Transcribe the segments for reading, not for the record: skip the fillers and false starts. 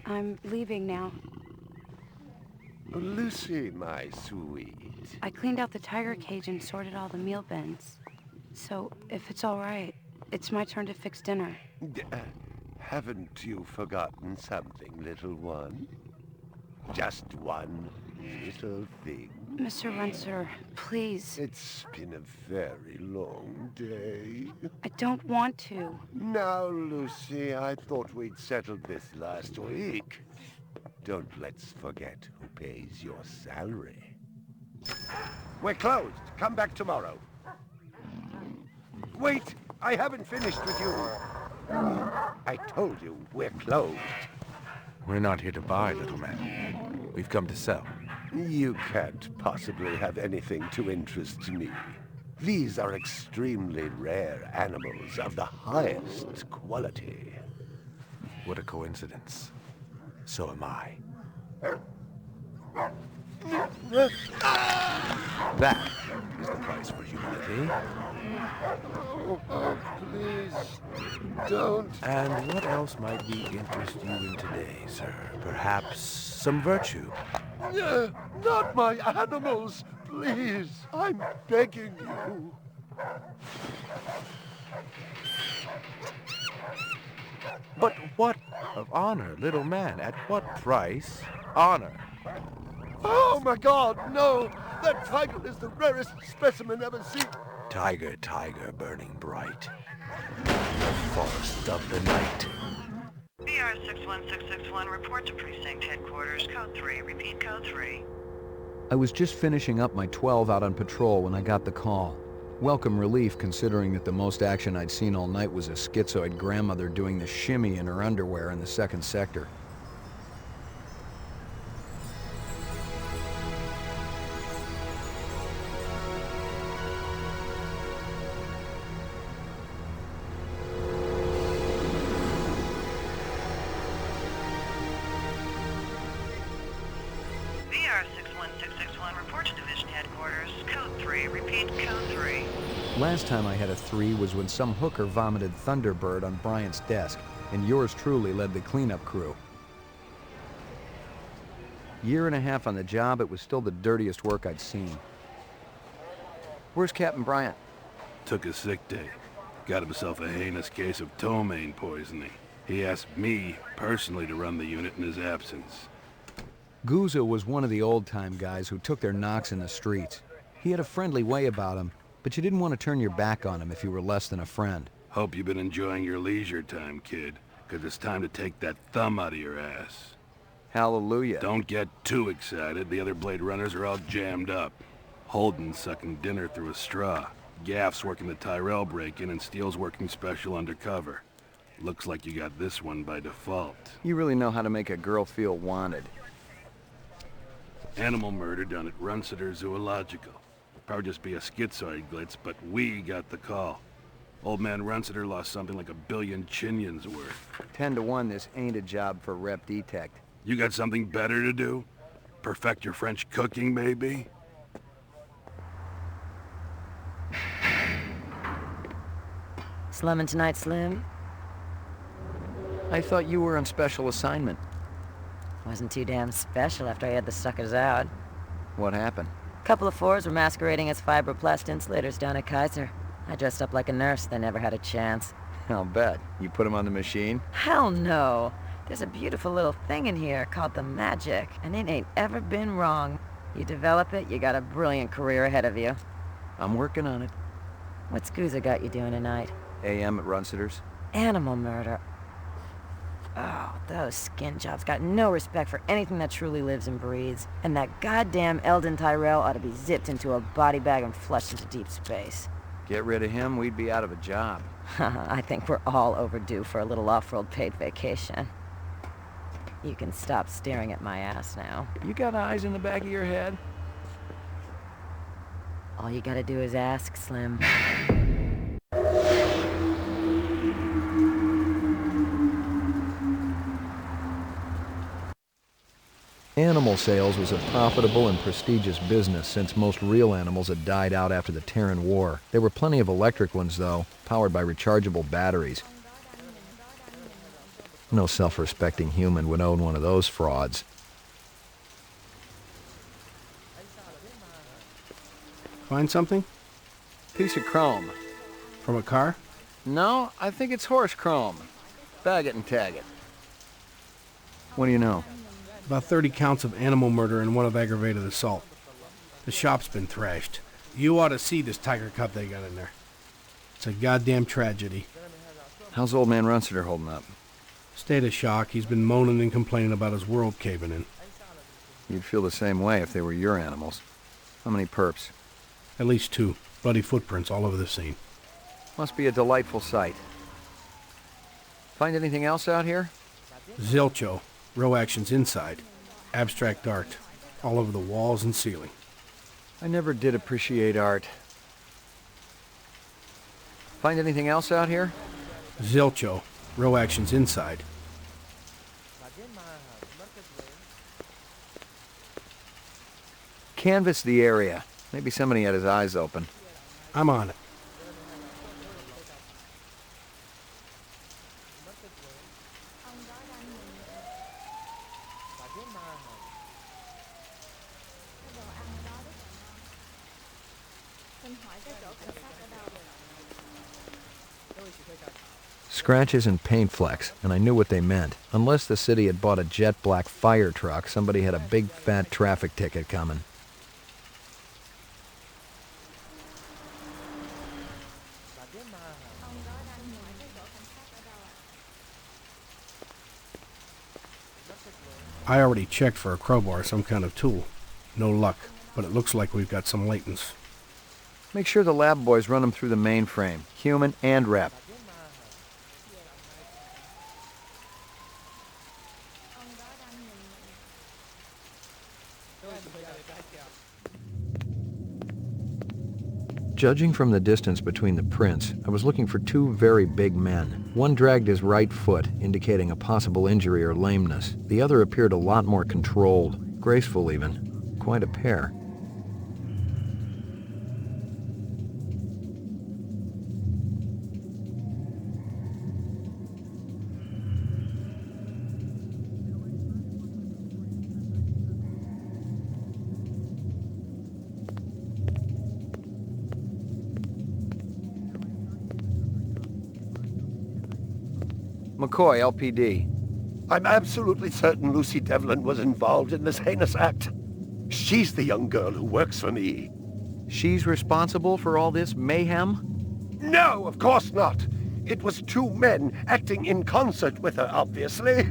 I'm leaving now. Lucy, my sweet. I cleaned out the tiger cage and sorted all the meal bins. So, if it's all right, it's my turn to fix dinner. Haven't you forgotten something, little one? Just one little thing. Mr. Runcer, please. It's been a very long day. I don't want to. Now, Lucy, I thought we'd settled this last week. Don't let's forget who pays your salary. We're closed. Come back tomorrow. Wait! I haven't finished with you. I told you, we're closed. We're not here to buy, little man. We've come to sell. You can't possibly have anything to interest me. These are extremely rare animals of the highest quality. What a coincidence. So am I. That is the price for humility. Oh, please, don't. And what else might we interest you in today, sir? Perhaps some virtue? Not my animals, please. I'm begging you. But what of honor, little man? At what price? Honor. Oh my God, no! That tiger is the rarest specimen ever seen. Tiger, tiger, burning bright. The forest of the night. BR 61661, report to precinct headquarters, code 3. Repeat, code 3. I was just finishing up my 12 out on patrol when I got the call. Welcome relief, considering that the most action I'd seen all night was a schizoid grandmother doing the shimmy in her underwear in the 2nd sector. BR 61661, report to division headquarters, code 3. Repeat, code 3. Last time I had a 3 was when some hooker vomited Thunderbird on Bryant's desk, and yours truly led the cleanup crew. Year and a half on the job, it was still the dirtiest work I'd seen. Where's Captain Bryant? Took a sick day. Got himself a heinous case of ptomaine poisoning. He asked me personally to run the unit in his absence. Guzza was one of the old-time guys who took their knocks in the streets. He had a friendly way about him, but you didn't want to turn your back on him if you were less than a friend. Hope you've been enjoying your leisure time, kid, because it's time to take that thumb out of your ass. Hallelujah. Don't get too excited. The other Blade Runners are all jammed up. Holden's sucking dinner through a straw. Gaff's working the Tyrell break-in and Steele's working special undercover. Looks like you got this one by default. You really know how to make a girl feel wanted. Animal murder done at Runciter Zoological. Probably just be a schizoid glitz, but we got the call. Old man Runciter lost something like 1 billion chinions worth. 10 to 1, this ain't a job for Rep Detect. You got something better to do? Perfect your French cooking, maybe? Slumming tonight, Slim? I thought you were on special assignment. Wasn't too damn special after I had the suckers out. What happened? Couple of fours were masquerading as fibroplast insulators down at Kaiser. I dressed up like a nurse, they never had a chance. I'll bet. You put him on the machine? Hell no. There's a beautiful little thing in here called the magic, and it ain't ever been wrong. You develop it, you got a brilliant career ahead of you. I'm working on it. What's Guzza got you doing tonight? AM at Runciter's. Animal murder. Oh, those skin jobs got no respect for anything that truly lives and breathes. And that goddamn Eldon Tyrell ought to be zipped into a body bag and flushed into deep space. Get rid of him, we'd be out of a job. I think we're all overdue for a little off-world paid vacation. You can stop staring at my ass now. You got eyes in the back of your head? All you gotta do is ask, Slim. Animal sales was a profitable and prestigious business since most real animals had died out after the Terran War. There were plenty of electric ones, though, powered by rechargeable batteries. No self-respecting human would own one of those frauds. Find something? Piece of chrome. From a car? No, I think it's horse chrome. Bag it and tag it. What do you know? About 30 counts of animal murder and 1 of aggravated assault. The shop's been thrashed. You ought to see this tiger cub they got in there. It's a goddamn tragedy. How's old man Runciter holding up? State of shock. He's been moaning and complaining about his world caving in. You'd feel the same way if they were your animals. How many perps? At least 2. Bloody footprints all over the scene. Must be a delightful sight. Find anything else out here? Zilcho. Row actions inside. Abstract art. All over the walls and ceiling. I never did appreciate art. Find anything else out here? Zilcho. Row actions inside. Canvass the area. Maybe somebody had his eyes open. I'm on it. Scratches and paint flecks, and I knew what they meant. Unless the city had bought a jet black fire truck, somebody had a big fat traffic ticket coming. I already checked for a crowbar, some kind of tool. No luck, but it looks like we've got some latents. Make sure the lab boys run them through the mainframe, human and rep. Judging from the distance between the prints, I was looking for 2 very big men. One dragged his right foot, indicating a possible injury or lameness. The other appeared a lot more controlled, graceful even. Quite a pair. McCoy, LPD. I'm absolutely certain Lucy Devlin was involved in this heinous act. She's the young girl who works for me. She's responsible for all this mayhem? No, of course not. It was 2 men acting in concert with her, obviously.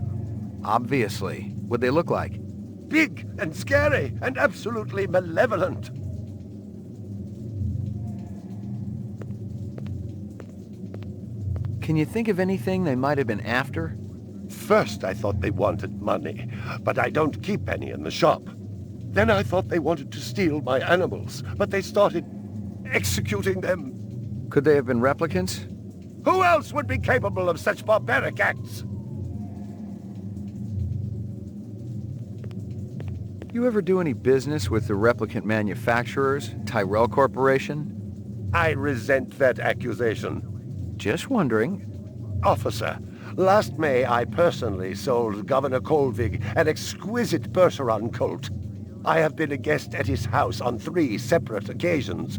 Obviously. What'd they look like? Big and scary and absolutely malevolent. Can you think of anything they might have been after? First, I thought they wanted money, but I don't keep any in the shop. Then I thought they wanted to steal my animals, but they started executing them. Could they have been replicants? Who else would be capable of such barbaric acts? You ever do any business with the replicant manufacturers, Tyrell Corporation? I resent that accusation. Just wondering. Officer, last May I personally sold Governor Colvig an exquisite Bergeron colt. I have been a guest at his house on 3 separate occasions.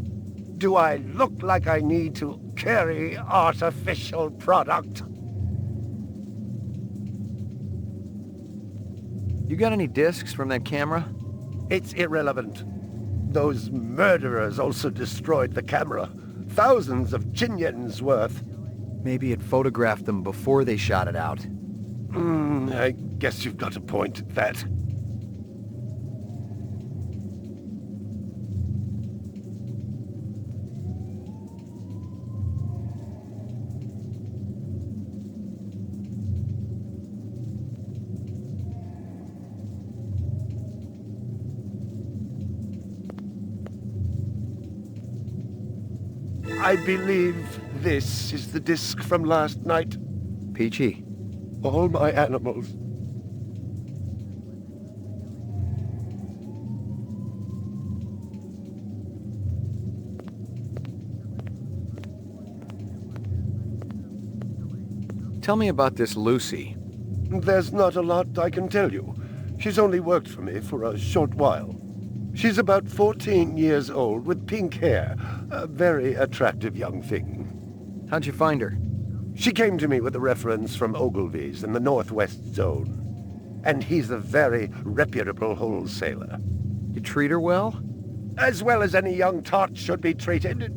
Do I look like I need to carry artificial product? You got any discs from that camera? It's irrelevant. Those murderers also destroyed the camera. Thousands of Chinyens worth. Maybe it photographed them before they shot it out. I guess you've got a point at that. I believe this is the disc from last night. Peachy. All my animals. Tell me about this Lucy. There's not a lot I can tell you. She's only worked for me for a short while. She's about 14 years old with pink hair. A very attractive young thing. How'd you find her? She came to me with a reference from Ogilvy's in the Northwest Zone. And he's a very reputable wholesaler. You treat her well? As well as any young tot should be treated.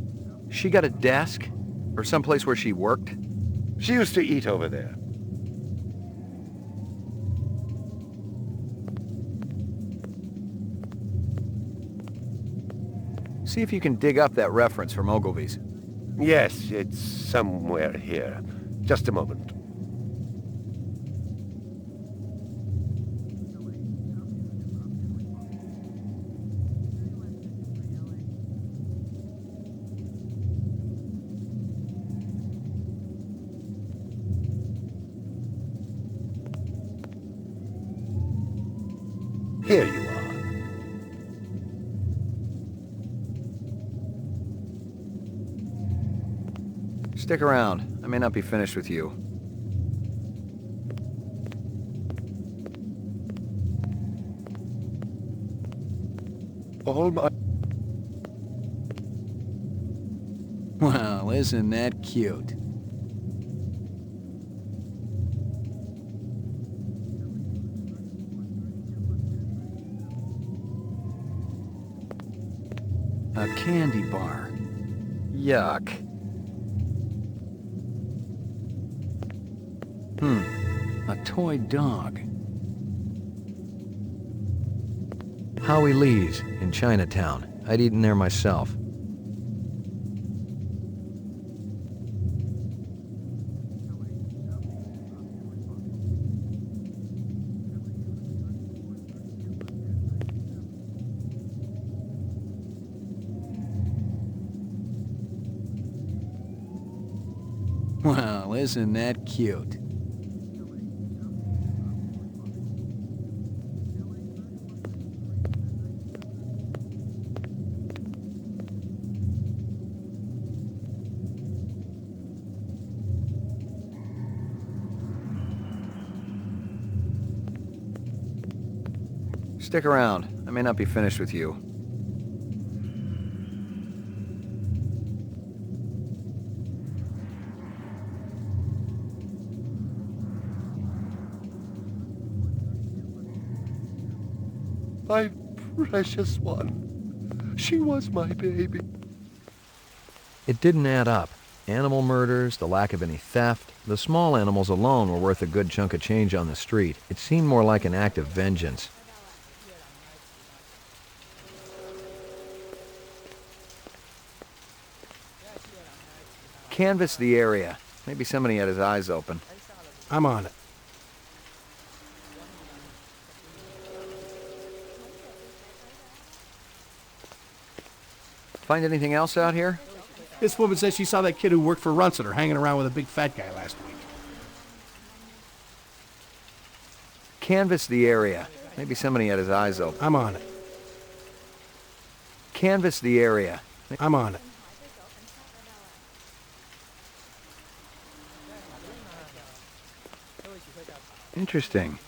She got a desk? Or someplace where she worked? She used to eat over there. See if you can dig up that reference from Ogilvy's. Yes, it's somewhere here. Just a moment. Here you are. Stick around. I may not be finished with you. All my... Well, isn't that cute? A candy bar. Yuck. A toy dog. Howie Lee's in Chinatown. I'd eaten there myself. Well, isn't that cute? Stick around. I may not be finished with you. My precious one. She was my baby. It didn't add up. Animal murders, the lack of any theft, the small animals alone were worth a good chunk of change on the street. It seemed more like an act of vengeance. Canvass the area. Maybe somebody had his eyes open. I'm on it. Find anything else out here? This woman says she saw that kid who worked for Runciter hanging around with a big fat guy last week. Canvass the area. Maybe somebody had his eyes open. I'm on it. Canvass the area. I'm on it. Interesting.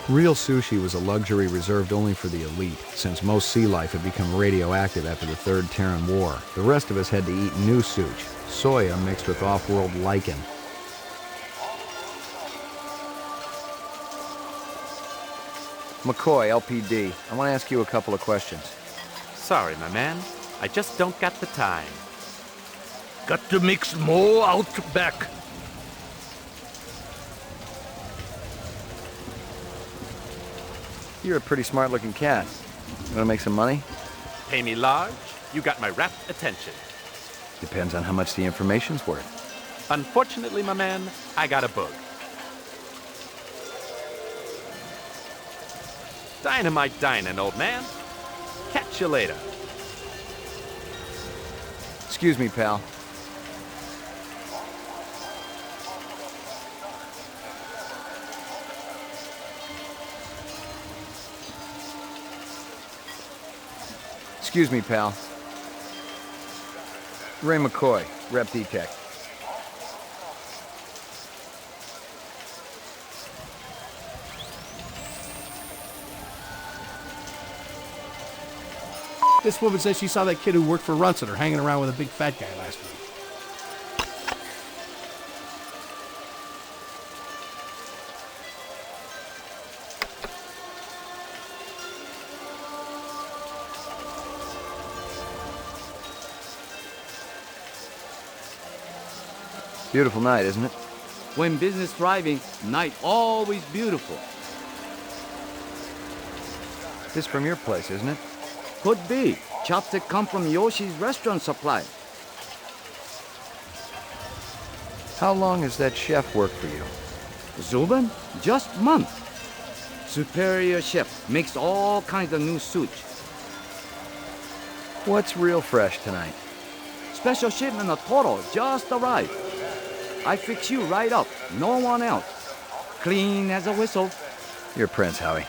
Real sushi was a luxury reserved only for the elite, since most sea life had become radioactive after the Third Terran War. The rest of us had to eat new sushi, soya mixed with off-world lichen. McCoy, LPD, I want to ask you a couple of questions. Sorry, my man. I just don't got the time. Got to mix more out back. You're a pretty smart-looking cat. You want to make some money? Pay me large, you got my rapt attention. Depends on how much the information's worth. Unfortunately, my man, I got a bug. Dynamite dining, old man. Catch you later. Excuse me, pal. Excuse me, pal. Ray McCoy, Rep Detect. This woman says she saw that kid who worked for Runciter hanging around with a big fat guy last week. Beautiful night, isn't it? When business thriving, night always beautiful. This from your place, isn't it? Could be. Chopstick come from Yoshi's restaurant supply. How long has that chef worked for you? Zubin? Just month. Superior chef makes all kinds of new sushi. What's real fresh tonight? Special shipment of Toro just arrived. I fix you right up. No one else. Clean as a whistle. You're Prince, Howie.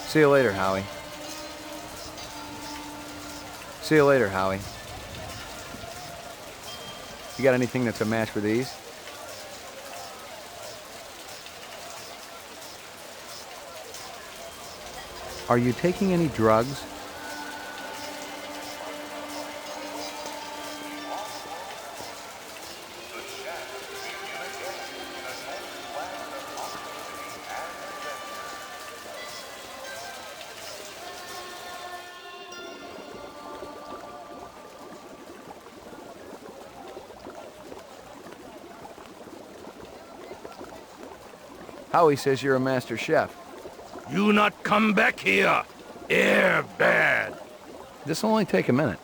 See you later, Howie. See you later, Howie. You got anything that's a match for these? Are you taking any drugs? Howie says you're a master chef. You not come back here. Air bad. This'll only take a minute.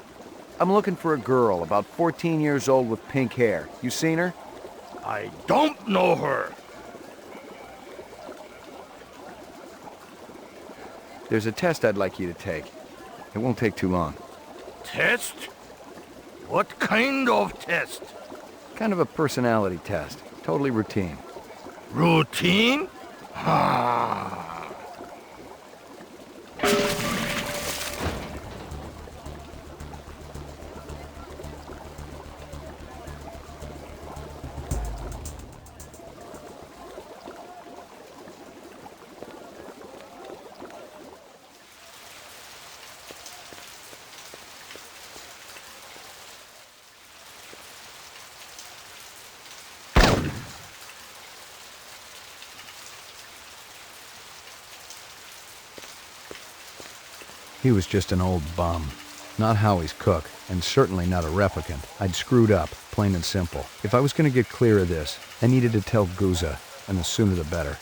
I'm looking for a girl about 14 years old with pink hair. You seen her? I don't know her. There's a test I'd like you to take. It won't take too long. Test? What kind of test? Kind of a personality test. Totally routine. Routine? Ah. He was just an old bum. Not Howie's cook, and certainly not a replicant. I'd screwed up, plain and simple. If I was going to get clear of this, I needed to tell Guzza, and the sooner the better.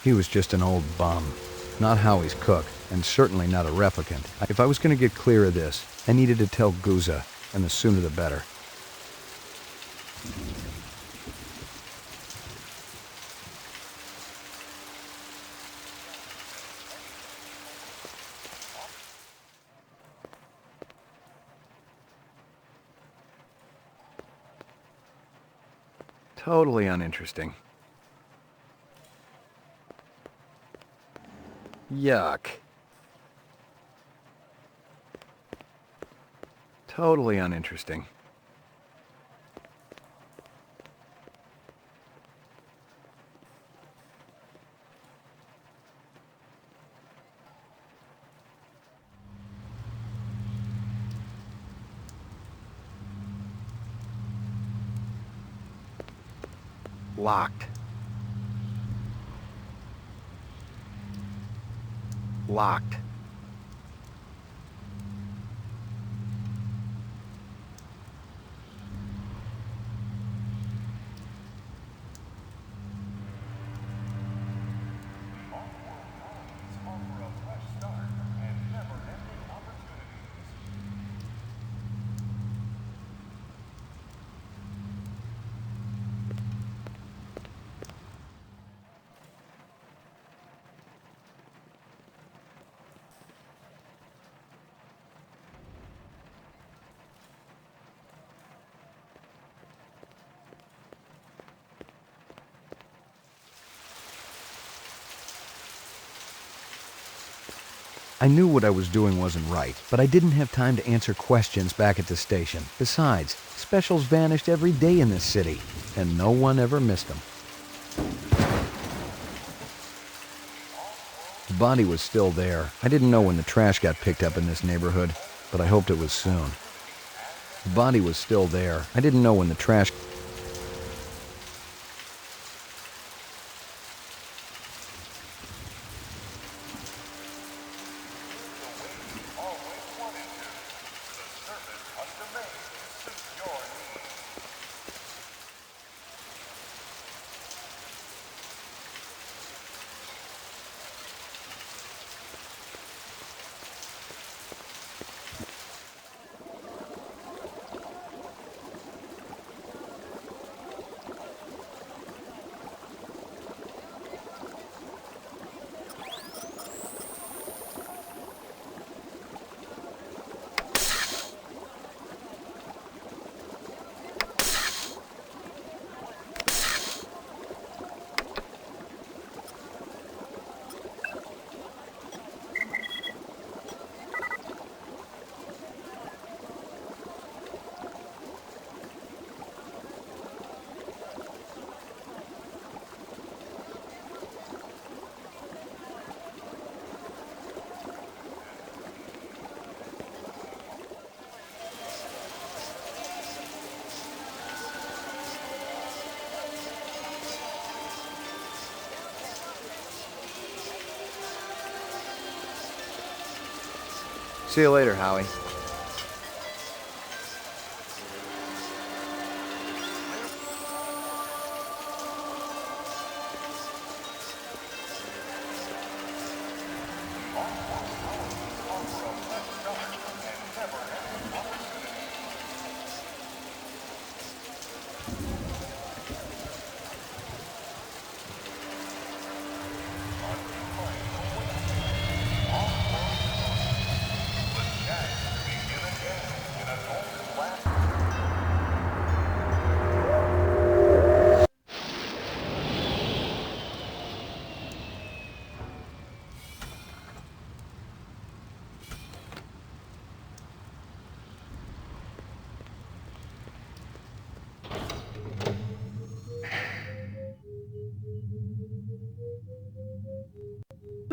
He was just an old bum. Not Howie's cook, and certainly not a replicant. If I was going to get clear of this, I needed to tell Guzza, and the sooner the better. Totally uninteresting. Yuck. Totally uninteresting. Locked. Locked. I knew what I was doing wasn't right, but I didn't have time to answer questions back at the station. Besides, specials vanished every day in this city, and no one ever missed them. The body was still there. I didn't know when the trash got picked up in this neighborhood, but I hoped it was soon. The body was still there. I didn't know when the trash... See you later, Howie.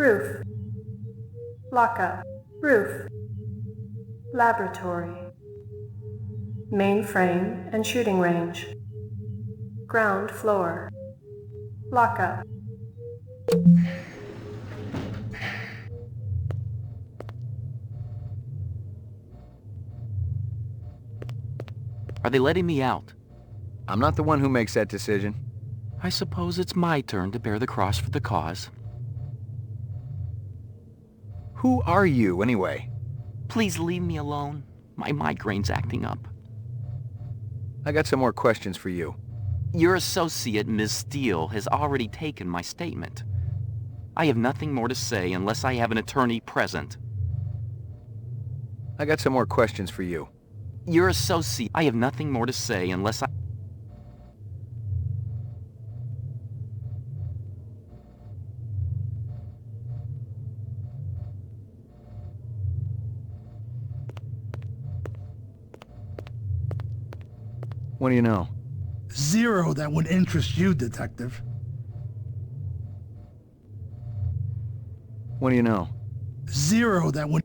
Roof. Lockup. Roof. Laboratory. Mainframe and shooting range. Ground floor. Lockup. Are they letting me out? I'm not the one who makes that decision. I suppose it's my turn to bear the cross for the cause. Who are you, anyway? Please leave me alone. My migraine's acting up. I got some more questions for you. Your associate, Ms. Steele, has already taken my statement. I have nothing more to say unless I have an attorney present. I got some more questions for you. Your associate... I have nothing more to say unless I... What do you know? Zero that would interest you, Detective. What do you know? Zero that would...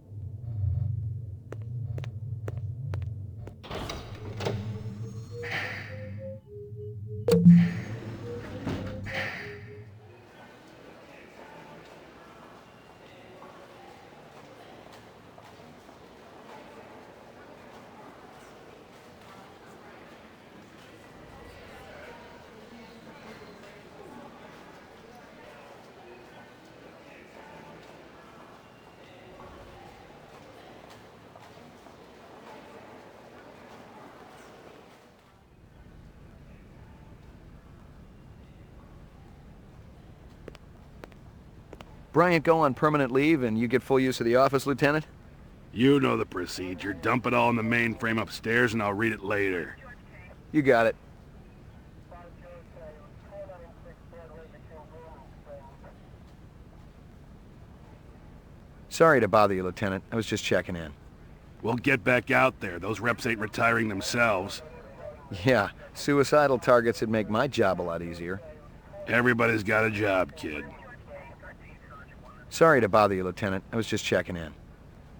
Bryant go on permanent leave and you get full use of the office, Lieutenant? You know the procedure. Dump it all in the mainframe upstairs and I'll read it later. You got it. Sorry to bother you, Lieutenant. I was just checking in. We'll get back out there. Those reps ain't retiring themselves. Yeah, suicidal targets would make my job a lot easier. Everybody's got a job, kid. Sorry to bother you, Lieutenant. I was just checking in.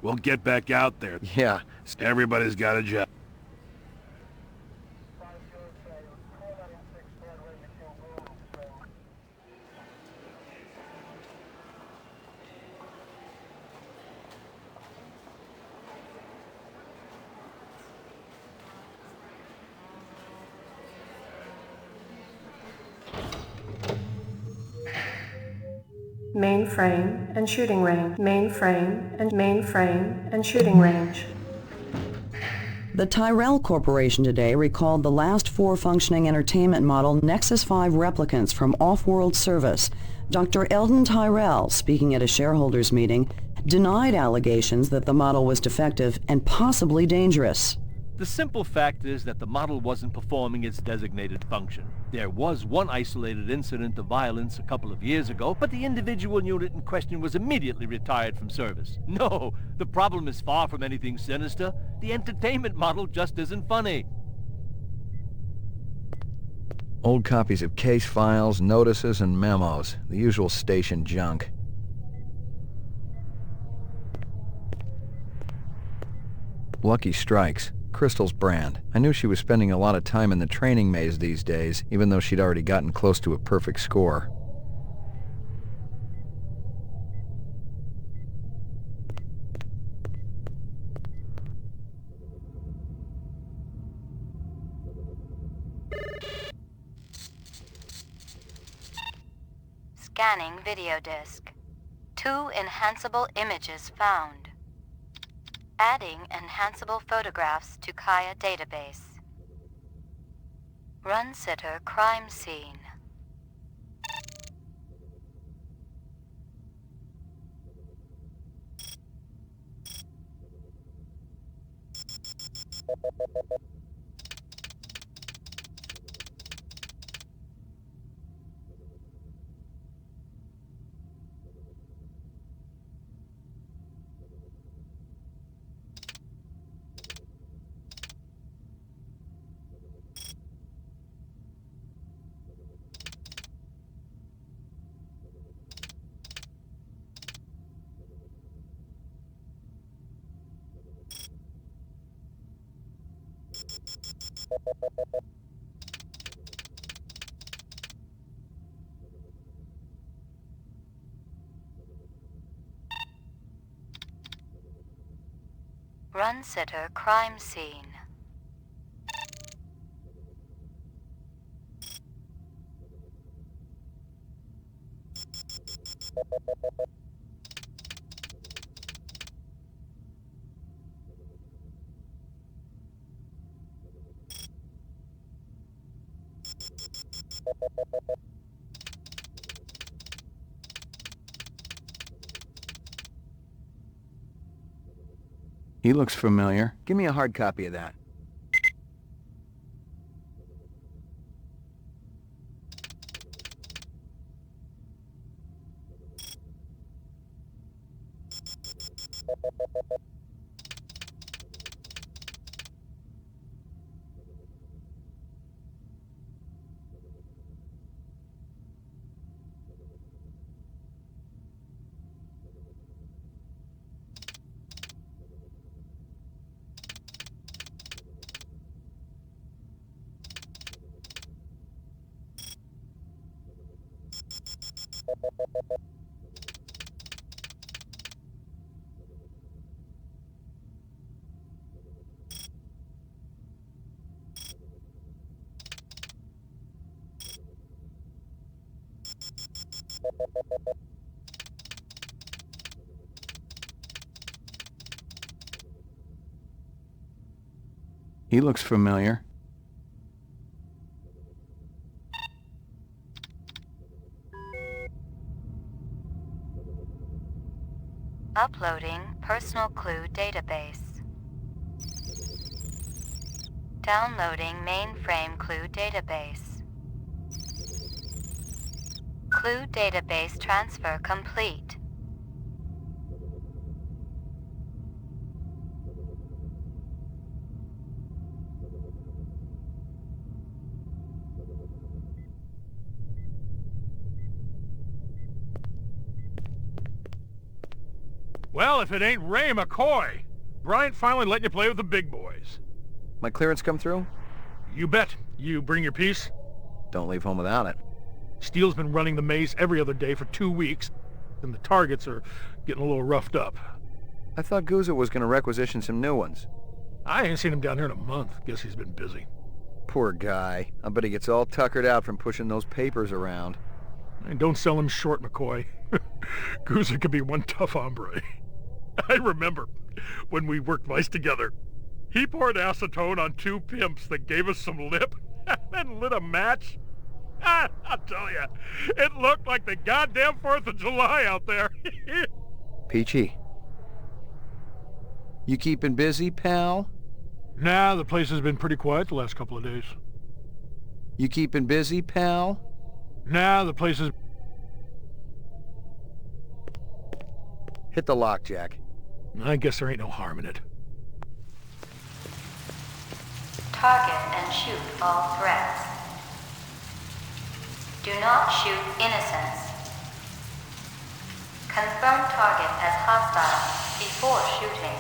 We'll get back out there. Yeah. Everybody's got a job. Mainframe and shooting range. Mainframe and shooting range. The Tyrell Corporation today recalled the last 4 functioning entertainment model Nexus 5 replicants from off-world service. Dr. Eldon Tyrell, speaking at a shareholders meeting, denied allegations that the model was defective and possibly dangerous. The simple fact is that the model wasn't performing its designated function. There was one isolated incident of violence a couple of years ago, but the individual unit in question was immediately retired from service. No, the problem is far from anything sinister. The entertainment model just isn't funny. Old copies of case files, notices, and memos. The usual station junk. Lucky Strikes. Crystal's brand. I knew she was spending a lot of time in the training maze these days, even though she'd already gotten close to a perfect score. Scanning video disk. 2 enhanceable images found. Adding enhanceable photographs to Kaya database. Run sitter crime scene. Run sitter crime scene. He looks familiar. Give me a hard copy of that. He looks familiar. Uploading personal clue database. Downloading mainframe clue database. Clue database transfer complete. Well, if it ain't Ray McCoy, Bryant finally letting you play with the big boys. My clearance come through? You bet. You bring your piece? Don't leave home without it. Steele's been running the maze every other day for 2 weeks, and the targets are getting a little roughed up. I thought Guzza was going to requisition some new ones. I ain't seen him down here in a month. Guess he's been busy. Poor guy. I bet he gets all tuckered out from pushing those papers around. And don't sell him short, McCoy. Guzza could be one tough hombre. I remember when we worked mice together. He poured acetone on 2 pimps that gave us some lip and lit a match. I'll tell you, it looked like the goddamn 4th of July out there. Peachy. You keeping busy, pal? Nah, the place has been pretty quiet the last couple of days. You keeping busy, pal? Nah, the place is... Hit the lock, Jack. I guess there ain't no harm in it. Target and shoot all threats. Do not shoot innocents. Confirm target as hostile before shooting.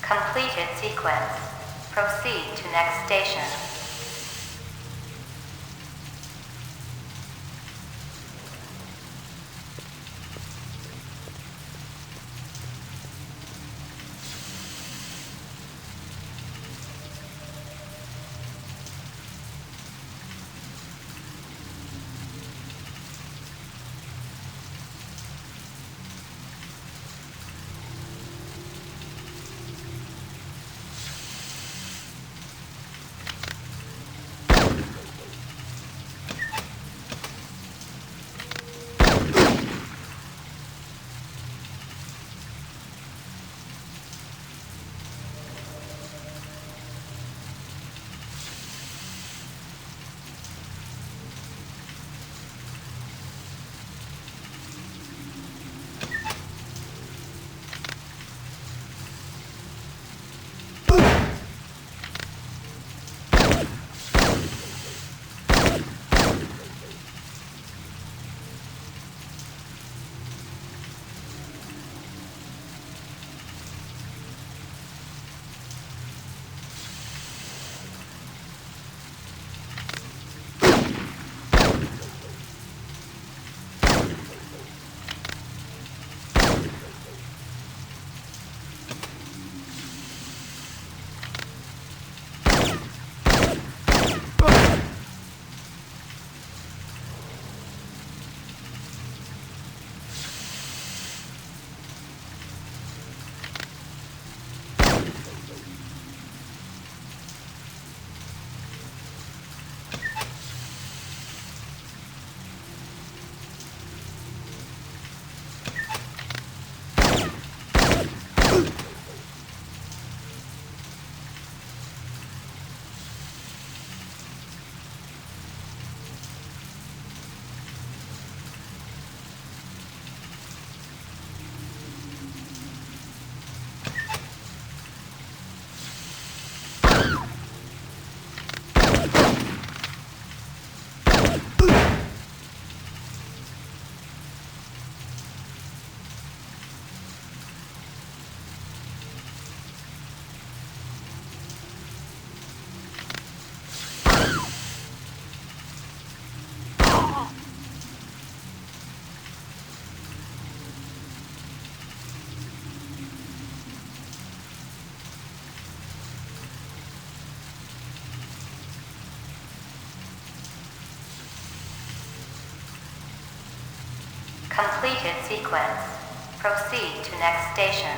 Completed sequence. Proceed to next station. Completed sequence. Proceed to next station.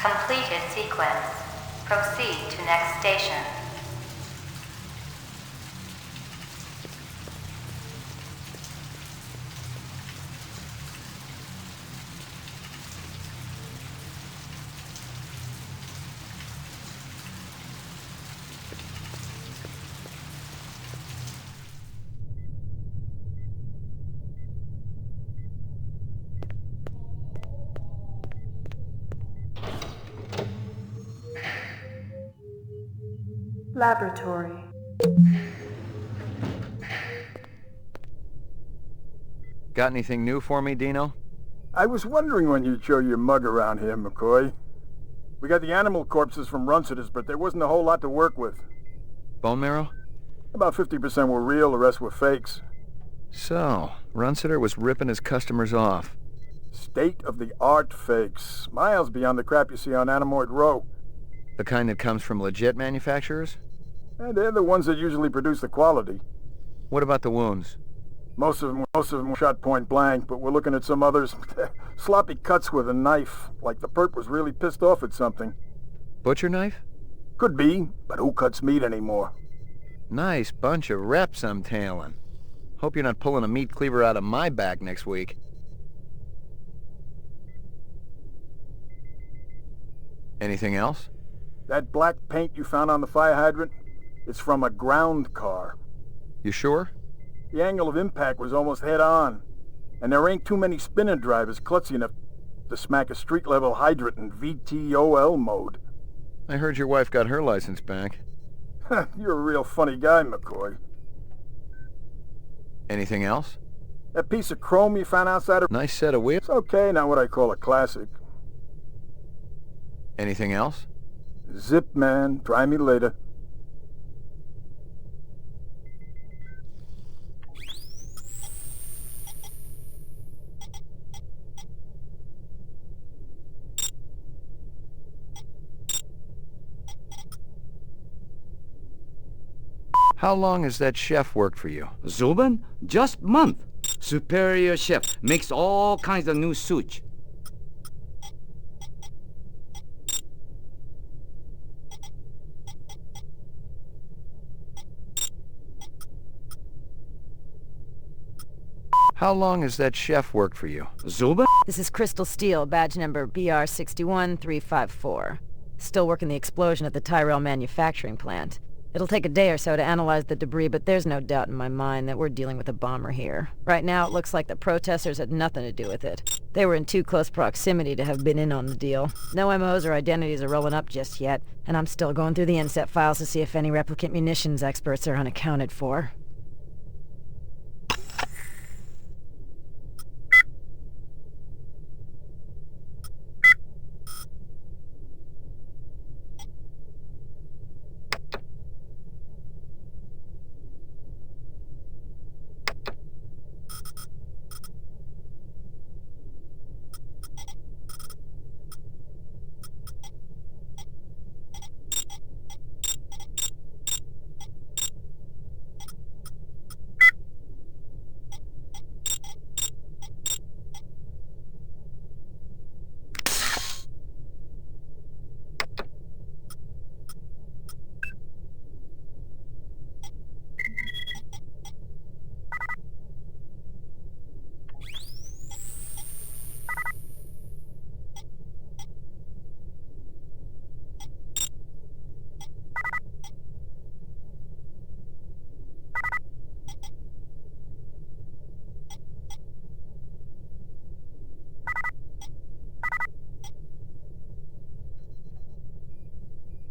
Completed sequence. Proceed to next station. Laboratory. Got anything new for me, Dino? I was wondering when you'd show your mug around here, McCoy. We got the animal corpses from Runciter's, but there wasn't a whole lot to work with. Bone marrow? About 50% were real, the rest were fakes. So, Runciter was ripping his customers off. State-of-the-art fakes. Miles beyond the crap you see on Anamoid Row. The kind that comes from legit manufacturers? And they're the ones that usually produce the quality. What about the wounds? Most of them were shot point blank, but we're looking at some others. Sloppy cuts with a knife, like the perp was really pissed off at something. Butcher knife? Could be, but who cuts meat anymore? Nice bunch of reps I'm tailing. Hope you're not pulling a meat cleaver out of my back next week. Anything else? That black paint you found on the fire hydrant? It's from a ground car. You sure? The angle of impact was almost head-on. And there ain't too many spinner drivers klutzy enough to smack a street-level hydrant in VTOL mode. I heard your wife got her license back. You're a real funny guy, McCoy. Anything else? That piece of chrome you found outside of... Nice set of wheels. It's okay, not what I call a classic. Anything else? Zip, man. Try me later. How long has that chef worked for you? Zubin? Just month. Superior chef. Makes all kinds of new sushi. How long has that chef worked for you? Zubin? This is Crystal Steel, badge number BR61354. Still working the explosion at the Tyrell manufacturing plant. It'll take a day or so to analyze the debris, but there's no doubt in my mind that we're dealing with a bomber here. Right now, it looks like the protesters had nothing to do with it. They were in too close proximity to have been in on the deal. No MOs or identities are rolling up just yet, and I'm still going through the inset files to see if any replicant munitions experts are unaccounted for.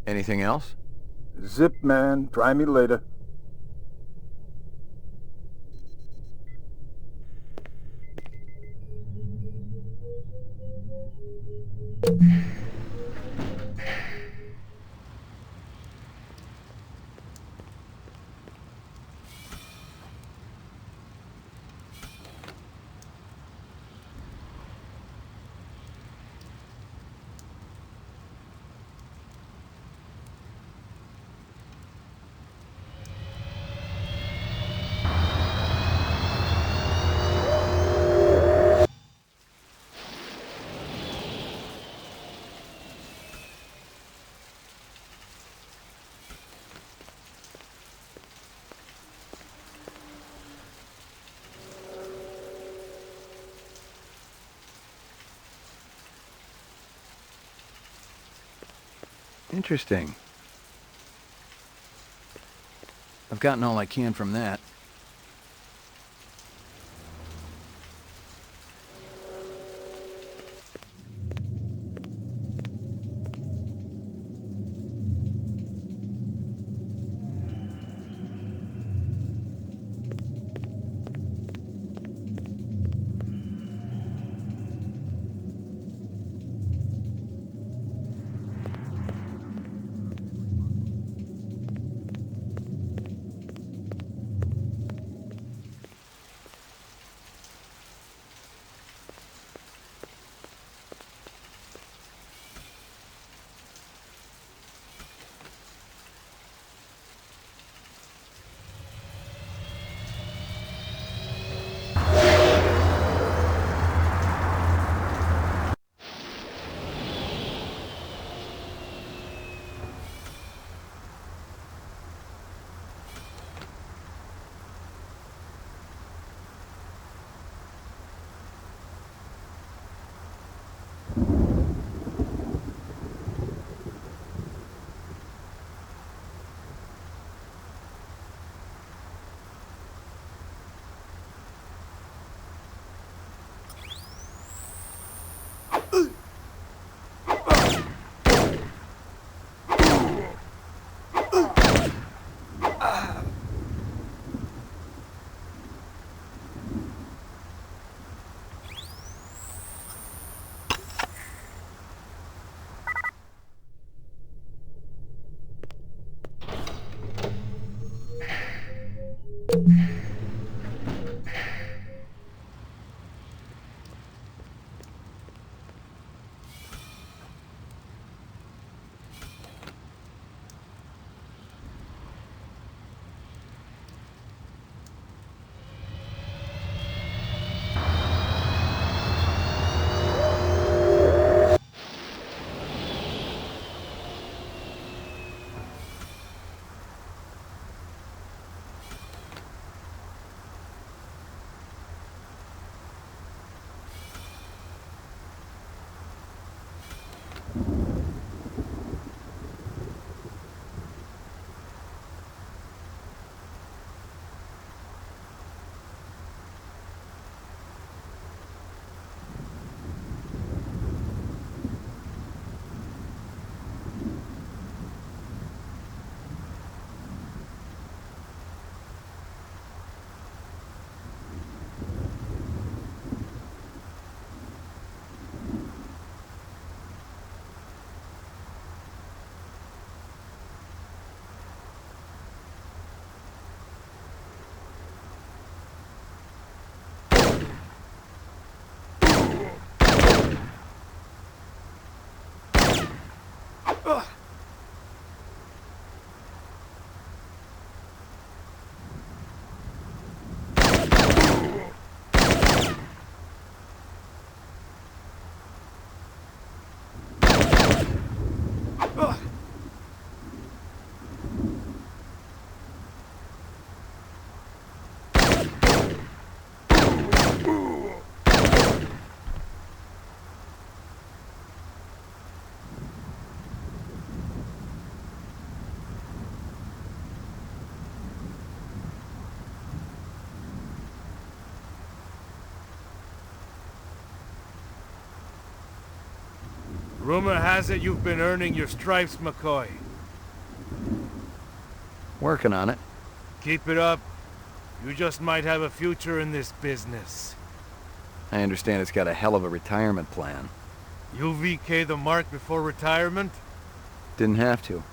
Anything else? Zip, man. Try me later. Interesting. I've gotten all I can from that. Rumor has it you've been earning your stripes, McCoy. Working on it. Keep it up. You just might have a future in this business. I understand it's got a hell of a retirement plan. You VK the mark before retirement? Didn't have to.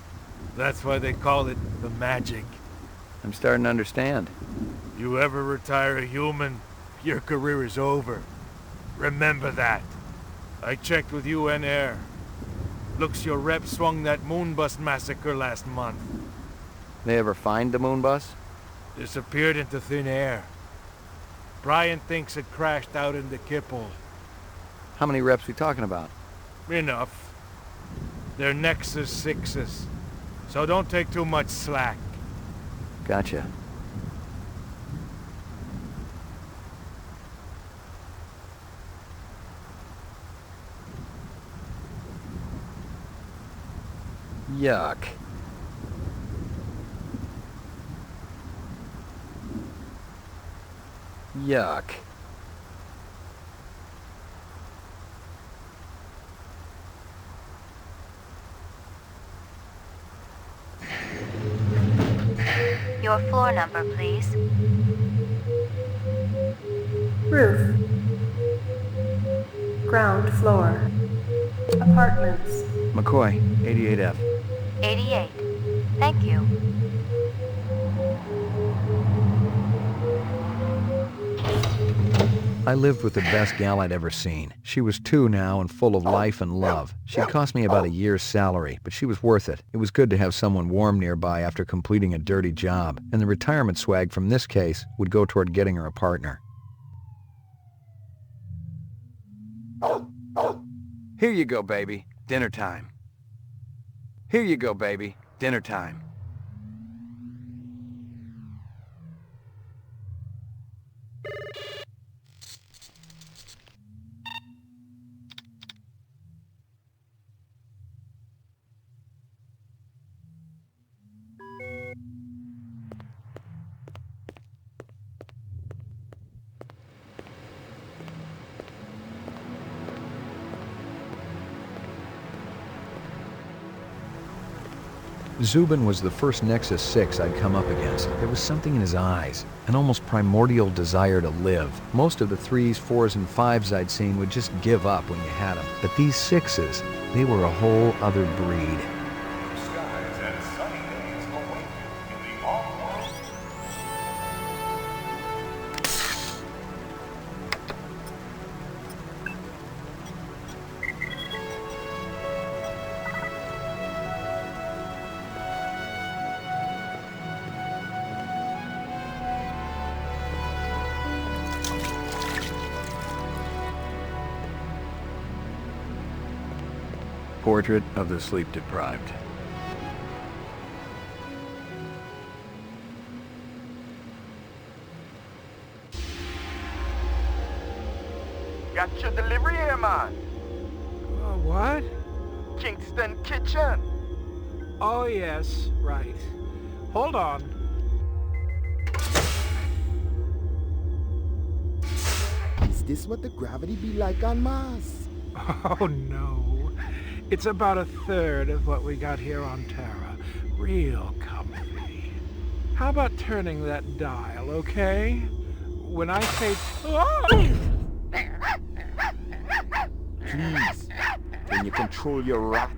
That's why they call it the magic. I'm starting to understand. You ever retire a human, your career is over. Remember that. I checked with UN Air. Looks your rep swung that moon bus massacre last month. They ever find the moon bus? Disappeared into thin air. Brian thinks it crashed out in the Kipple. How many reps we talking about? Enough. They're Nexus 6s, so don't take too much slack. Gotcha. Yuck. Yuck. Your floor number, please. Roof. Ground floor. Apartments. McCoy, 88F. 88. Thank you. I lived with the best gal I'd ever seen. She was 2 now and full of life and love. She'd cost me about a year's salary, but she was worth it. It was good to have someone warm nearby after completing a dirty job, and the retirement swag from this case would go toward getting her a partner. Here you go, baby. Dinner time. Here you go, baby. Dinner time. Zubin was the first Nexus 6 I'd come up against. There was something in his eyes, an almost primordial desire to live. Most of the 3s, 4s, and 5s I'd seen would just give up when you had them. But these 6s, they were a whole other breed. Portrait of the sleep-deprived. Got your delivery here, man. What? Kingston Kitchen. Oh, yes, right. Hold on. Is this what the gravity be like on Mars? Oh, no. It's about a third of what we got here on Terra. Real comfy. How about turning that dial, okay? When I say... Oh! Please, can you control your rat?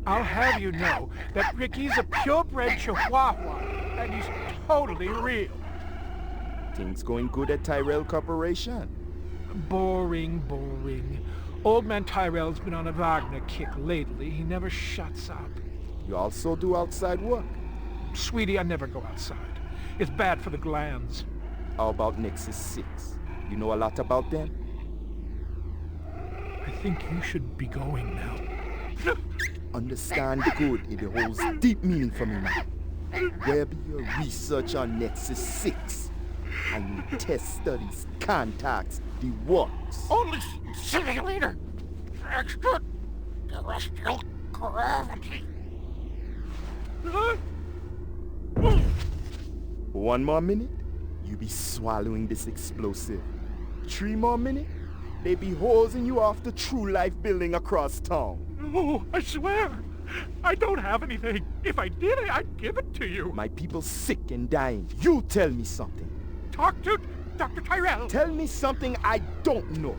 I'll have you know that Ricky's a purebred chihuahua, and he's totally real. Things going good at Tyrell Corporation? Boring, boring. Old man Tyrell's been on a Wagner kick lately. He never shuts up. You also do outside work? Sweetie, I never go outside. It's bad for the glands. How about Nexus 6? You know a lot about them? I think you should be going now. Understand good, it holds deep meaning for me now. Where be your research on Nexus 6? And your test studies, contacts, the works? Only simulator! Extraterrestrial gravity! One more minute, you be swallowing this explosive. 3 more minutes, they be hosing you off the True Life building across town. No, I swear. I don't have anything. If I did, I'd give it to you. My people sick and dying. You tell me something. Talk to Dr. Tyrell. Tell me something I don't know.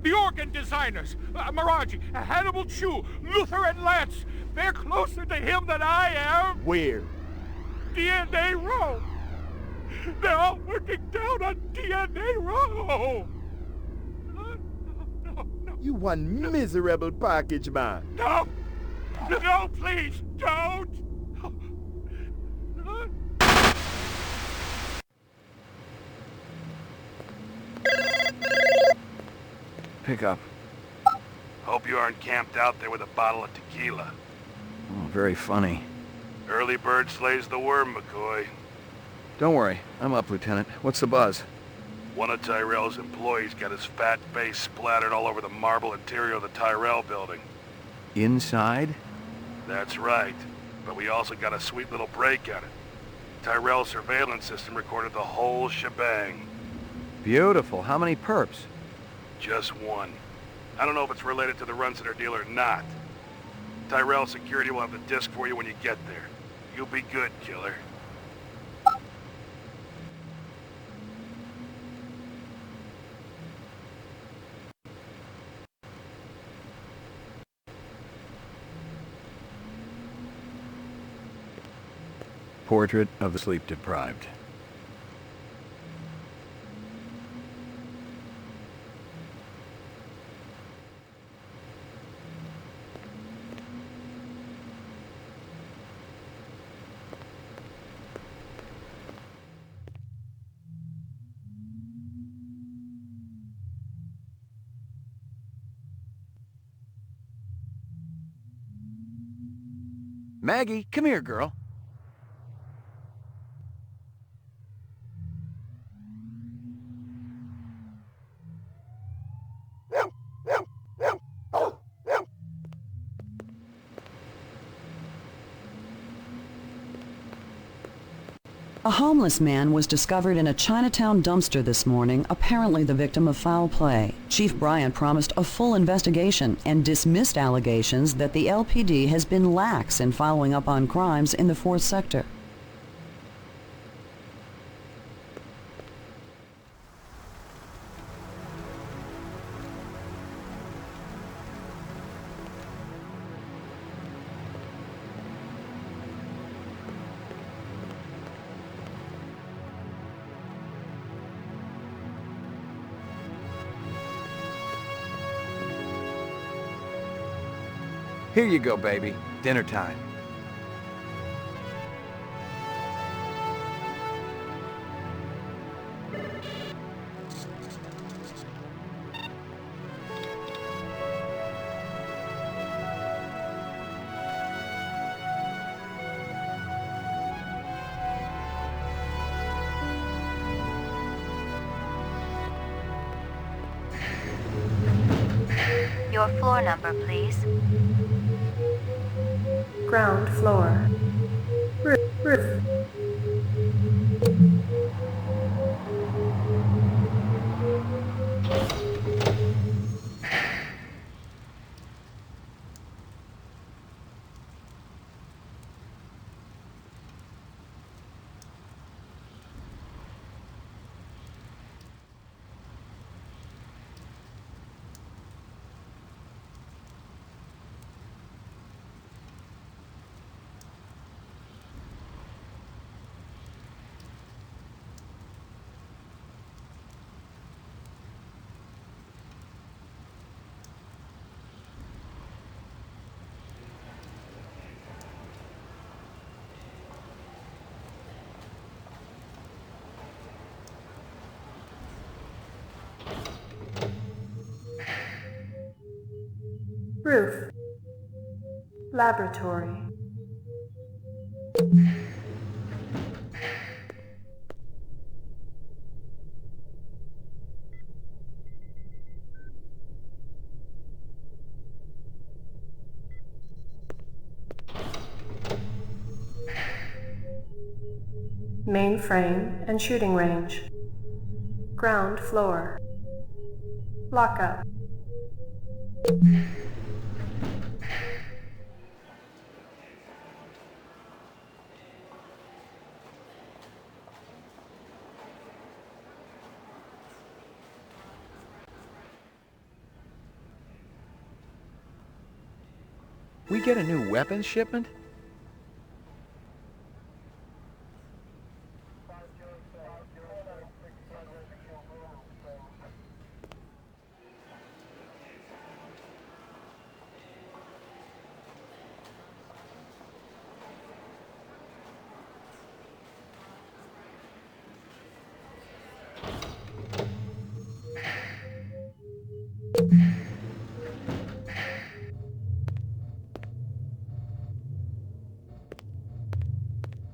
The organ designers, Miraji, Hannibal Chu, Luther and Lance, they're closer to him than I am. Where? DNA Row. They're all working down on DNA Row. No. You one miserable package, man. No, please, don't. Pick up. Hope you aren't camped out there with a bottle of tequila. Oh, very funny. Early bird slays the worm, McCoy. Don't worry, I'm up, Lieutenant. What's the buzz? One of Tyrell's employees got his fat face splattered all over the marble interior of the Tyrell building. Inside? That's right. But we also got a sweet little break at it. Tyrell's surveillance system recorded the whole shebang. Beautiful. How many perps? Just one. I don't know if it's related to the Runciter deal or not. Tyrell security will have the disc for you when you get there. You'll be good, killer. Portrait of the sleep-deprived. Maggie, come here, girl. A homeless man was discovered in a Chinatown dumpster this morning, apparently the victim of foul play. Chief Bryant promised a full investigation and dismissed allegations that the LPD has been lax in following up on crimes in the 4th sector. Here you go, baby. Dinner time. Your floor number, please. Ground floor. Roof. Roof. Laboratory. Mainframe and shooting range. Ground floor. Lockup. We get a new weapons shipment?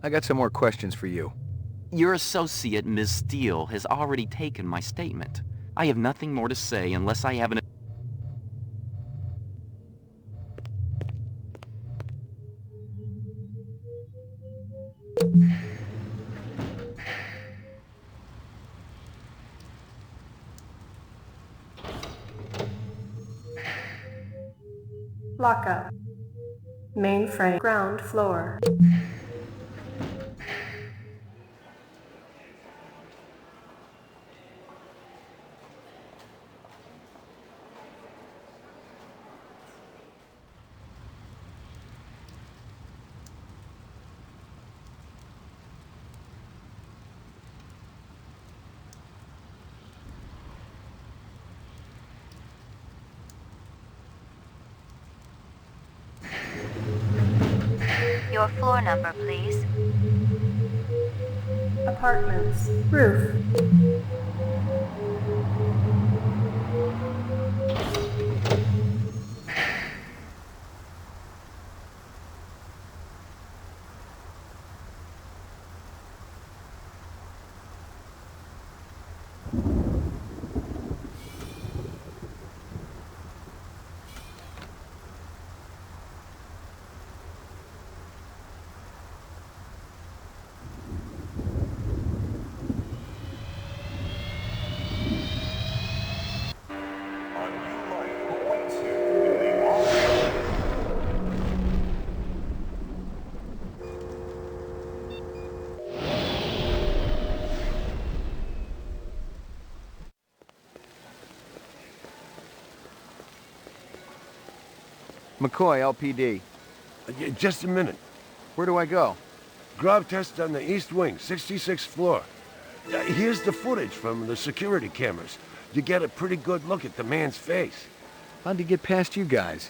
I got some more questions for you. Your associate, Ms. Steele, has already taken my statement. I have nothing more to say unless I have an... Lockup. Mainframe. Ground floor. Your floor number, please. Apartments. Roof. McCoy, LPD. Just a minute. Where do I go? Grab test on the east wing, 66th floor. Here's the footage from the security cameras. You get a pretty good look at the man's face. How'd he get past you guys?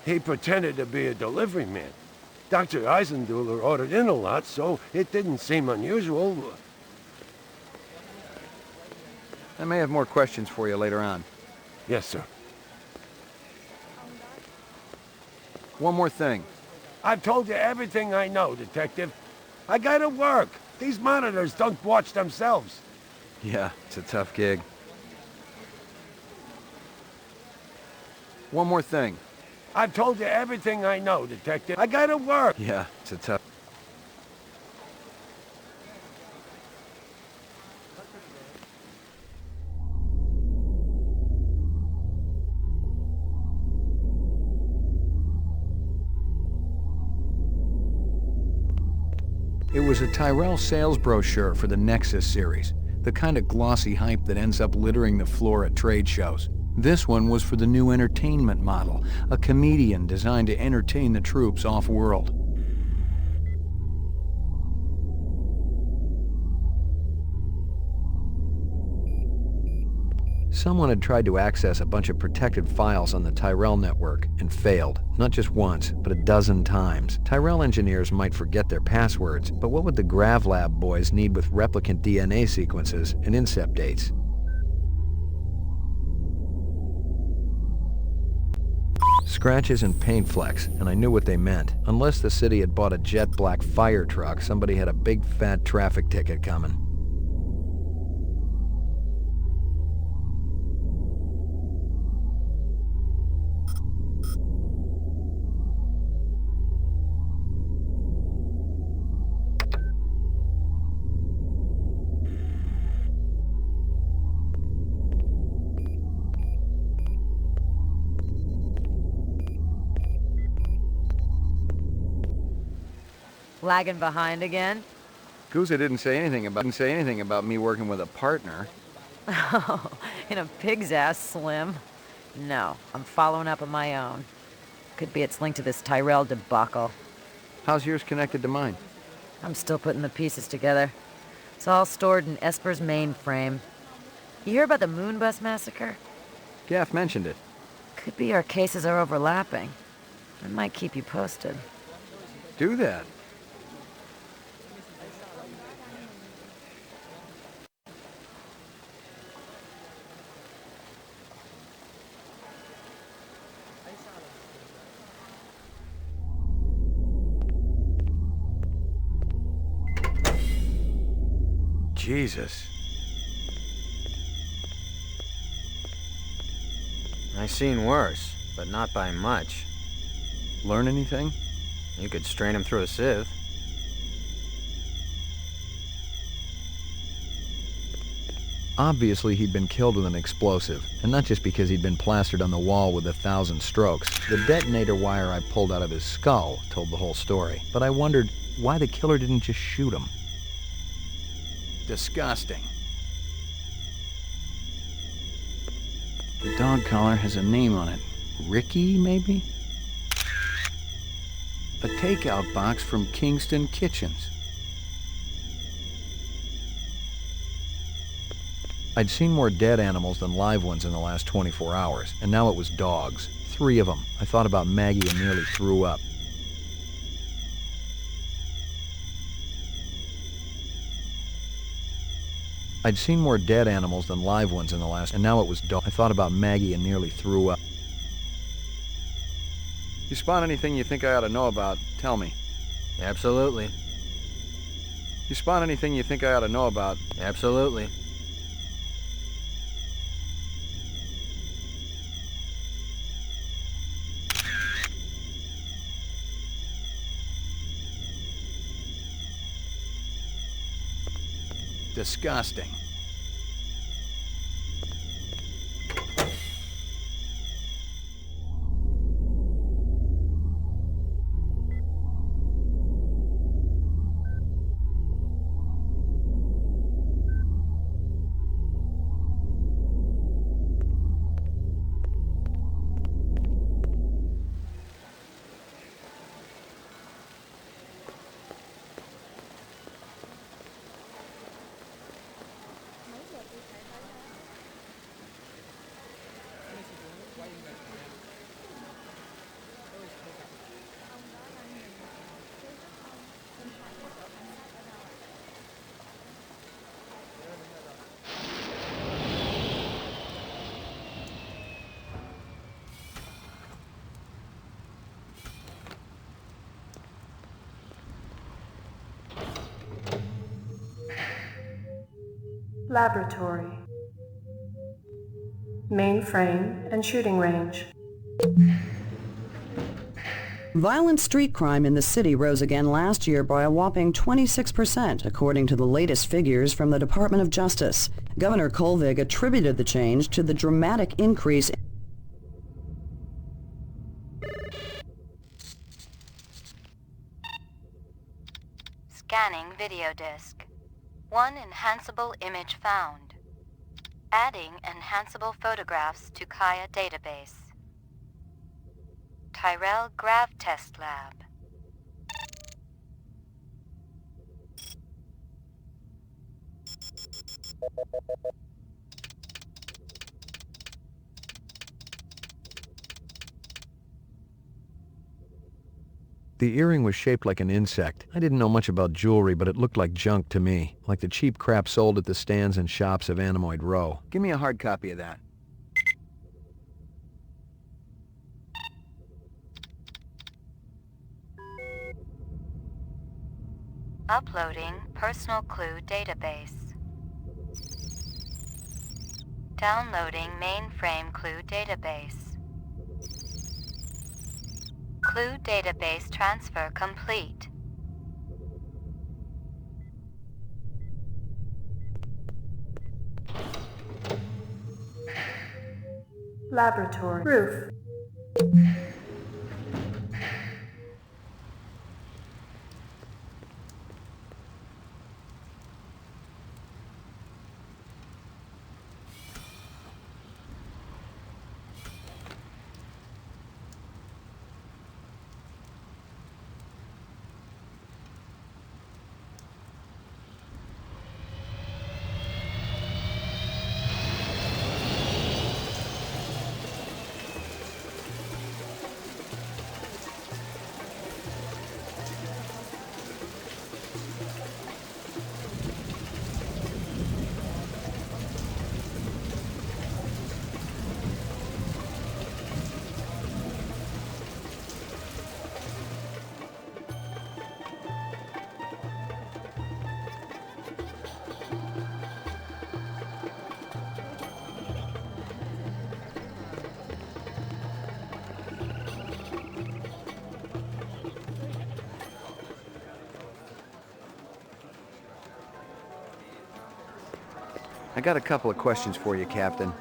He pretended to be a delivery man. Dr. Eisenduler ordered in a lot, so it didn't seem unusual. I may have more questions for you later on. Yes, sir. One more thing. I've told you everything I know, Detective. I gotta work. These monitors don't watch themselves. Yeah, it's a tough gig. One more thing. I've told you everything I know, Detective. I gotta work. Yeah, it's a tough... It was a Tyrell sales brochure for the Nexus series, the kind of glossy hype that ends up littering the floor at trade shows. This one was for the new entertainment model, a comedian designed to entertain the troops off-world. Someone had tried to access a bunch of protected files on the Tyrell network and failed, not just once, but a dozen times. Tyrell engineers might forget their passwords, but what would the GravLab boys need with replicant DNA sequences and incept dates? Scratches and paint flecks, and I knew what they meant. Unless the city had bought a jet black fire truck, somebody had a big fat traffic ticket coming. Lagging behind again? Guzza didn't say anything about me working with a partner. Oh, in a pig's ass, Slim. No, I'm following up on my own. Could be it's linked to this Tyrell debacle. How's yours connected to mine? I'm still putting the pieces together. It's all stored in Esper's mainframe. You hear about the Moonbus massacre? Gaff mentioned it. Could be our cases are overlapping. I might keep you posted. Do that. Jesus. I seen worse, but not by much. Learn anything? You could strain him through a sieve. Obviously, he'd been killed with an explosive, and not just because he'd been plastered on the wall with 1,000 strokes. The detonator wire I pulled out of his skull told the whole story, but I wondered why the killer didn't just shoot him. Disgusting. The dog collar has a name on it. Ricky, maybe? A takeout box from Kingston Kitchens. I'd seen more dead animals than live ones in the last 24 hours, and now it was dogs. 3 of them. I thought about Maggie and nearly threw up. I'd seen more dead animals than live ones in the last, and now it was dogs. I thought about Maggie and nearly threw up. You spot anything you think I ought to know about, tell me. Absolutely. You spot anything you think I ought to know about? Absolutely. Disgusting. Laboratory. Mainframe and shooting range. Violent street crime in the city rose again last year by a whopping 26%, according to the latest figures from the Department of Justice. Governor Kolvig attributed the change to the dramatic increase Scanning video disk. 1 enhanceable image found. Adding enhanceable photographs to Kaya database. Tyrell Grav Test Lab. The earring was shaped like an insect. I didn't know much about jewelry, but it looked like junk to me, like the cheap crap sold at the stands and shops of Animoid Row. Give me a hard copy of that. Uploading personal clue database. Downloading mainframe clue database. Clue database transfer complete. Laboratory. Roof. I got a couple of questions for you, Captain.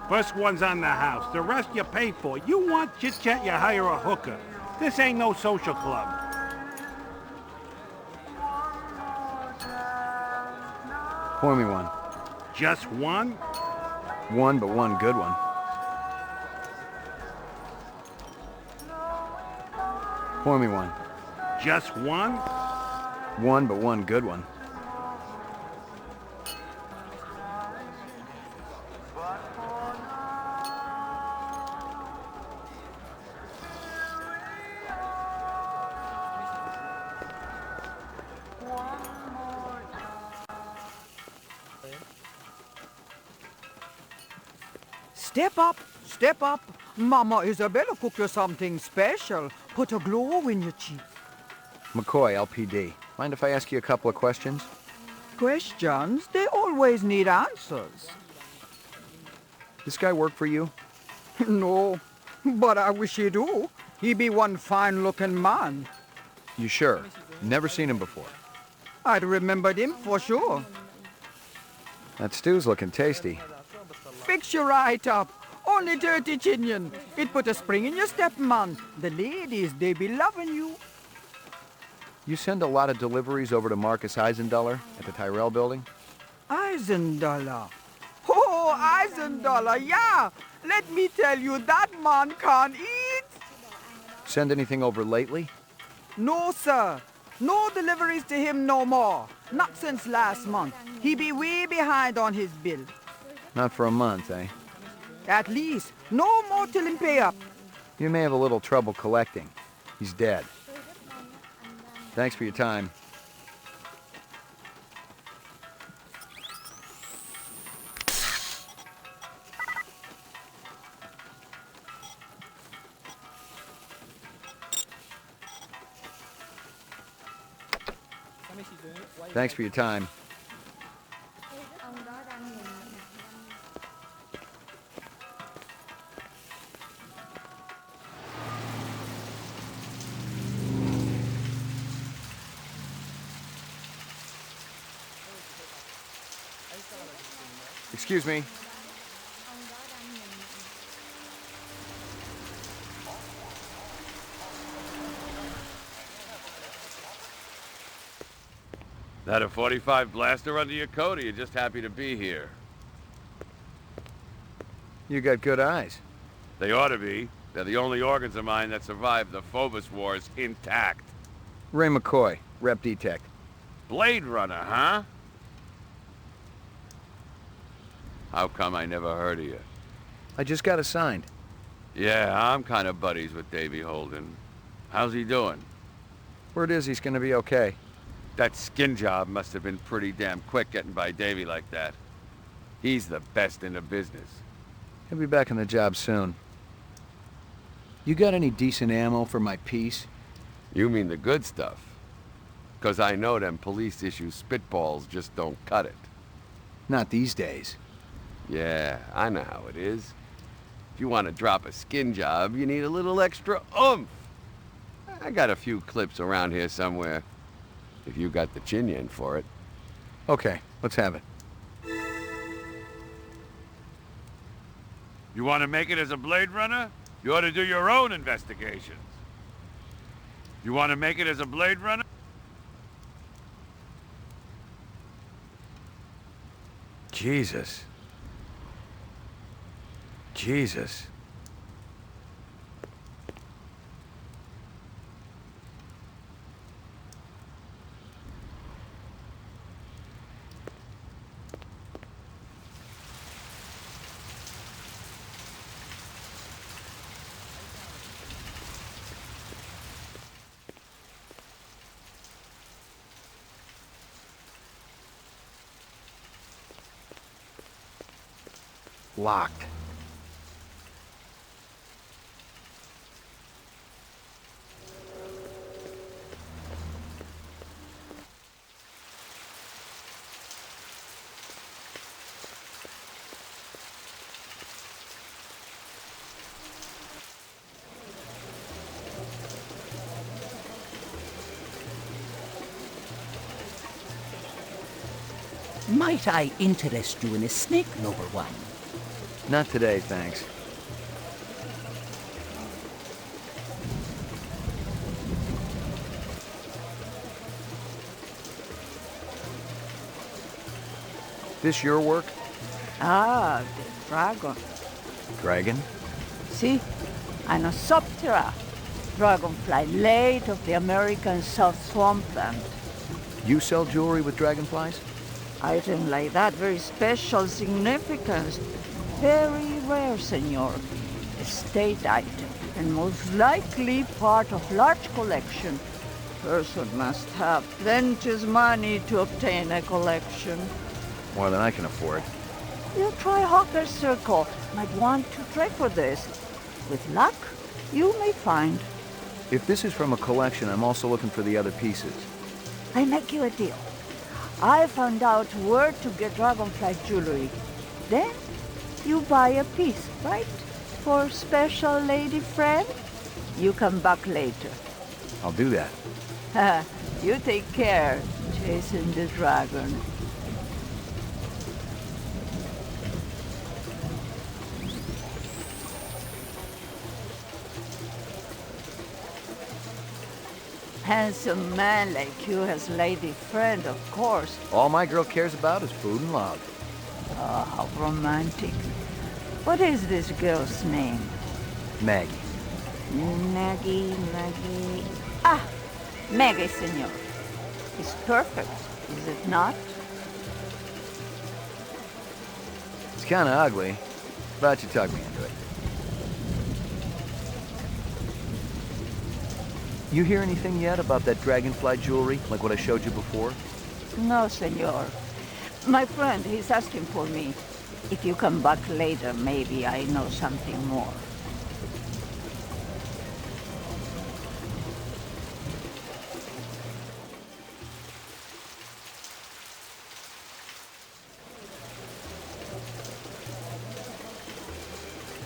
First one's on the house. The rest you pay for. You want chit-chat, you hire a hooker. This ain't no social club. Pour me one. Just one? One, but one good one. Pour me one. Just one? One, but one good one. Step up. Mama Isabella cooked you something special. Put a glow in your cheek. McCoy, LPD. Mind if I ask you a couple of questions? Questions? They always need answers. This guy work for you? No, but I wish he do. He be one fine-looking man. You sure? Never seen him before. I'd remembered him for sure. That stew's looking tasty. Fix you right up. Only 30 chinion. It put a spring in your step, man. The ladies, they be loving you. You send a lot of deliveries over to Marcus Eisendaler at the Tyrell building? Eisendaler. Oh, Eisendaler, yeah. Let me tell you, that man can't eat. Send anything over lately? No, sir. No deliveries to him no more. Not since last month. He be way behind on his bill. Not for a month, eh? At least. No more till him pay up. You may have a little trouble collecting. He's dead. Thanks for your time. Thanks for your time. Excuse me. That a 45 blaster under your coat, or you just happy to be here? You got good eyes. They ought to be. They're the only organs of mine that survived the Phobos Wars intact. Ray McCoy, Rep Detect. Blade Runner, huh? How come I never heard of you? I just got assigned. Yeah, I'm kind of buddies with Davy Holden. How's he doing? Word is he's gonna be okay. That skin job must have been pretty damn quick getting by Davy like that. He's the best in the business. He'll be back on the job soon. You got any decent ammo for my piece? You mean the good stuff? 'Cause I know them police issue spitballs just don't cut it. Not these days. Yeah, I know how it is. If you want to drop a skin job, you need a little extra oomph. I got a few clips around here somewhere, if you got the chin yen for it. Okay, let's have it. You want to make it as a Blade Runner? You ought to do your own investigations. You want to make it as a Blade Runner? Jesus. Jesus. Locked. Might I interest you in a snake lover one? Not today, thanks. This your work? Ah, the dragon. Dragon? See? Anosoptera. Dragonfly late of the American South Swampland. You sell jewelry with dragonflies? Item like that, very special significance. Very rare, senor. Estate item, and most likely part of large collection. Person must have plenty money to obtain a collection. More than I can afford. You try Hawker's Circle. Might want to trade for this. With luck, you may find. If this is from a collection, I'm also looking for the other pieces. I make you a deal. I found out where to get dragonfly jewelry. Then you buy a piece, right? For special lady friend? You come back later. I'll do that. You take care, chasing the dragon. Handsome man like you has lady friend, of course. All my girl cares about is food and love. Oh, how romantic. What is this girl's name? Maggie. Maggie. Ah, Maggie, senor. It's perfect, is it not? It's kind of ugly, but you talked me into it. You hear anything yet about that dragonfly jewelry, like what I showed you before? No, senor. My friend, he's asking for me. If you come back later, maybe I know something more.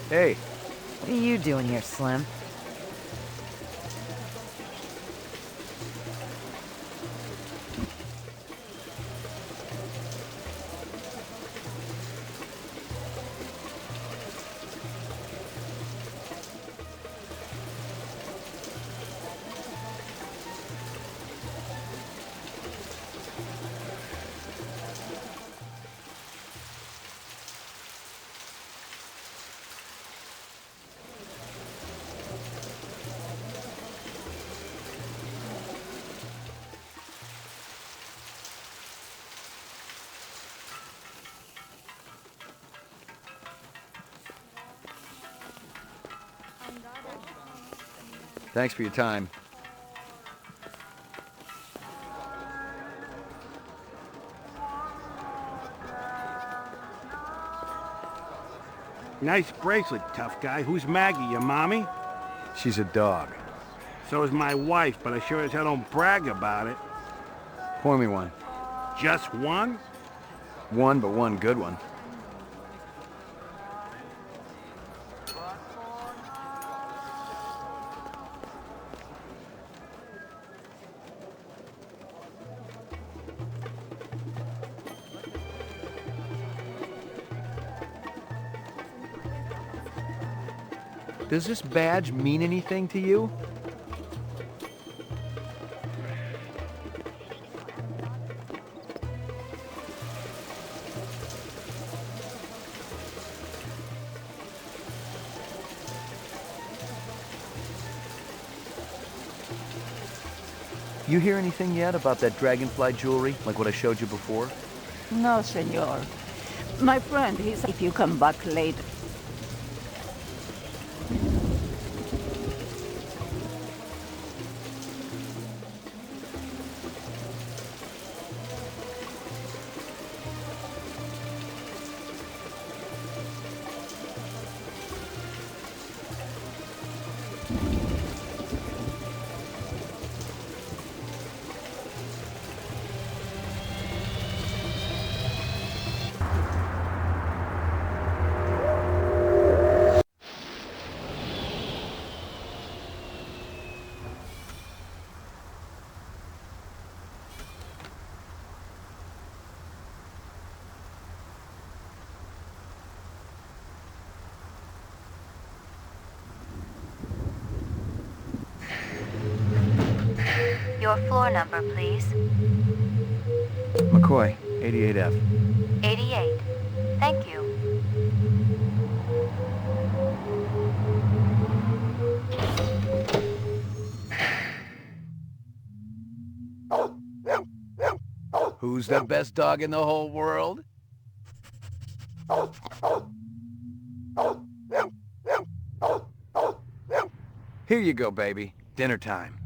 Hey. What are you doing here, Slim? Thanks for your time. Nice bracelet, tough guy. Who's Maggie, your mommy? She's a dog. So is my wife, but I sure as hell don't brag about it. Pour me one. Just one? One, but one good one. Does this badge mean anything to you? You hear anything yet about that dragonfly jewelry, like what I showed you before? No, senor. My friend, he's... If you come back later... Your floor number, please. McCoy, 88F. 88. Thank you. Who's the best dog in the whole world? Here you go, baby. Dinner time.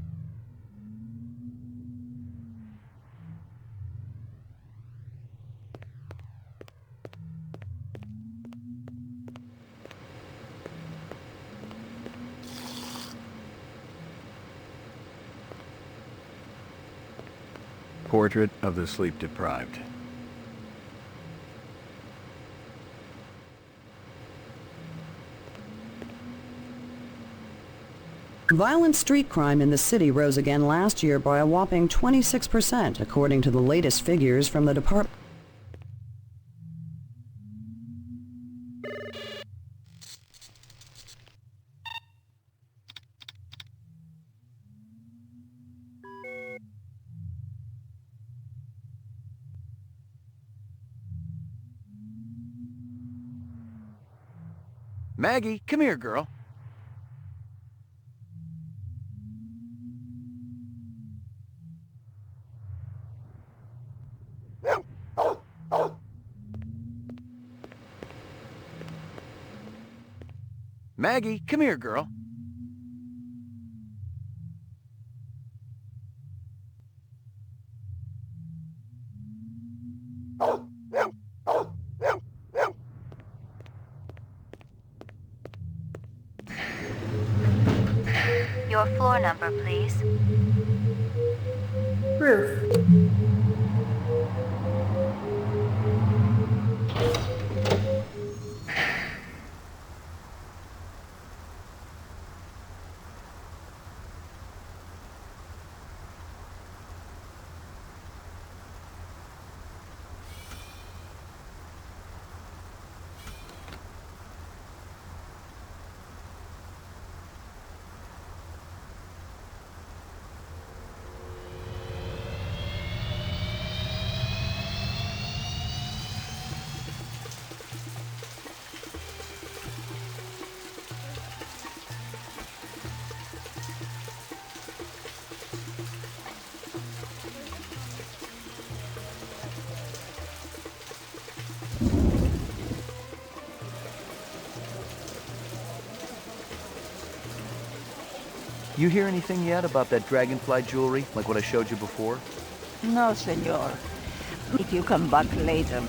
Portrait of the sleep-deprived. Violent street crime in the city rose again last year by a whopping 26%, according to the latest figures from the department. Maggie, come here, girl. Maggie, come here, girl. Your floor number, please. Roof. You hear anything yet about that dragonfly jewelry, like what I showed you before? No, senor. If you come back later.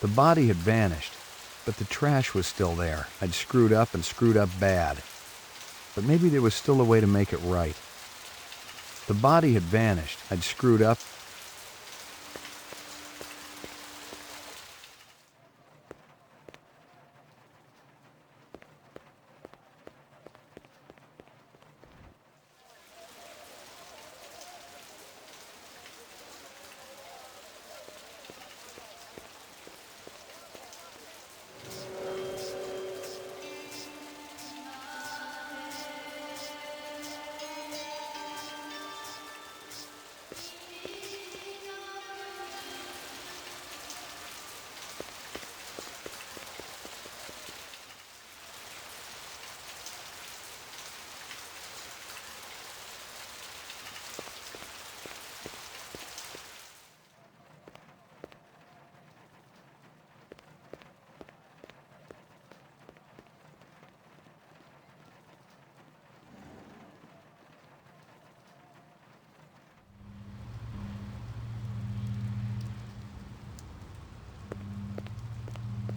The body had vanished, but the trash was still there. I'd screwed up and screwed up bad. But maybe there was still a way to make it right. The body had vanished. I'd screwed up.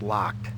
Locked.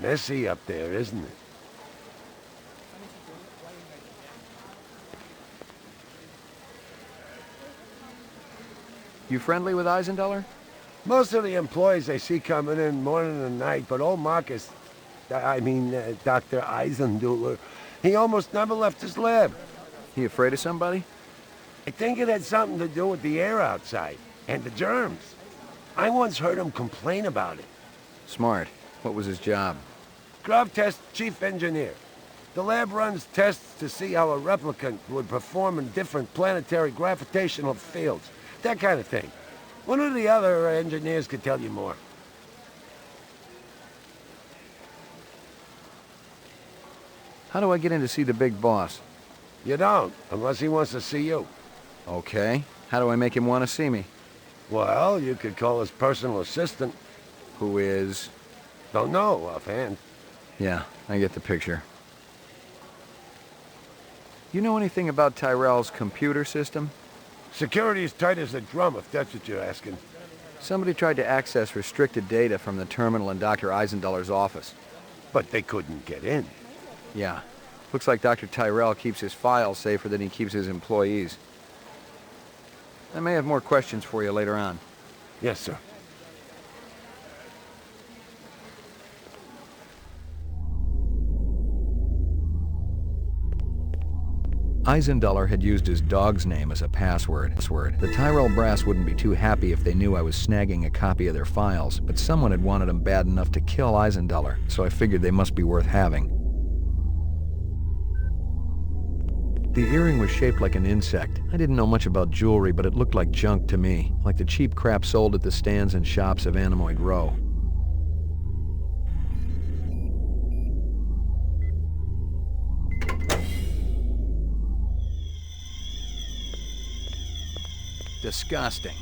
Messy up there, isn't it? You friendly with Eisendaler? Most of the employees I see coming in morning and night, but old Marcus, Dr. Eisendaler, he almost never left his lab. He afraid of somebody? I think it had something to do with the air outside, and the germs. I once heard him complain about it. Smart. What was his job? Grub test chief engineer. The lab runs tests to see how a replicant would perform in different planetary gravitational fields. That kind of thing. One of the other engineers could tell you more. How do I get in to see the big boss? You don't, unless he wants to see you. Okay. How do I make him want to see me? Well, you could call his personal assistant. Who is? Don't know offhand. Yeah, I get the picture. You know anything about Tyrell's computer system? Security's tight as a drum, if that's what you're asking. Somebody tried to access restricted data from the terminal in Dr. Eisendaler's office. But they couldn't get in. Yeah. Looks like Dr. Tyrell keeps his files safer than he keeps his employees. I may have more questions for you later on. Yes, sir. Eisendaler had used his dog's name as a password. The Tyrell brass wouldn't be too happy if they knew I was snagging a copy of their files, but someone had wanted them bad enough to kill Eisendaler, so I figured they must be worth having. The earring was shaped like an insect. I didn't know much about jewelry, but it looked like junk to me, like the cheap crap sold at the stands and shops of Animoid Row. Disgusting.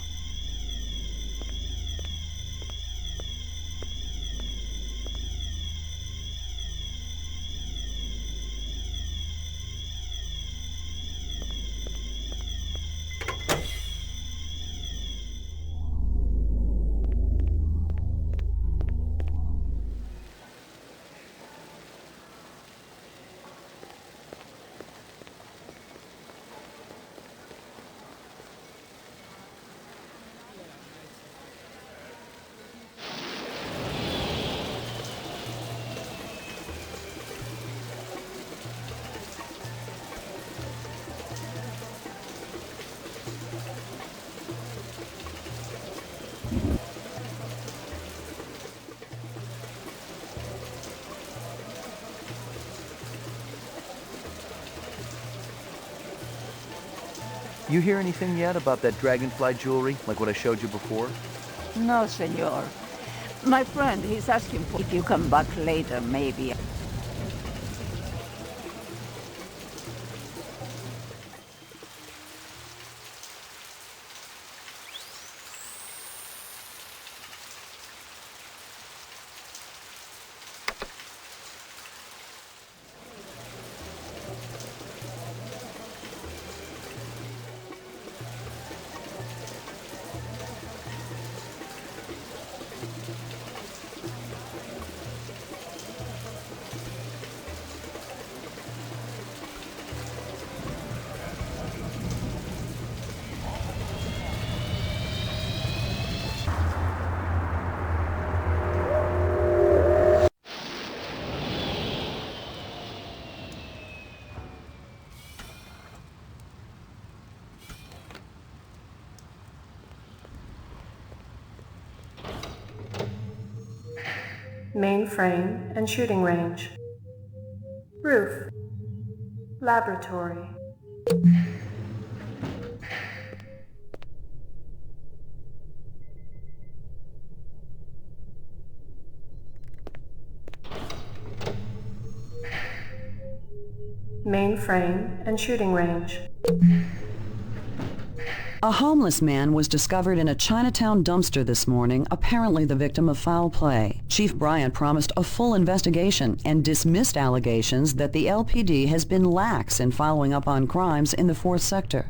You hear anything yet about that dragonfly jewelry, like what I showed you before? No, senor. My friend, he's asking for if you come back later, maybe. Mainframe and shooting range. Roof. Laboratory. Mainframe and shooting range. A homeless man was discovered in a Chinatown dumpster this morning, apparently the victim of foul play. Chief Bryant promised a full investigation and dismissed allegations that the LPD has been lax in following up on crimes in the 4th sector.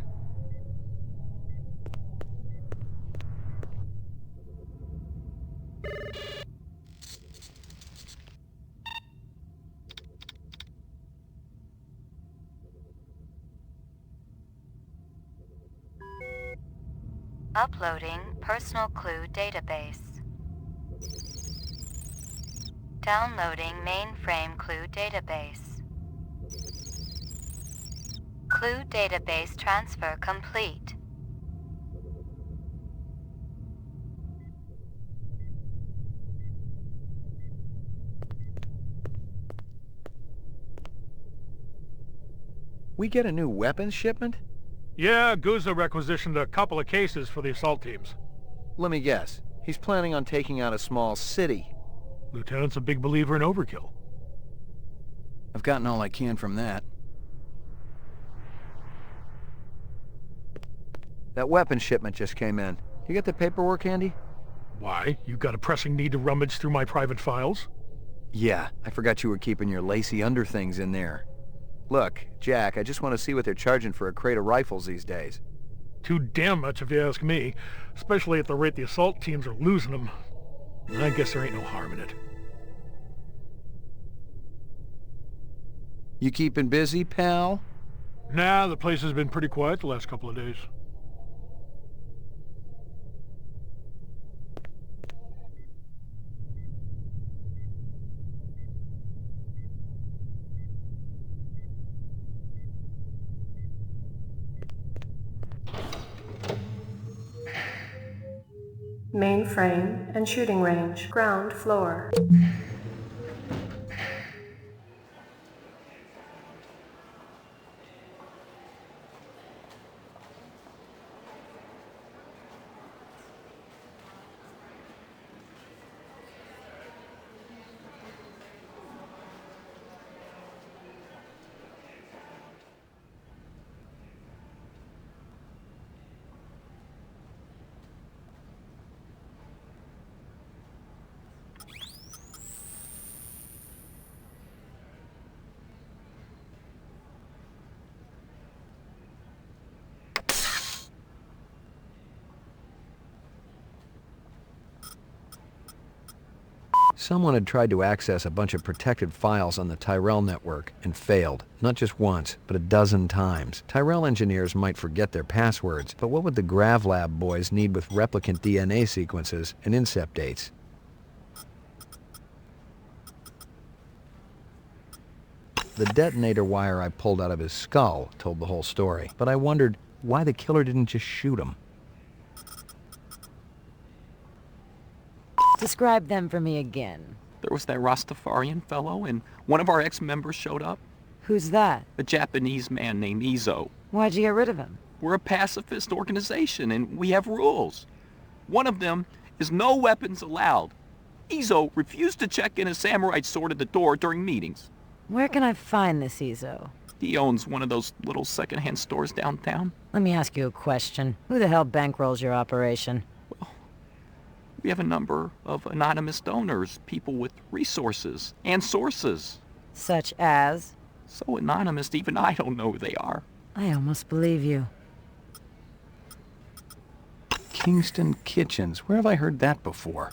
Uploading personal clue database. Downloading mainframe clue database. Clue database transfer complete. We get a new weapons shipment? Yeah, Guzza requisitioned a couple of cases for the assault teams. Let me guess. He's planning on taking out a small city. Lieutenant's a big believer in overkill. I've gotten all I can from that. That weapons shipment just came in. You get the paperwork handy? Why? You got a pressing need to rummage through my private files? Yeah, I forgot you were keeping your lacy underthings in there. Look, Jack, I just want to see what they're charging for a crate of rifles these days. Too damn much if you ask me, especially at the rate the assault teams are losing them. I guess there ain't no harm in it. You keeping busy, pal? Nah, the place has been pretty quiet the last couple of days. Mainframe and shooting range. Ground floor. Someone had tried to access a bunch of protected files on the Tyrell network and failed, not just once, but a dozen times. Tyrell engineers might forget their passwords, but what would the GravLab boys need with replicant DNA sequences and incept dates? The detonator wire I pulled out of his skull told the whole story, but I wondered why the killer didn't just shoot him. Describe them for me again. There was that Rastafarian fellow, and one of our ex-members showed up. Who's that? A Japanese man named Izo. Why'd you get rid of him? We're a pacifist organization, and we have rules. One of them is no weapons allowed. Izo refused to check in a samurai sword at the door during meetings. Where can I find this Izo? He owns one of those little secondhand stores downtown. Let me ask you a question. Who the hell bankrolls your operation? Well, we have a number of anonymous donors, people with resources and sources. Such as? So anonymous, even I don't know who they are. I almost believe you. Kingston Kitchens. Where have I heard that before?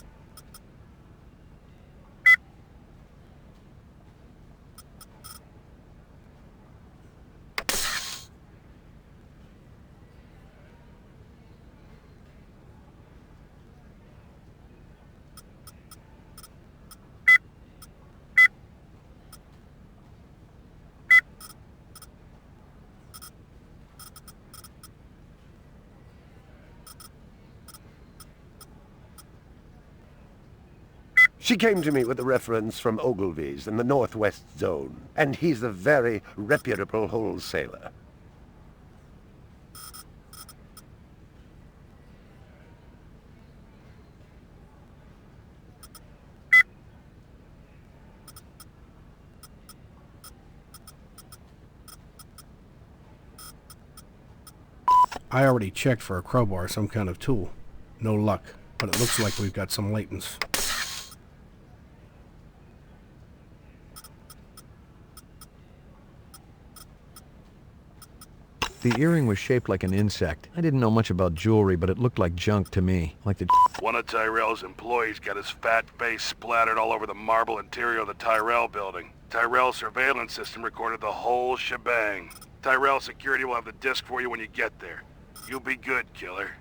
She came to me with a reference from Ogilvy's in the Northwest Zone, and he's a very reputable wholesaler. I already checked for a crowbar, some kind of tool. No luck, but it looks like we've got some latents. The earring was shaped like an insect. I didn't know much about jewelry, but it looked like junk to me. Like the One of Tyrell's employees got his fat face splattered all over the marble interior of the Tyrell building. Tyrell's surveillance system recorded the whole shebang. Tyrell security will have the disc for you when you get there. You'll be good, killer.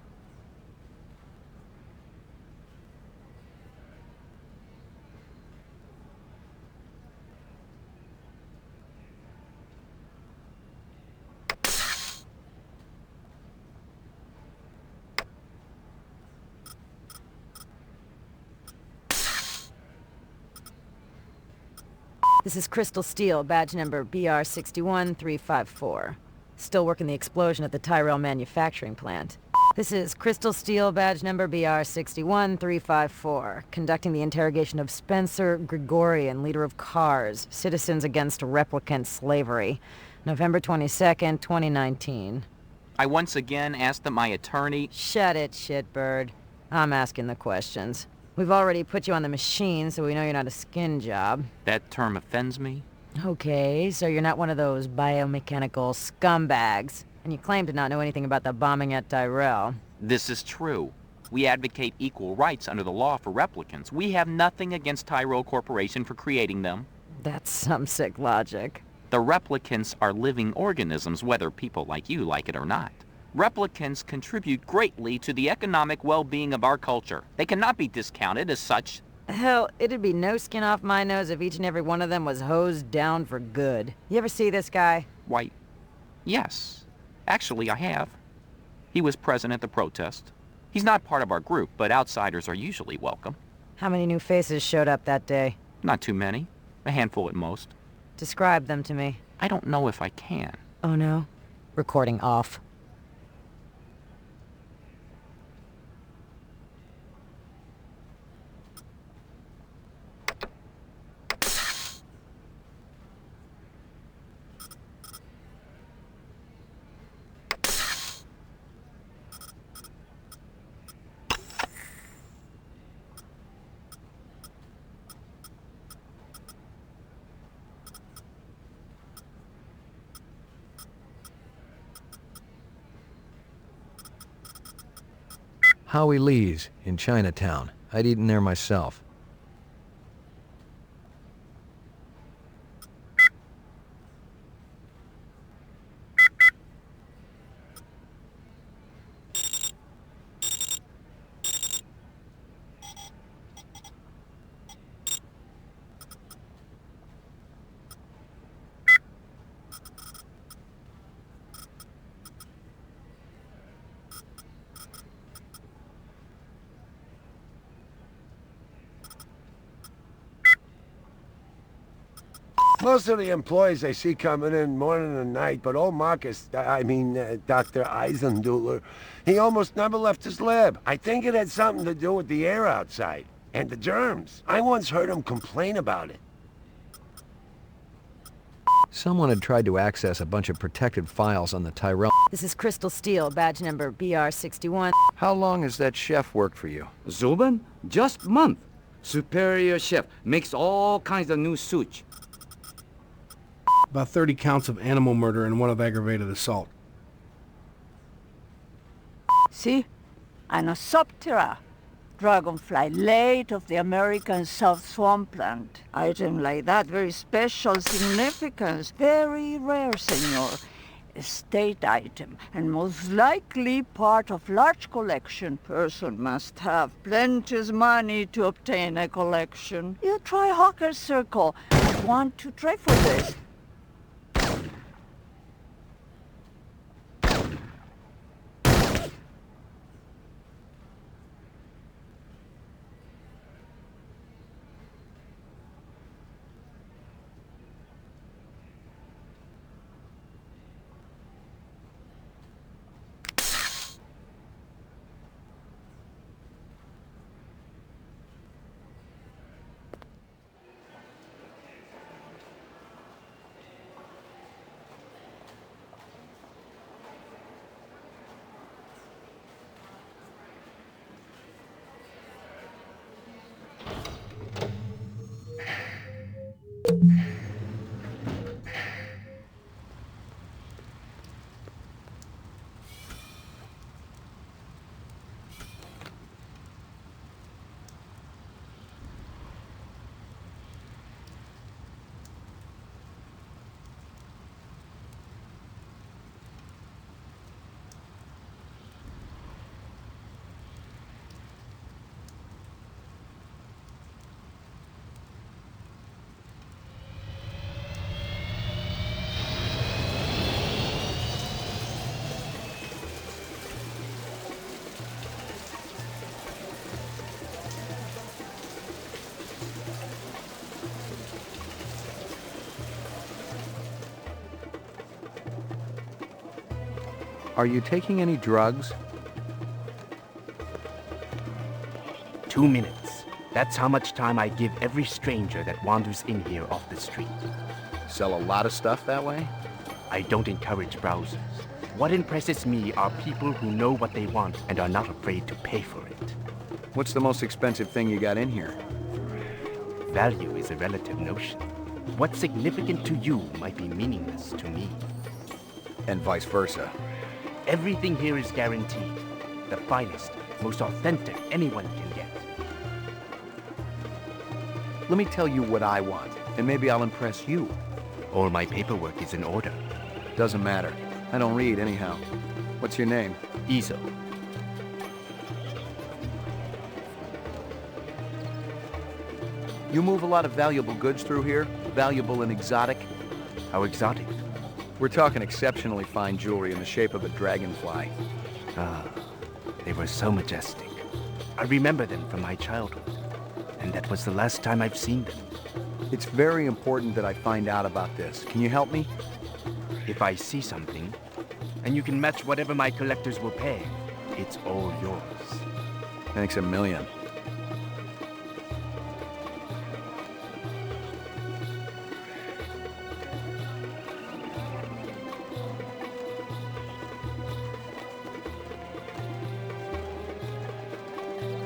This is Crystal Steel, badge number BR61354. Still working the explosion at the Tyrell manufacturing plant. This is Crystal Steel, badge number BR61354. Conducting the interrogation of Spencer Gregorian, leader of CARS, Citizens Against Replicant Slavery. November 22nd, 2019. I once again asked that my attorney... Shut it, shitbird. I'm asking the questions. We've already put you on the machine, so we know you're not a skin job. That term offends me. Okay, so you're not one of those biomechanical scumbags. And you claim to not know anything about the bombing at Tyrell. This is true. We advocate equal rights under the law for replicants. We have nothing against Tyrell Corporation for creating them. That's some sick logic. The replicants are living organisms, whether people like you like it or not. Replicants contribute greatly to the economic well-being of our culture. They cannot be discounted as such. Hell, it'd be no skin off my nose if each and every one of them was hosed down for good. You ever see this guy? Why, yes. Actually, I have. He was present at the protest. He's not part of our group, but outsiders are usually welcome. How many new faces showed up that day? Not too many. A handful at most. Describe them to me. I don't know if I can. Oh no? Recording off. Howie Lee's in Chinatown. I'd eaten there myself. Most of the employees I see coming in morning and night, but old Marcus, Dr. Eisenduller, he almost never left his lab. I think it had something to do with the air outside, and the germs. I once heard him complain about it. Someone had tried to access a bunch of protected files on the Tyrell. This is Crystal Steel, badge number BR61. How long has that chef worked for you? Zubin? Just month. Superior chef. Makes all kinds of new sushi. About 30 counts of animal murder and 1 of aggravated assault. See? Anosoptera. Dragonfly late of the American South Swampland. Item like that, very special significance. Very rare, senor. Estate item, and most likely part of large collection. Person must have plenteous money to obtain a collection. You try Hawker's Circle. Want to try for this? Are you taking any drugs? 2 minutes. That's how much time I give every stranger that wanders in here off the street. Sell a lot of stuff that way? I don't encourage browsers. What impresses me are people who know what they want and are not afraid to pay for it. What's the most expensive thing you got in here? Value is a relative notion. What's significant to you might be meaningless to me. And vice versa. Everything here is guaranteed. The finest, most authentic anyone can get. Let me tell you what I want, and maybe I'll impress you. All my paperwork is in order. Doesn't matter. I don't read anyhow. What's your name? Izo. You move a lot of valuable goods through here? Valuable and exotic? How exotic? We're talking exceptionally fine jewelry in the shape of a dragonfly. Ah, they were so majestic. I remember them from my childhood, and that was the last time I've seen them. It's very important that I find out about this. Can you help me? If I see something, and you can match whatever my collectors will pay, it's all yours. Thanks a million.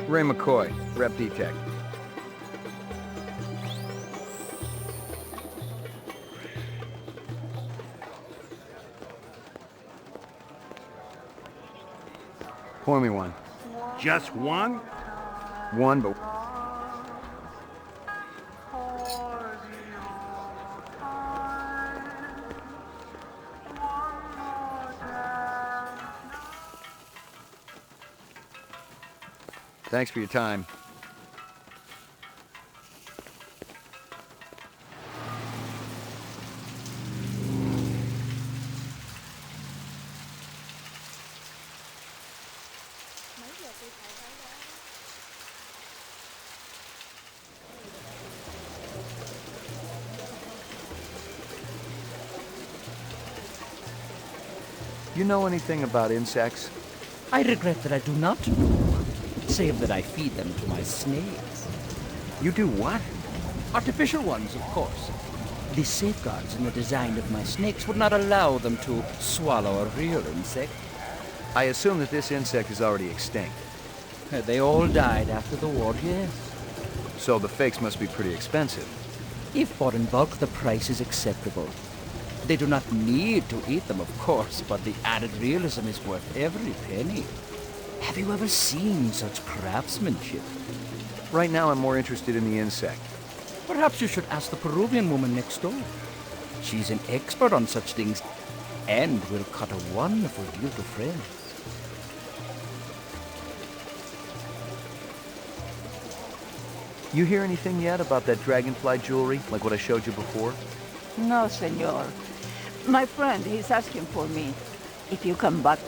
Ray McCoy, Rep Detect. Pour me one. Just one? One, but... Thanks for your time. You know anything about insects? I regret that I do not know, save that I feed them to my snakes. You do what? Artificial ones, of course. The safeguards in the design of my snakes would not allow them to swallow a real insect. I assume that this insect is already extinct. They all died after the war, yes. So the fakes must be pretty expensive. If bought in bulk, the price is acceptable. They do not need to eat them, of course, but the added realism is worth every penny. Have you ever seen such craftsmanship? Right now I'm more interested in the insect. Perhaps you should ask the Peruvian woman next door. She's an expert on such things, and will cut a wonderful deal to friends. You hear anything yet about that dragonfly jewelry, like what I showed you before? No, senor. My friend, he's asking for me. If you come back...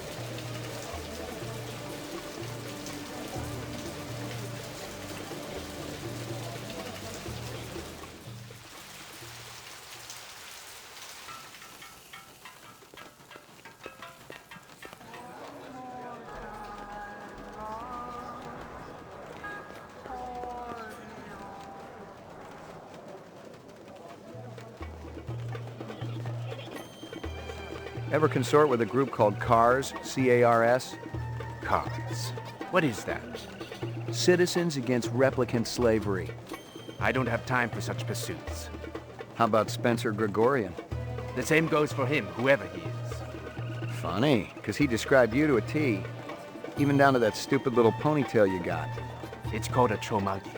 Ever consort with a group called CARS, C-A-R-S? Cars. What is that? Citizens Against Replicant Slavery. I don't have time for such pursuits. How about Spencer Gregorian? The same goes for him, whoever he is. Funny, because he described you to a T. Even down to that stupid little ponytail you got. It's called a tromagi.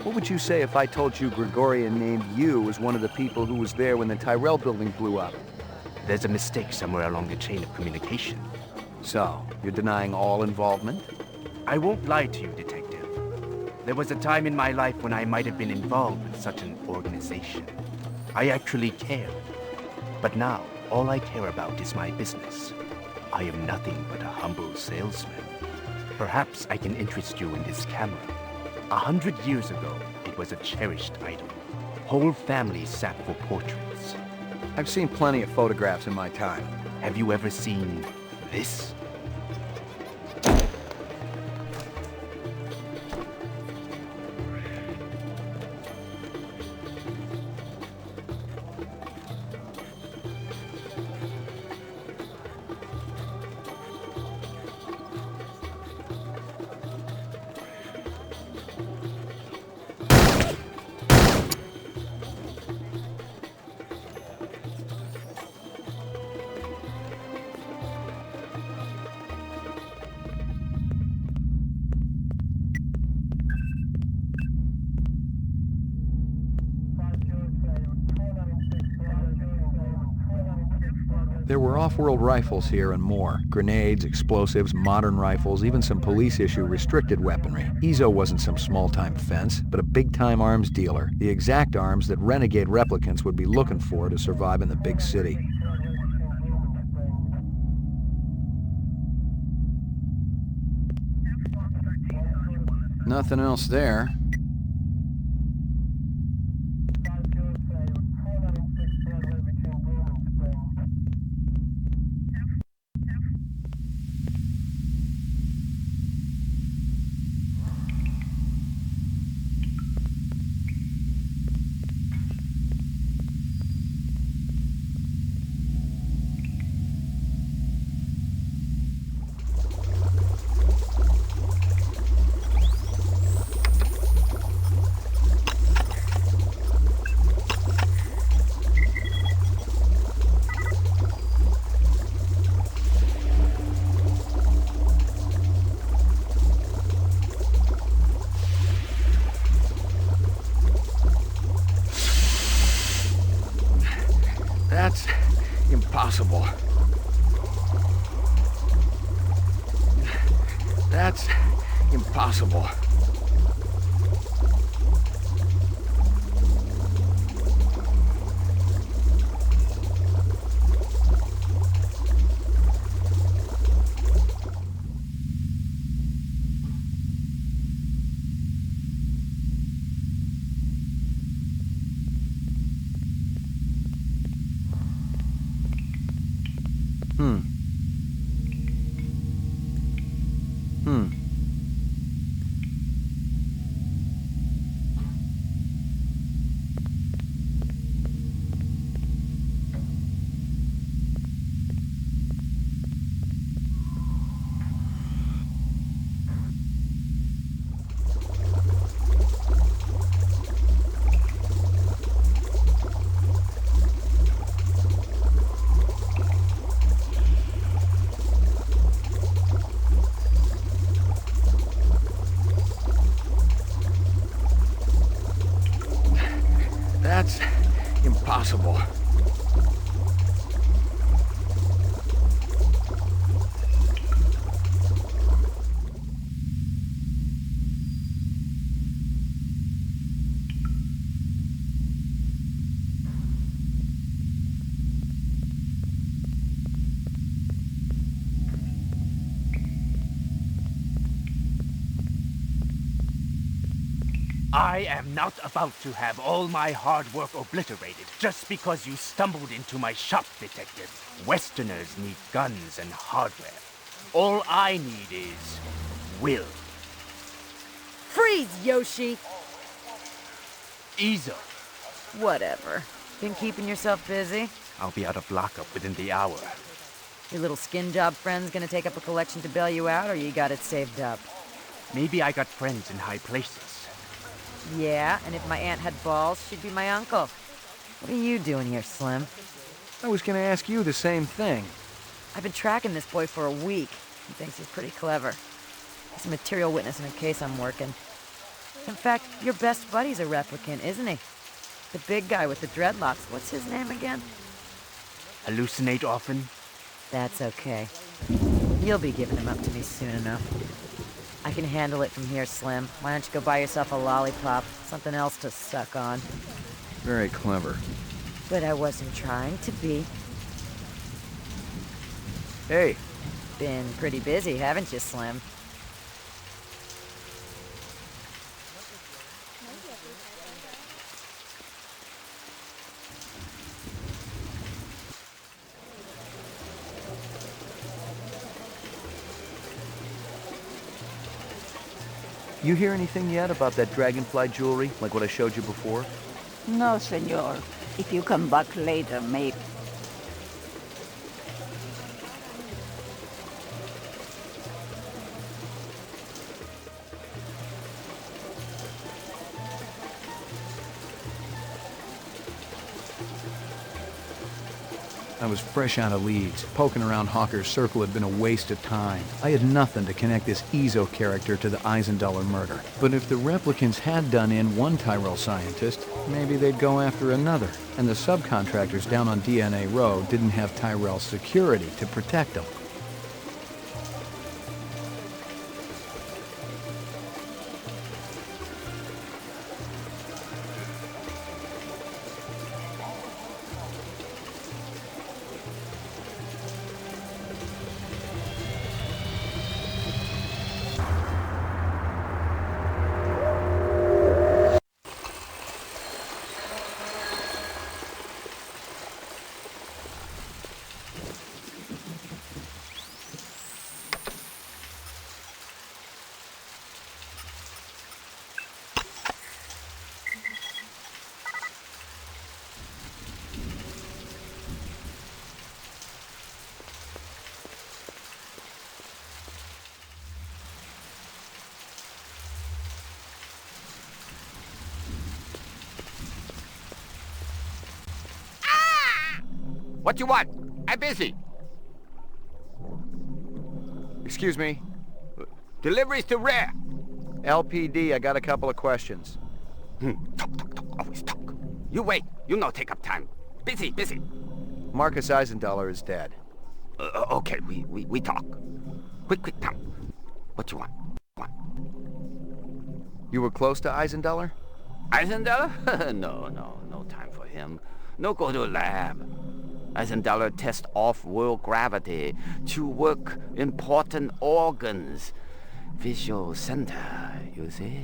What would you say if I told you Gregorian named you as one of the people who was there when the Tyrell building blew up? There's a mistake somewhere along the chain of communication. So, you're denying all involvement? I won't lie to you, Detective. There was a time in my life when I might have been involved with such an organization. I actually cared. But now, all I care about is my business. I am nothing but a humble salesman. Perhaps I can interest you in this camera. 100 years ago, it was a cherished item. Whole families sat for portraits. I've seen plenty of photographs in my time. Have you ever seen this? There were off-world rifles here and more. Grenades, explosives, modern rifles, even some police-issue restricted weaponry. Ezo wasn't some small-time fence, but a big-time arms dealer. The exact arms that renegade replicants would be looking for to survive in the big city. Nothing else there. That's impossible. That's impossible. That's impossible. I am not about to have all my hard work obliterated just because you stumbled into my shop, Detective. Westerners need guns and hardware. All I need is will. Freeze, Yoshi! Ease up. Whatever. Been keeping yourself busy? I'll be out of lockup within the hour. Your little skin job friend's gonna take up a collection to bail you out, or you got it saved up? Maybe I got friends in high places. Yeah, and if my aunt had balls, she'd be my uncle. What are you doing here, Slim? I was gonna ask you the same thing. I've been tracking this boy for a week. He thinks he's pretty clever. He's a material witness in a case I'm working. In fact, your best buddy's a replicant, isn't he? The big guy with the dreadlocks. What's his name again? Hallucinate often? That's okay. You'll be giving him up to me soon enough. I can handle it from here, Slim. Why don't you go buy yourself a lollipop? Something else to suck on. Very clever. But I wasn't trying to be. Hey. Been pretty busy, haven't you, Slim? You hear anything yet about that dragonfly jewelry, like what I showed you before? No, senor. If you come back later, maybe. I was fresh out of Leeds. Poking around Hawker's circle had been a waste of time. I had nothing to connect this Ezo character to the Eisendaler murder. But if the replicants had done in one Tyrell scientist, maybe they'd go after another. And the subcontractors down on DNA Row didn't have Tyrell security to protect them. What you want? I'm busy. Excuse me. Deliveries to where? LPD, I got a couple of questions. Talk, always talk. You wait. You no take up time. Busy. Marcus Eisendaler is dead. Okay, we talk. Quick, now. What you want? You were close to Eisendaler? Eisendaler? No time for him. No go to lab. Eisendaler test off-world gravity to work important organs. Visual center, you see?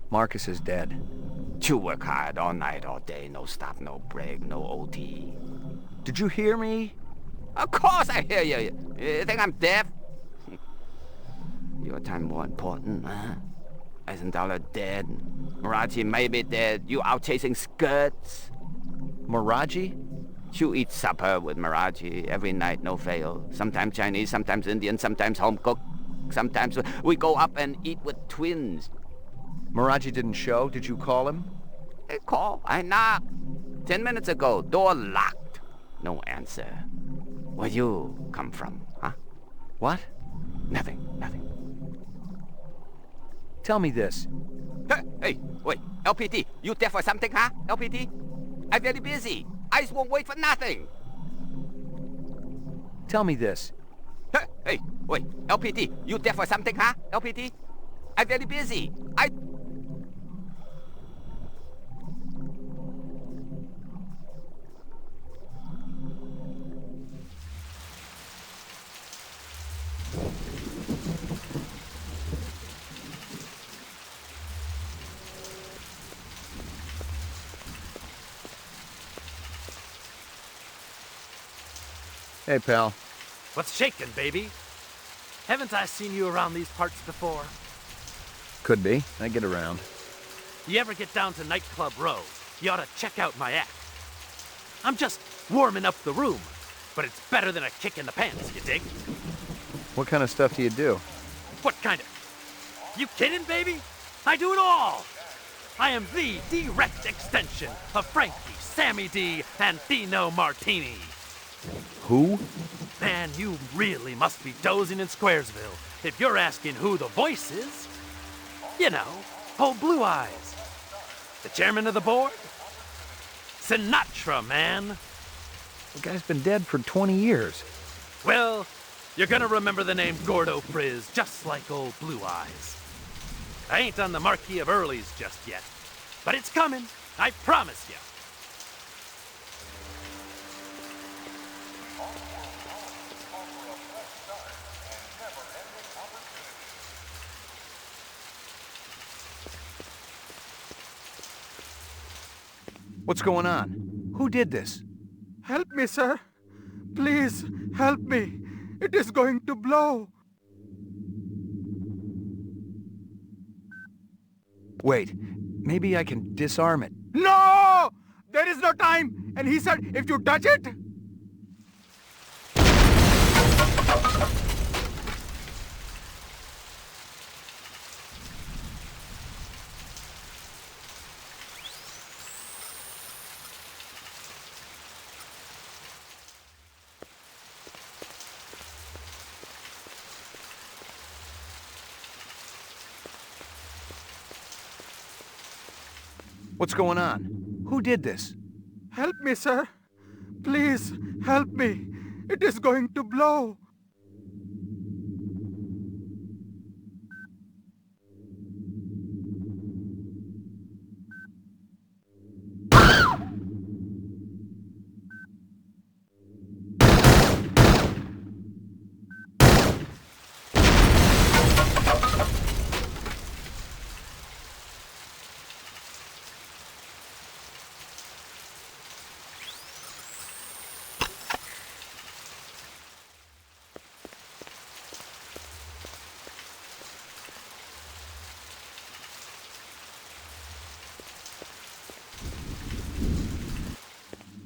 Marcus is dead. To work hard all night, all day, no stop, no break, no OT. Did you hear me? Of course I hear you. You think I'm deaf? You time more important, huh? $1,000 dead. Maraji may be dead. You out chasing skirts. Maraji? You eat supper with Maraji every night, no fail. Sometimes Chinese, sometimes Indian, sometimes home cooked. Sometimes we go up and eat with twins. Maraji didn't show? Did you call him? Hey, call. I knocked. 10 minutes ago, door locked. No answer. Where you come from, huh? What? Nothing. Tell me this. Hey, wait. LPD, you there for something, huh? LPD? I'm very busy. Eyes won't wait for nothing. Tell me this. Hey, wait. LPD, you there for something, huh? LPD? I'm very busy. Hey, pal. What's shaking, baby? Haven't I seen you around these parts before? Could be. I get around. You ever get down to Nightclub Row, you ought to check out my act. I'm just warming up the room, but it's better than a kick in the pants, you dig? What kind of stuff do you do? What kind of... You kidding, baby? I do it all! I am the direct extension of Frankie, Sammy D, and Dino Martini. Who? Man, you really must be dozing in Squaresville if you're asking who the voice is. You know, old Blue Eyes. The chairman of the board? Sinatra, man. The guy's been dead for 20 years. Well, you're gonna remember the name Gordo Frizz just like old Blue Eyes. I ain't on the Marquis of Early's just yet, but it's coming, I promise you. What's going on? Who did this? Help me, sir. Please, help me. It is going to blow. Wait, maybe I can disarm it. No! There is no time! And he said, if you touch it... What's going on? Who did this? Help me, sir. Please, help me. It is going to blow.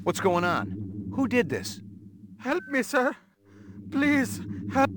What's going on? Who did this? Help me, sir. Please, help.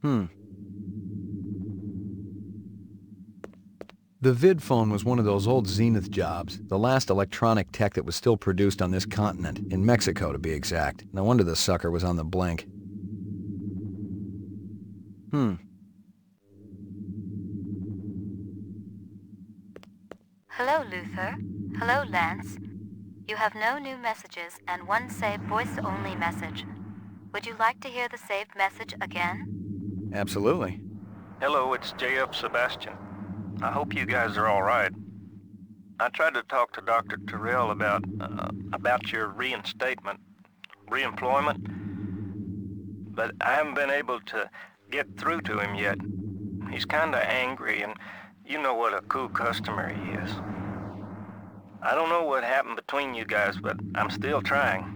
The vid phone was one of those old Zenith jobs, the last electronic tech that was still produced on this continent, in Mexico to be exact. No wonder the sucker was on the blink. Hello, Luther. Hello, Lance. You have no new messages and one saved voice-only message. Would you like to hear the saved message again? Absolutely. Hello, it's JF Sebastian. I hope you guys are all right. I tried to talk to Dr. Terrell about your reemployment, but I haven't been able to get through to him yet. He's kinda angry, and you know what a cool customer he is. I don't know what happened between you guys, but I'm still trying.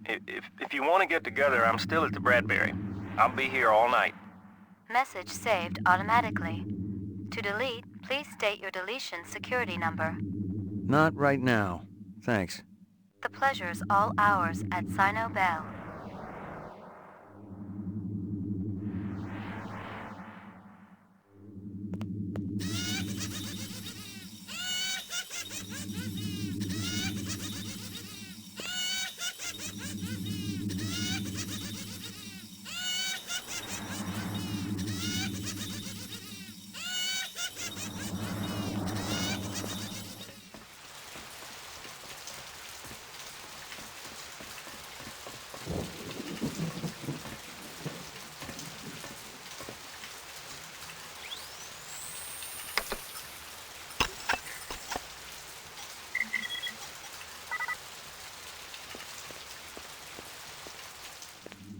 If you want to get together, I'm still at the Bradberry. I'll be here all night. Message saved automatically. To delete, please state your deletion security number. Not right now. Thanks. The pleasure's all ours at Sino Bell.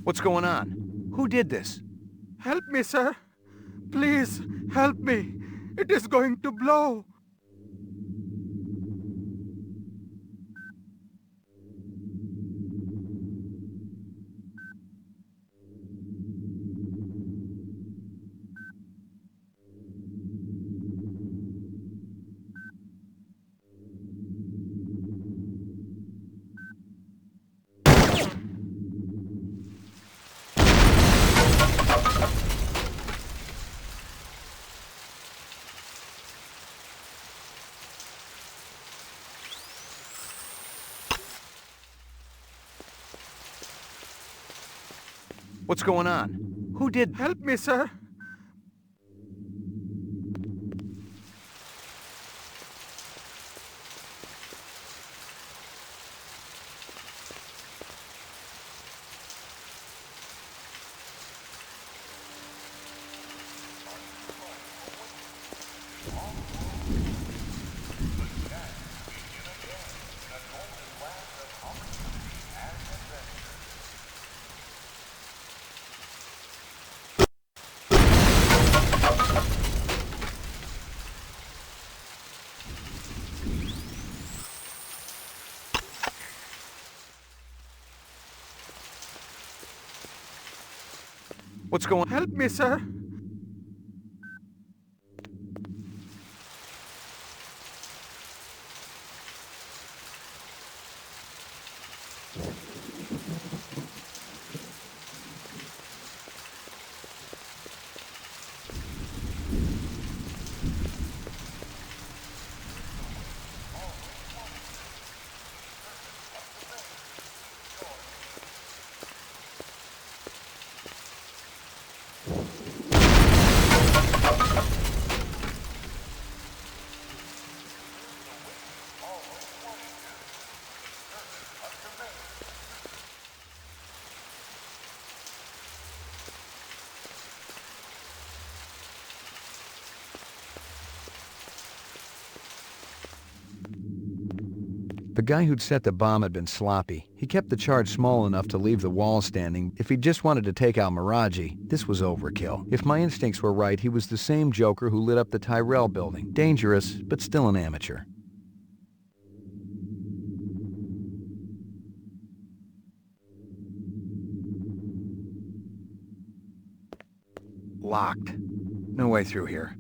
What's going on? Who did this? Help me, sir. Please, help me. It is going to blow. What's going on? Who did... Help me, sir. What's going... Help me, sir. The guy who'd set the bomb had been sloppy. He kept the charge small enough to leave the wall standing. If he just wanted to take out Miraji, this was overkill. If my instincts were right, he was the same joker who lit up the Tyrell building. Dangerous, but still an amateur. Locked. No way through here.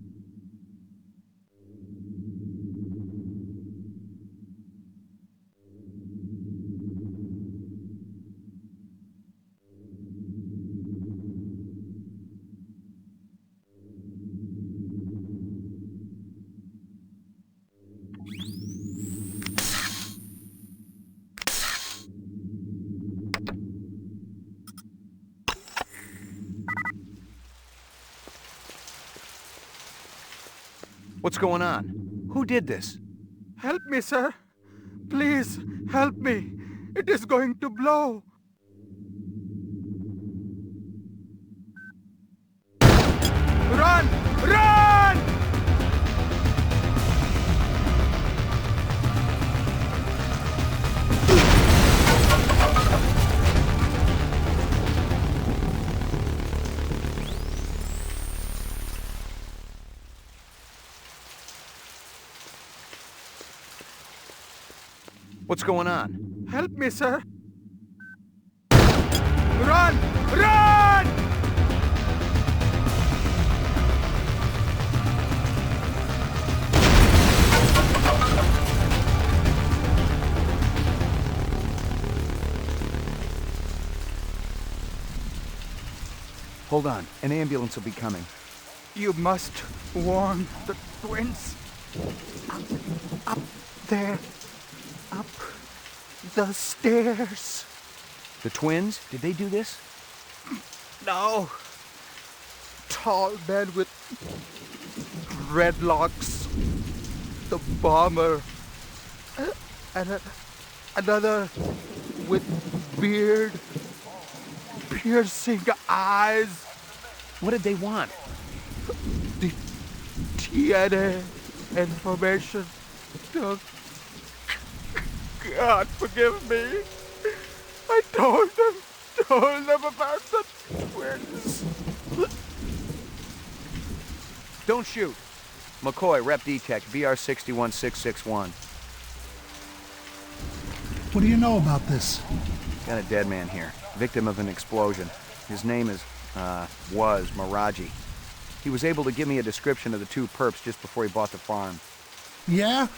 What's going on? Who did this? Help me, sir. Please, help me. It is going to blow. Run! Run! What's going on? Help me, sir. Run! Run! Hold on. An ambulance will be coming. You must warn the twins. Up there. Up the stairs. The twins? Did they do this? No. Tall man with dreadlocks. The bomber. And another with beard. Piercing eyes. What did they want? The DNA information. God forgive me. I told them about the twins. Don't shoot. McCoy, Rep Detect, BR 61661. What do you know about this? Got a dead man here. Victim of an explosion. His name was Miraji. He was able to give me a description of the two perps just before he bought the farm. Yeah?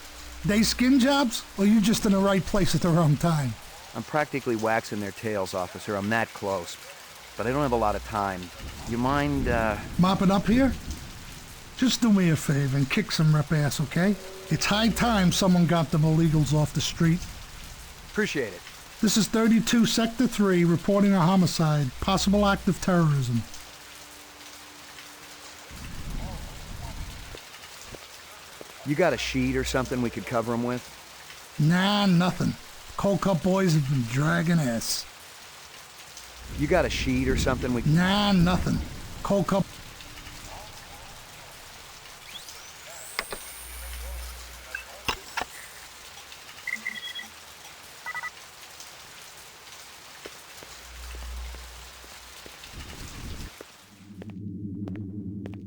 They skin jobs? Or you just in the right place at the wrong time? I'm practically waxing their tails, officer. I'm that close. But I don't have a lot of time. You mind, mopping up here? Just do me a favor and kick some rep ass, okay? It's high time someone got them illegals off the street. Appreciate it. This is 32 Sector 3 reporting a homicide, possible act of terrorism. You got a sheet or something we could cover them with? Nah, nothing. Cold Cup boys have been dragging ass. You got a sheet or something we... Nah, nothing. Cold Cup...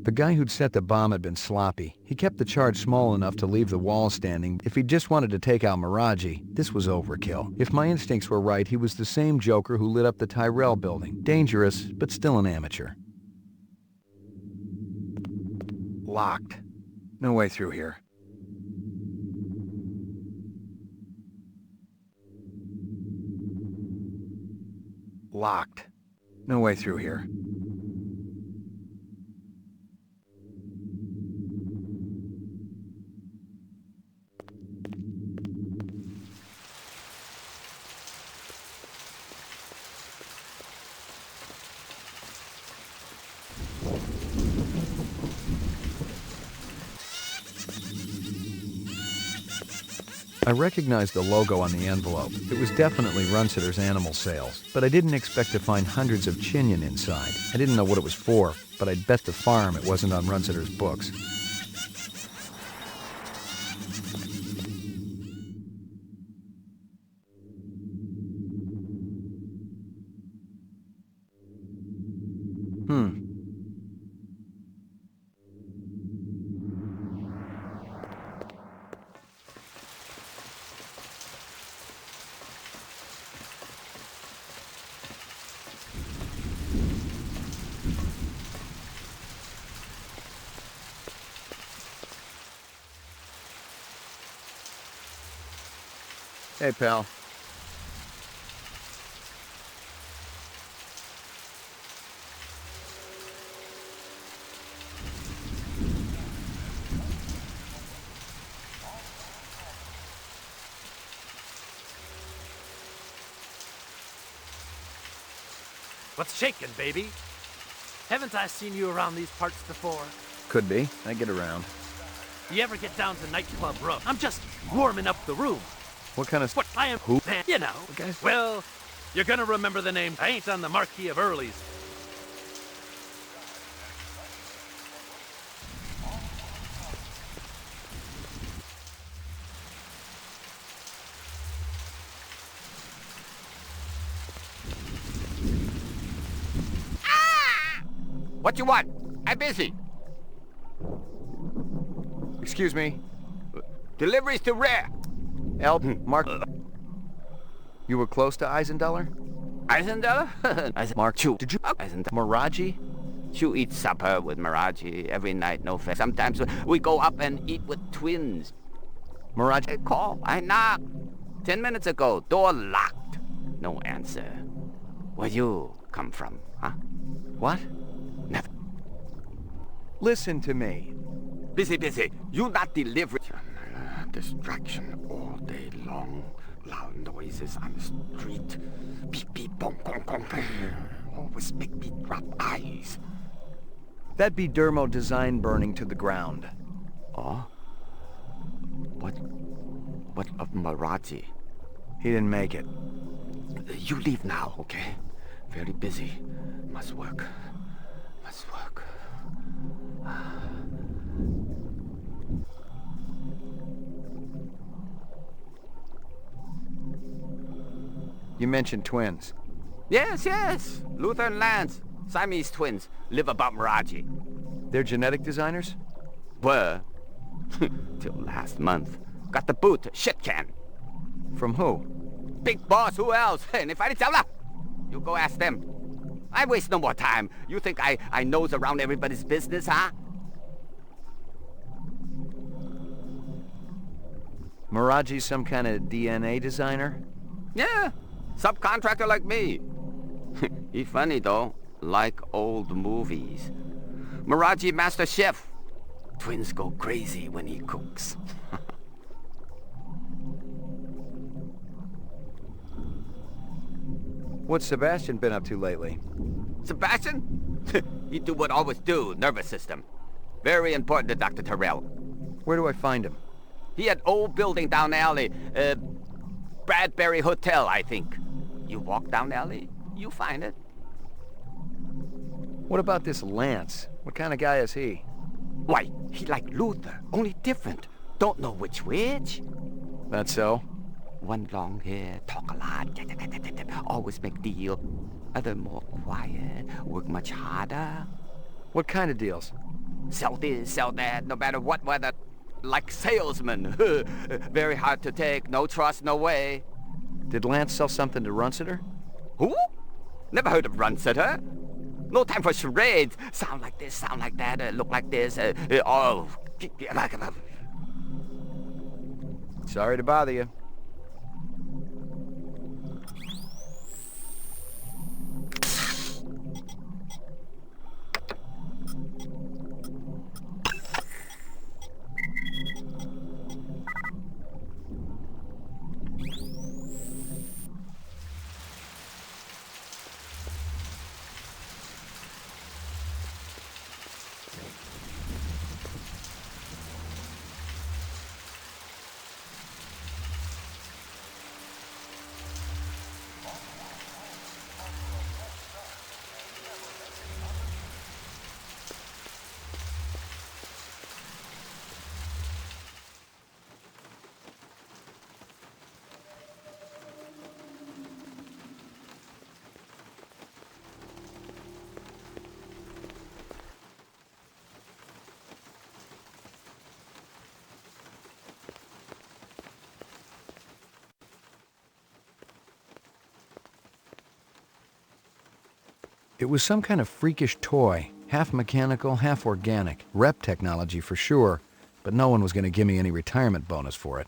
The guy who'd set the bomb had been sloppy. He kept the charge small enough to leave the wall standing. If he just wanted to take out Miraji, this was overkill. If my instincts were right, he was the same joker who lit up the Tyrell building. Dangerous, but still an amateur. Locked. No way through here. Locked. No way through here. I recognized the logo on the envelope. It was definitely Runsitter's animal sales, but I didn't expect to find hundreds of chinion inside. I didn't know what it was for, but I'd bet the farm it wasn't on Runsitter's books. Hey, pal. What's shaking, baby? Haven't I seen you around these parts before? Could be. I get around. You ever get down to nightclub rough? I'm just warming up the room. What kind of... What I am... Who? You know. Guys? Well, you're gonna remember the name. I ain't on the Marquis of Early's. What you want? I'm busy. Excuse me. Delivery's too rare. Mark... You were close to Eisendeller? Eisendeller? Mark, did you... Miraji? You eat supper with Miraji every night, no fair. Sometimes we go up and eat with twins. Miraji... I call. I knock. 10 minutes ago, door locked. No answer. Where you come from, huh? What? Never. Listen to me. Busy. You not deliver. Distraction all day long. Loud noises on the street. Beep, beep, boom, boom, boom. Always make me drop eyes. That'd be Dermo design burning to the ground. Oh? What of Marathi? He didn't make it. You leave now, okay? Very busy. Must work. You mentioned twins. Yes. Luther and Lance. Siamese twins. Live about Miraji. They're genetic designers? Were. Till last month. Got the boot. Shit can. From who? Big boss. Who else? You go ask them. I waste no more time. You think I nose around everybody's business, huh? Miraji's some kind of DNA designer? Yeah. Subcontractor like me. He funny though. Like old movies. Miraji master chef. Twins go crazy when he cooks. What's Sebastian been up to lately? Sebastian? He do what always do, nervous system. Very important to Dr. Terrell. Where do I find him? He had old building down alley. Bradberry Hotel, I think. You walk down alley, you find it. What about this Lance? What kind of guy is he? Why, he like Luther, only different. Don't know which. That's so? One long hair, talk a lot, always make deal. Other more quiet, work much harder. What kind of deals? Sell this, sell that, no matter what weather. Like salesman. Very hard to take, no trust, no way. Did Lance sell something to Runsiter? Who? Never heard of Runsiter. No time for charades. Sound like this, sound like that, look like this. Sorry to bother you. It was some kind of freakish toy, half mechanical, half organic. Rep technology for sure, but no one was going to give me any retirement bonus for it.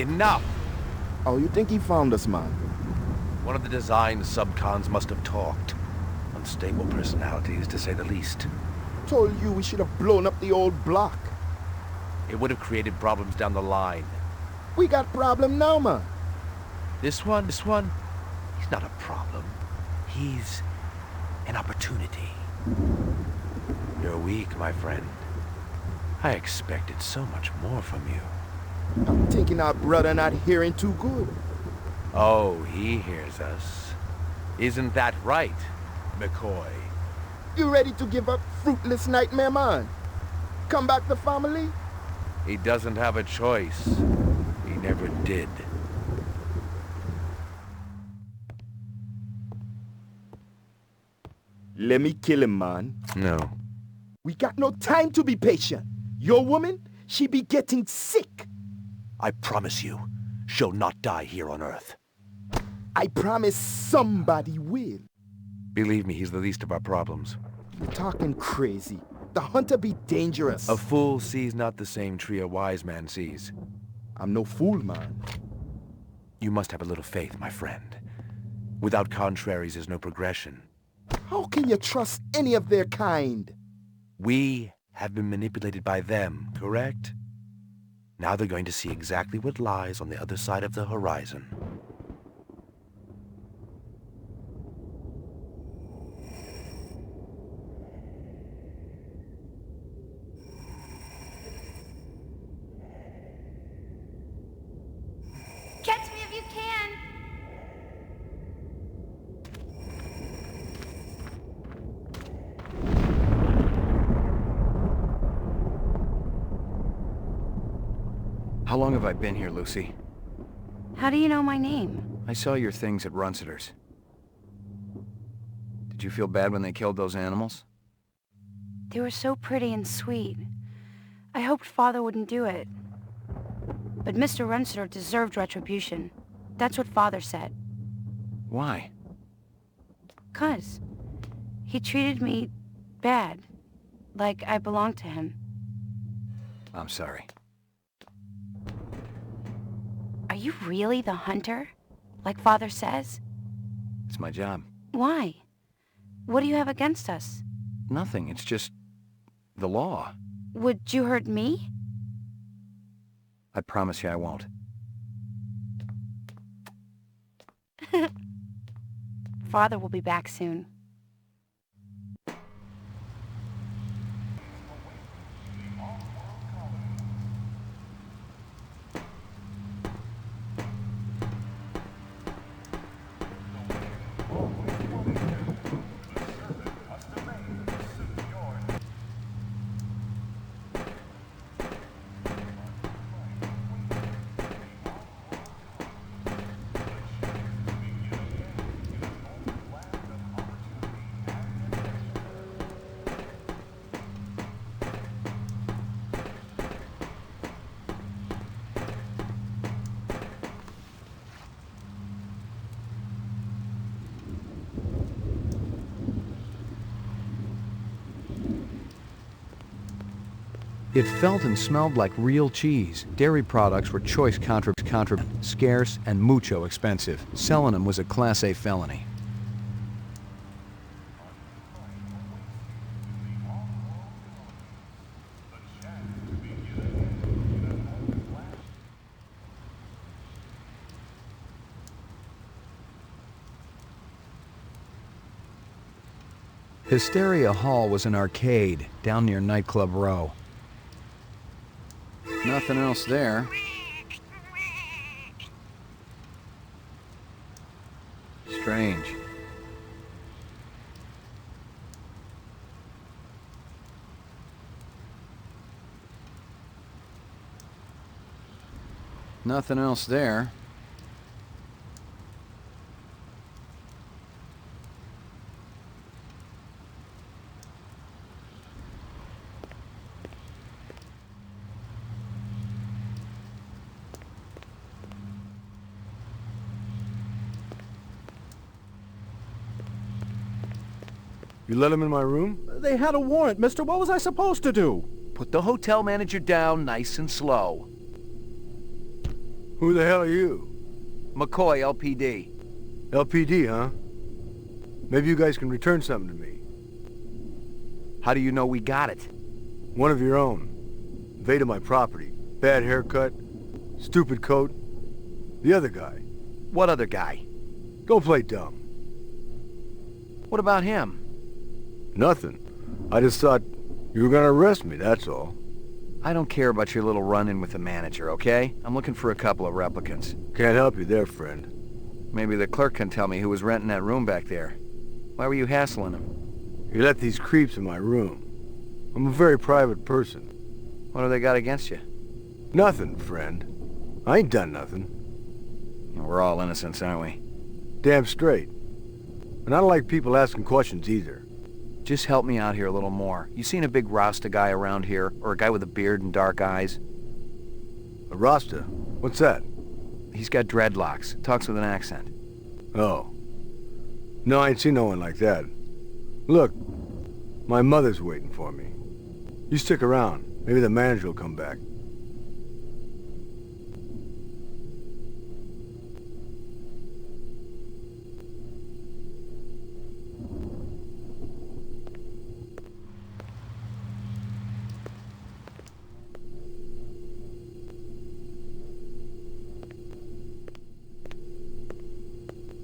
Enough! Oh, you think he found us, man? One of the design subcons must have talked. Unstable personalities, to say the least. Told you we should have blown up the old block. It would have created problems down the line. We got problem now, man. This one, he's not a problem. He's an opportunity. You're weak, my friend. I expected so much more from you. I'm thinking our brother not hearing too good. Oh, he hears us. Isn't that right, McCoy? You ready to give up fruitless nightmare, man? Come back to family? He doesn't have a choice. He never did. Let me kill him, man. No. We got no time to be patient. Your woman, she be getting sick. I promise you, she'll not die here on Earth. I promise somebody will. Believe me, he's the least of our problems. You're talking crazy. The hunter be dangerous. A fool sees not the same tree a wise man sees. I'm no fool, man. You must have a little faith, my friend. Without contraries is no progression. How can you trust any of their kind? We have been manipulated by them, correct? Now they're going to see exactly what lies on the other side of the horizon. Catch me if you can! How long have I been here, Lucy? How do you know my name? I saw your things at Runciter's. Did you feel bad when they killed those animals? They were so pretty and sweet. I hoped Father wouldn't do it. But Mr. Runciter deserved retribution. That's what Father said. Why? 'Cause he treated me bad. Like I belonged to him. I'm sorry. Are you really the hunter? Like Father says? It's my job. Why? What do you have against us? Nothing, it's just the law. Would you hurt me? I promise you I won't. Father will be back soon. It felt and smelled like real cheese. Dairy products were choice scarce and mucho expensive. Selling them was a Class A felony. Hysteria Hall was an arcade down near Nightclub Row. Nothing else there. Strange. Nothing else there. You let him in my room? They had a warrant, mister. What was I supposed to do? Put the hotel manager down nice and slow. Who the hell are you? McCoy, LPD. LPD, huh? Maybe you guys can return something to me. How do you know we got it? One of your own. Invaded my property. Bad haircut. Stupid coat. The other guy. What other guy? Don't play dumb. What about him? Nothing. I just thought you were gonna arrest me, that's all. I don't care about your little run-in with the manager, okay? I'm looking for a couple of replicants. Can't help you there, friend. Maybe the clerk can tell me who was renting that room back there. Why were you hassling him? You let these creeps in my room. I'm a very private person. What do they got against you? Nothing, friend. I ain't done nothing. We're all innocents, aren't we? Damn straight. And I don't like people asking questions either. Just help me out here a little more. You seen a big Rasta guy around here? Or a guy with a beard and dark eyes? A Rasta? What's that? He's got dreadlocks. Talks with an accent. Oh. No, I ain't seen no one like that. Look, my mother's waiting for me. You stick around. Maybe the manager will come back.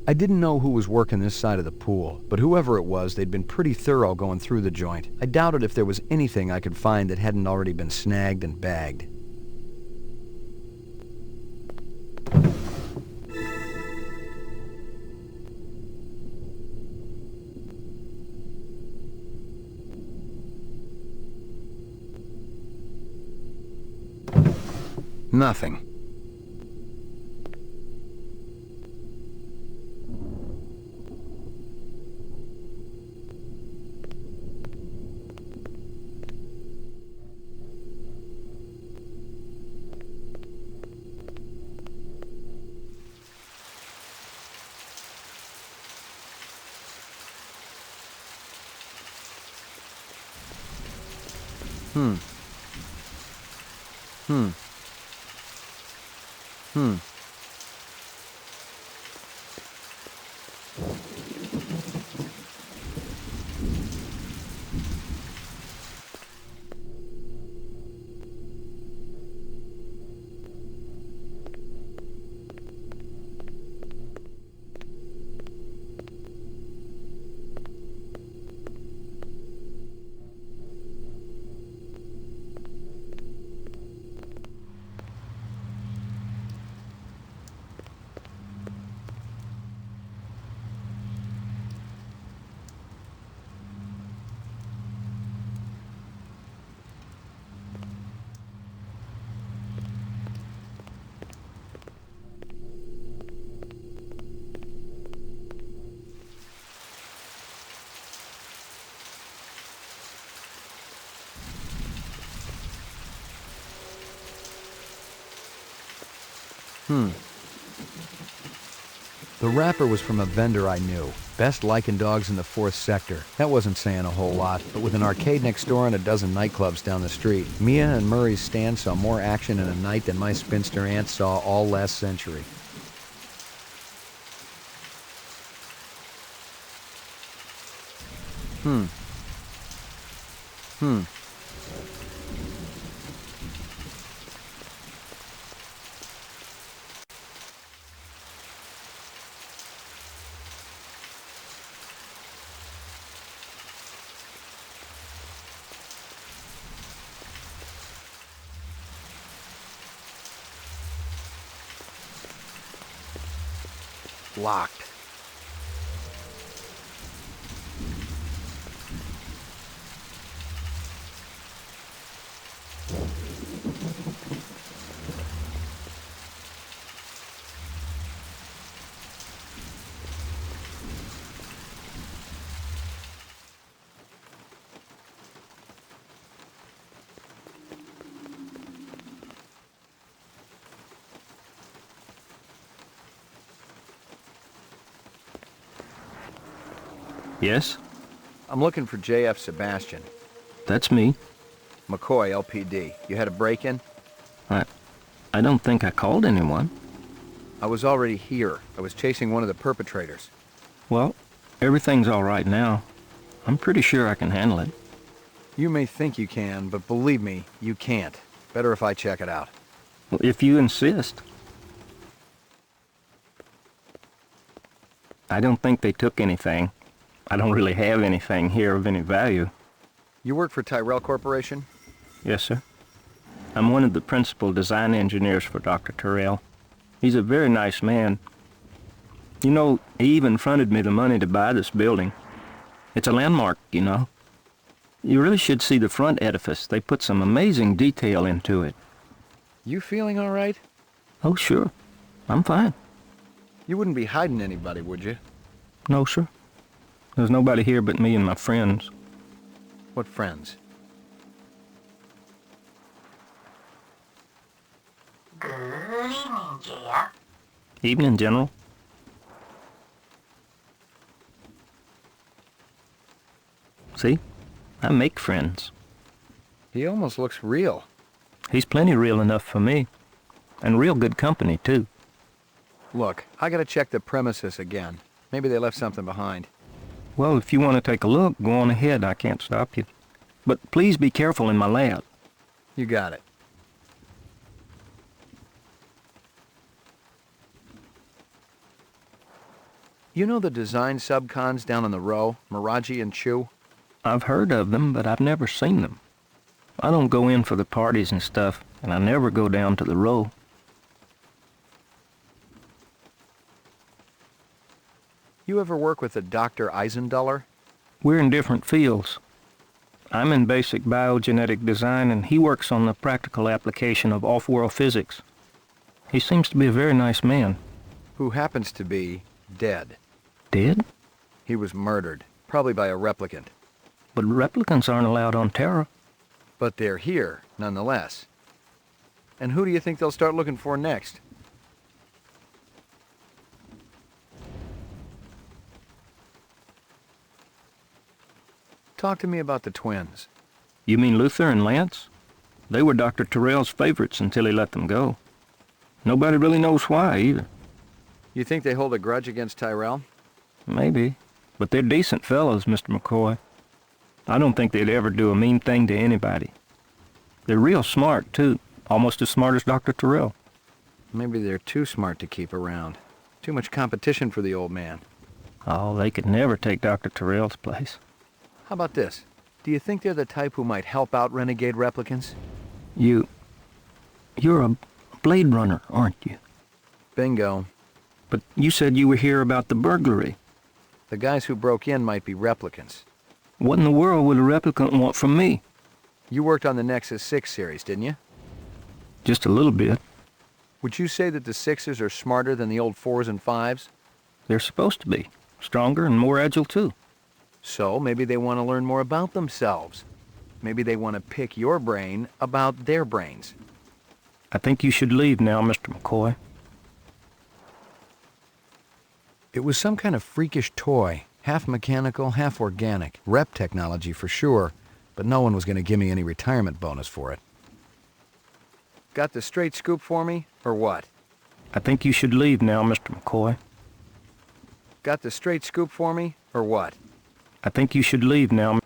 I didn't know who was working this side of the pool, but whoever it was, they'd been pretty thorough going through the joint. I doubted if there was anything I could find that hadn't already been snagged and bagged. Nothing. The wrapper was from a vendor I knew. Best liking dogs in the 4th sector. That wasn't saying a whole lot, but with an arcade next door and a dozen nightclubs down the street, Mia and Murray's stand saw more action in a night than my spinster aunt saw all last century. Locked. Yes? I'm looking for JF Sebastian. That's me. McCoy, LPD. You had a break-in? I don't think I called anyone. I was already here. I was chasing one of the perpetrators. Well, everything's all right now. I'm pretty sure I can handle it. You may think you can, but believe me, you can't. Better if I check it out. Well, if you insist. I don't think they took anything. I don't really have anything here of any value. You work for Tyrell Corporation? Yes, sir. I'm one of the principal design engineers for Dr. Tyrell. He's a very nice man. You know, he even fronted me the money to buy this building. It's a landmark, you know. You really should see the front edifice. They put some amazing detail into it. You feeling all right? Oh, sure. I'm fine. You wouldn't be hiding anybody, would you? No, sir. There's nobody here but me and my friends. What friends? Good evening, JF. Evening, General. See? I make friends. He almost looks real. He's plenty real enough for me. And real good company, too. Look, I gotta check the premises again. Maybe they left something behind. Well, if you want to take a look, go on ahead. I can't stop you. But please be careful in my lab. You got it. You know the design subcons down on the row, Miraji and Chu? I've heard of them, but I've never seen them. I don't go in for the parties and stuff, and I never go down to the row. You ever work with a Dr. Eisenduller? We're in different fields. I'm in basic biogenetic design, and he works on the practical application of off-world physics. He seems to be a very nice man. Who happens to be dead. Dead? He was murdered, probably by a replicant. But replicants aren't allowed on Terra. But they're here, nonetheless. And who do you think they'll start looking for next? Talk to me about the twins. You mean Luther and Lance? They were Dr. Tyrell's favorites until he let them go. Nobody really knows why, either. You think they hold a grudge against Tyrell? Maybe. But they're decent fellows, Mr. McCoy. I don't think they'd ever do a mean thing to anybody. They're real smart, too. Almost as smart as Dr. Tyrell. Maybe they're too smart to keep around. Too much competition for the old man. Oh, they could never take Dr. Tyrell's place. How about this? Do you think they're the type who might help out renegade replicants? You're a Blade Runner, aren't you? Bingo. But you said you were here about the burglary. The guys who broke in might be replicants. What in the world would a replicant want from me? You worked on the Nexus 6 series, didn't you? Just a little bit. Would you say that the 6s are smarter than the old 4s and 5s? They're supposed to be. Stronger and more agile, too. So maybe they want to learn more about themselves. Maybe they want to pick your brain about their brains. I think you should leave now, Mr. McCoy. It was some kind of freakish toy, half mechanical, half organic. Rep technology for sure, but no one was going to give me any retirement bonus for it. Got the straight scoop for me, or what? I think you should leave now, Mr. McCoy. Got the straight scoop for me, or what? I think you should leave now.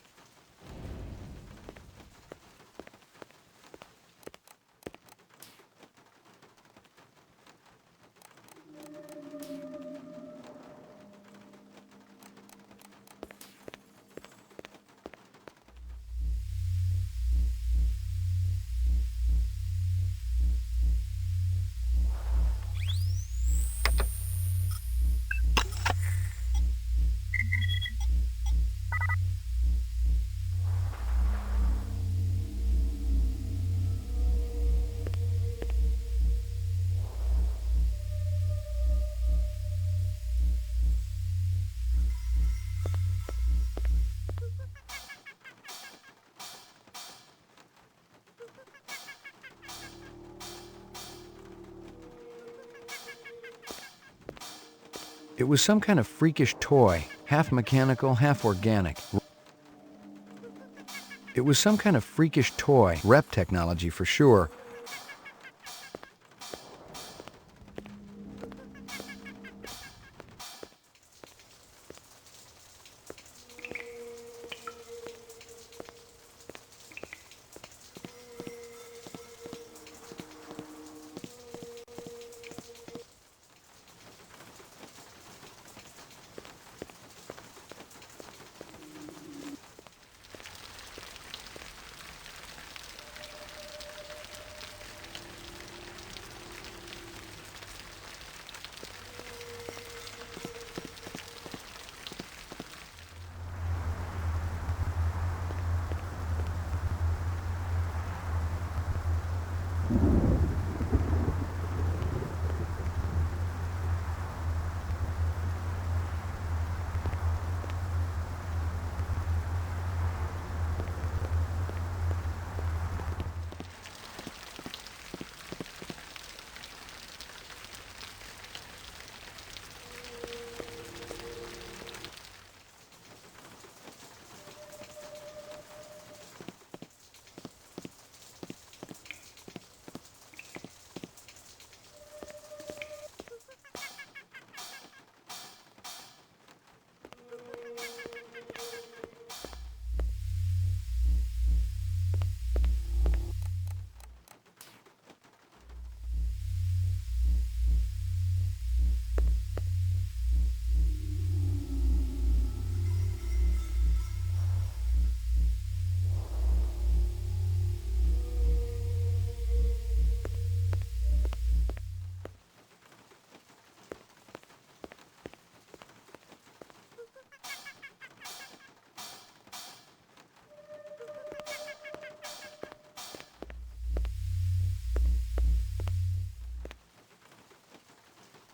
It was some kind of freakish toy, half mechanical, half organic. It was some kind of freakish toy, rep technology for sure.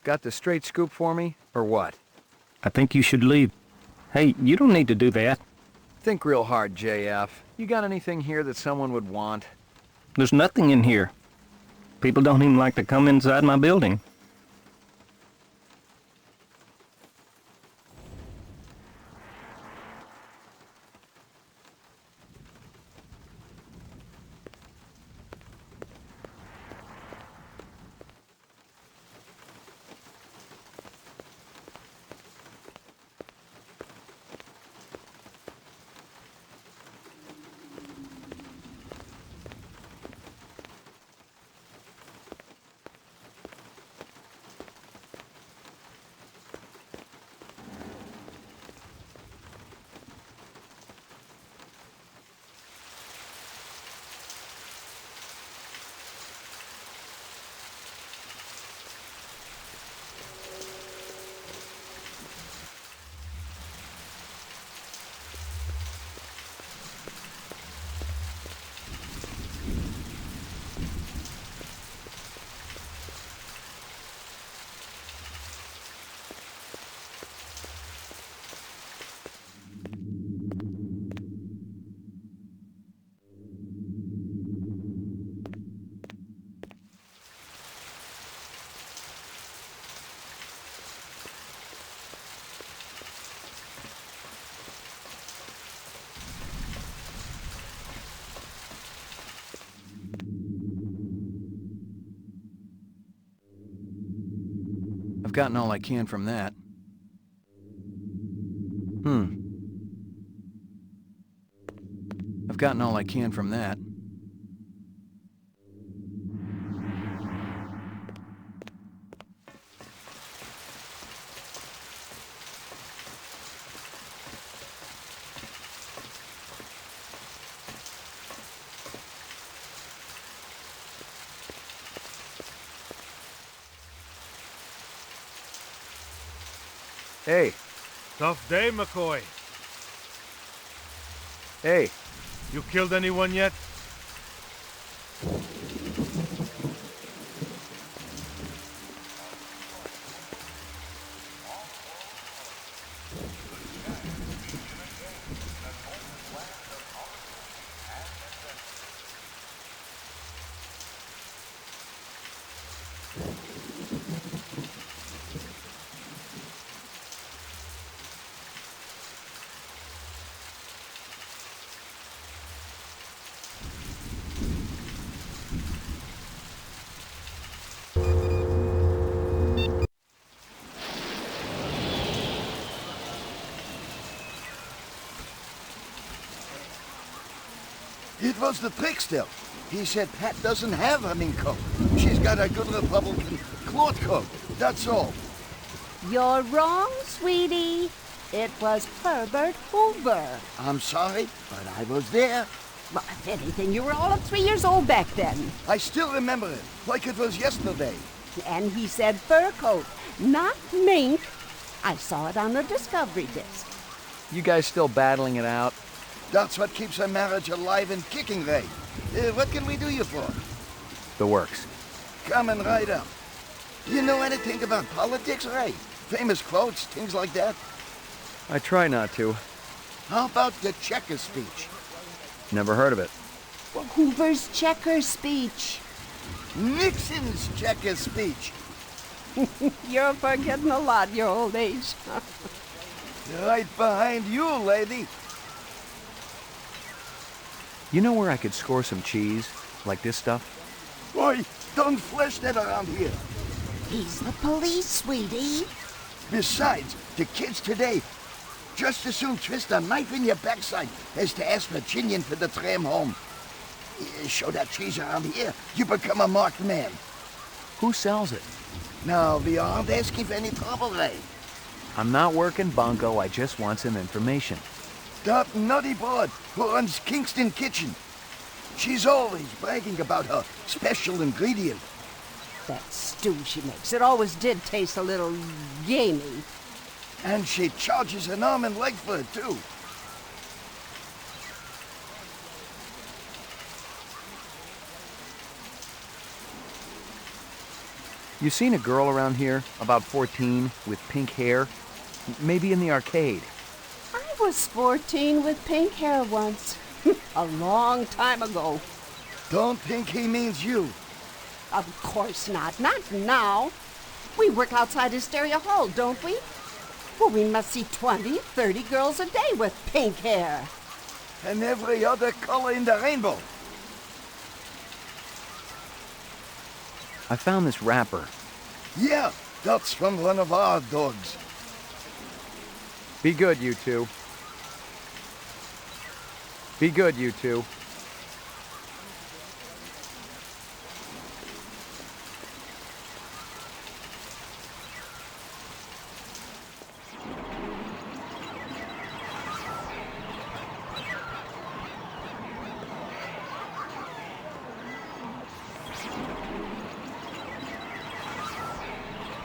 Got the straight scoop for me, or what? I think you should leave. Hey, you don't need to do that. Think real hard, JF. You got anything here that someone would want? There's nothing in here. People don't even like to come inside my building. I've gotten all I can from that. I've gotten all I can from that. Hey. Tough day, McCoy. Hey. You killed anyone yet? It was the trickster. He said Pat doesn't have a mink coat. She's got a good Republican cloth coat. That's all. You're wrong, sweetie. It was Herbert Hoover. I'm sorry, but I was there. Well, if anything, you were all of 3 years old back then. I still remember it, like it was yesterday. And he said fur coat, not mink. I saw it on the discovery disc. You guys still battling it out? That's what keeps our marriage alive and kicking, Ray. What can we do you for? The works. Coming right up. You know anything about politics, Ray? Famous quotes, things like that? I try not to. How about the Checker speech? Never heard of it. Well, Hoover's Checker speech. Nixon's Checker speech. You're forgetting a lot, your old age. Right behind you, lady. You know where I could score some cheese? Like this stuff? Boy, don't flash that around here. He's the police, sweetie. Besides, the kids today just as soon twist a knife in your backside as to ask Virginian for the tram home. Show that cheese around here, you become a marked man. Who sells it? No, we aren't asking for any trouble, Ray. I'm not working bunco, I just want some information. That nutty broad who runs Kingston Kitchen. She's always bragging about her special ingredient. That stew she makes, it always did taste a little gamey. And she charges an arm and leg for it, too. You seen a girl around here, about 14, with pink hair? Maybe in the arcade. I was 14 with pink hair once. A long time ago. Don't think he means you. Of course not. Not now. We work outside Hysteria Hall, don't we? Well, we must see 20, 30 girls a day with pink hair. And every other color in the rainbow. I found this wrapper. Yeah, that's from one of our dogs. Be good, you two. Be good, you two.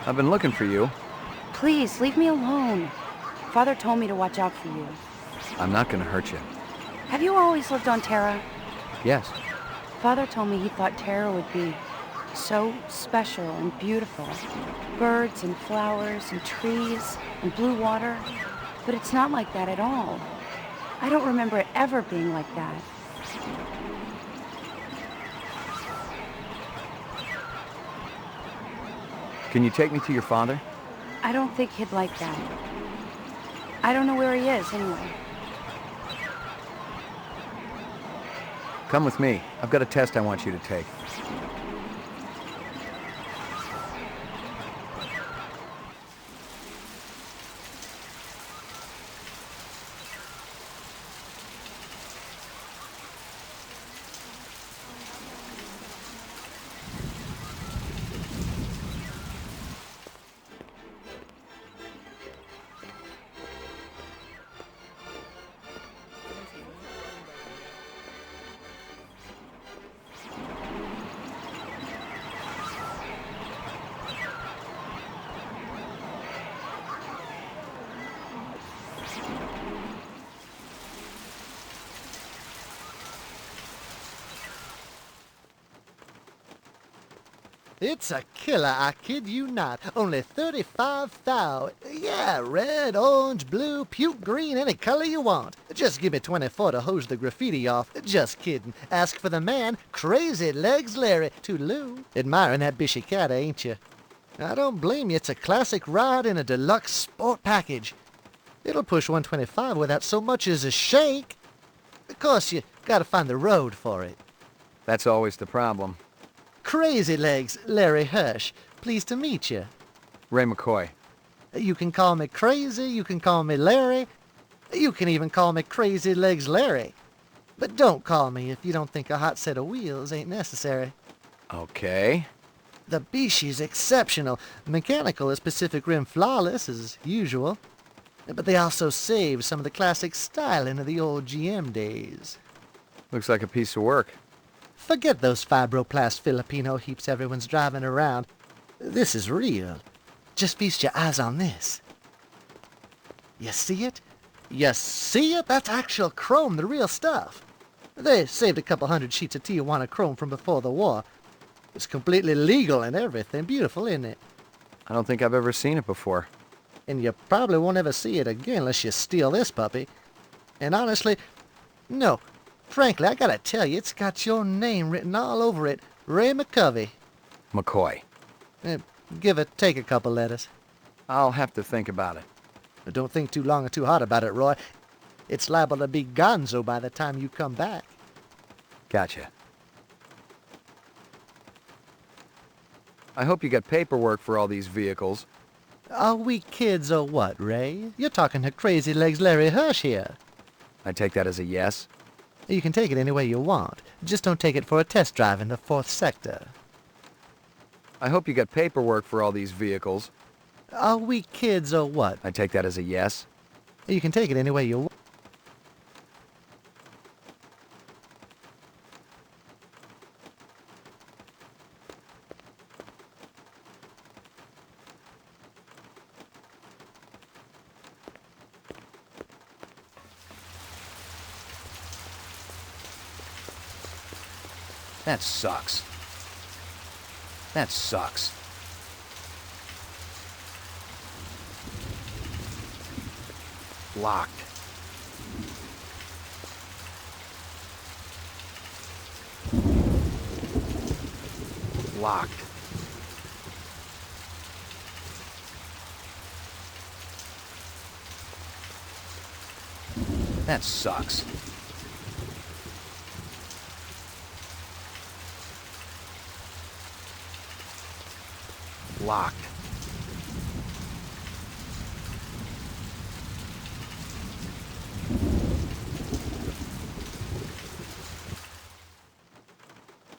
I've been looking for you. Please, leave me alone. Father told me to watch out for you. I'm not gonna hurt you. Have you always lived on Terra? Yes. Father told me he thought Terra would be so special and beautiful. Birds and flowers and trees and blue water. But it's not like that at all. I don't remember it ever being like that. Can you take me to your father? I don't think he'd like that. I don't know where he is, anyway. Come with me. I've got a test I want you to take. It's a killer, I kid you not. Only 35 thou. Yeah, red, orange, blue, puke green, any color you want. Just give me 24 to hose the graffiti off. Just kidding. Ask for the man, Crazy Legs Larry, Toodaloo. Admiring that bishy cat, ain't you? I don't blame you. It's a classic ride in a deluxe sport package. It'll push 125 without so much as a shake. Of course, you gotta find the road for it. That's always the problem. Crazy Legs, Larry Hirsch. Pleased to meet you. Ray McCoy. You can call me Crazy, you can call me Larry. You can even call me Crazy Legs Larry. But don't call me if you don't think a hot set of wheels ain't necessary. Okay. The Bishi's exceptional. Mechanical is Pacific Rim flawless, as usual. But they also save some of the classic styling of the old GM days. Looks like a piece of work. Forget those fibroplast Filipino heaps everyone's driving around. This is real. Just feast your eyes on this. You see it? You see it? That's actual chrome, the real stuff. They saved a couple hundred sheets of Tijuana chrome from before the war. It's completely legal and everything. Beautiful, isn't it? I don't think I've ever seen it before. And you probably won't ever see it again unless you steal this puppy. And honestly, no. Frankly, I gotta tell you, it's got your name written all over it. Ray McCovey. McCoy. Take a couple letters. I'll have to think about it. Don't think too long or too hard about it, Roy. It's liable to be gonzo by the time you come back. Gotcha. I hope you got paperwork for all these vehicles. Are we kids or what, Ray? You're talking to Crazy Legs Larry Hirsch here. I take that as a yes. You can take it any way you want. Just don't take it for a test drive in the 4th sector. I hope you got paperwork for all these vehicles. Are we kids or what? I take that as a yes. You can take it any way you want. That sucks. That sucks. Locked. Locked. That sucks. Locked.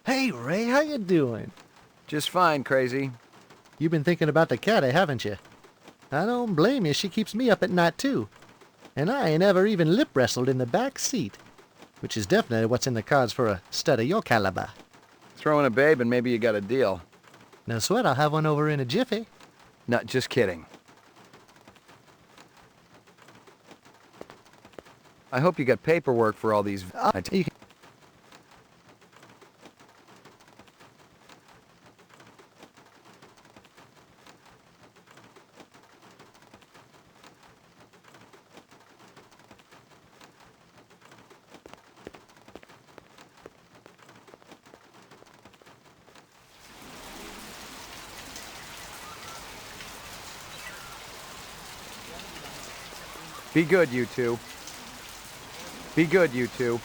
Hey, Ray, how you doing? Just fine, Crazy. You've been thinking about the cat, haven't you? I don't blame you. She keeps me up at night, too. And I ain't ever even lip wrestled in the back seat, which is definitely what's in the cards for a stud of your caliber. Throw in a babe and maybe you got a deal. No sweat, I'll have one over in a jiffy. No, just kidding. I hope you got paperwork for all these... Be good, you two. Be good, you two.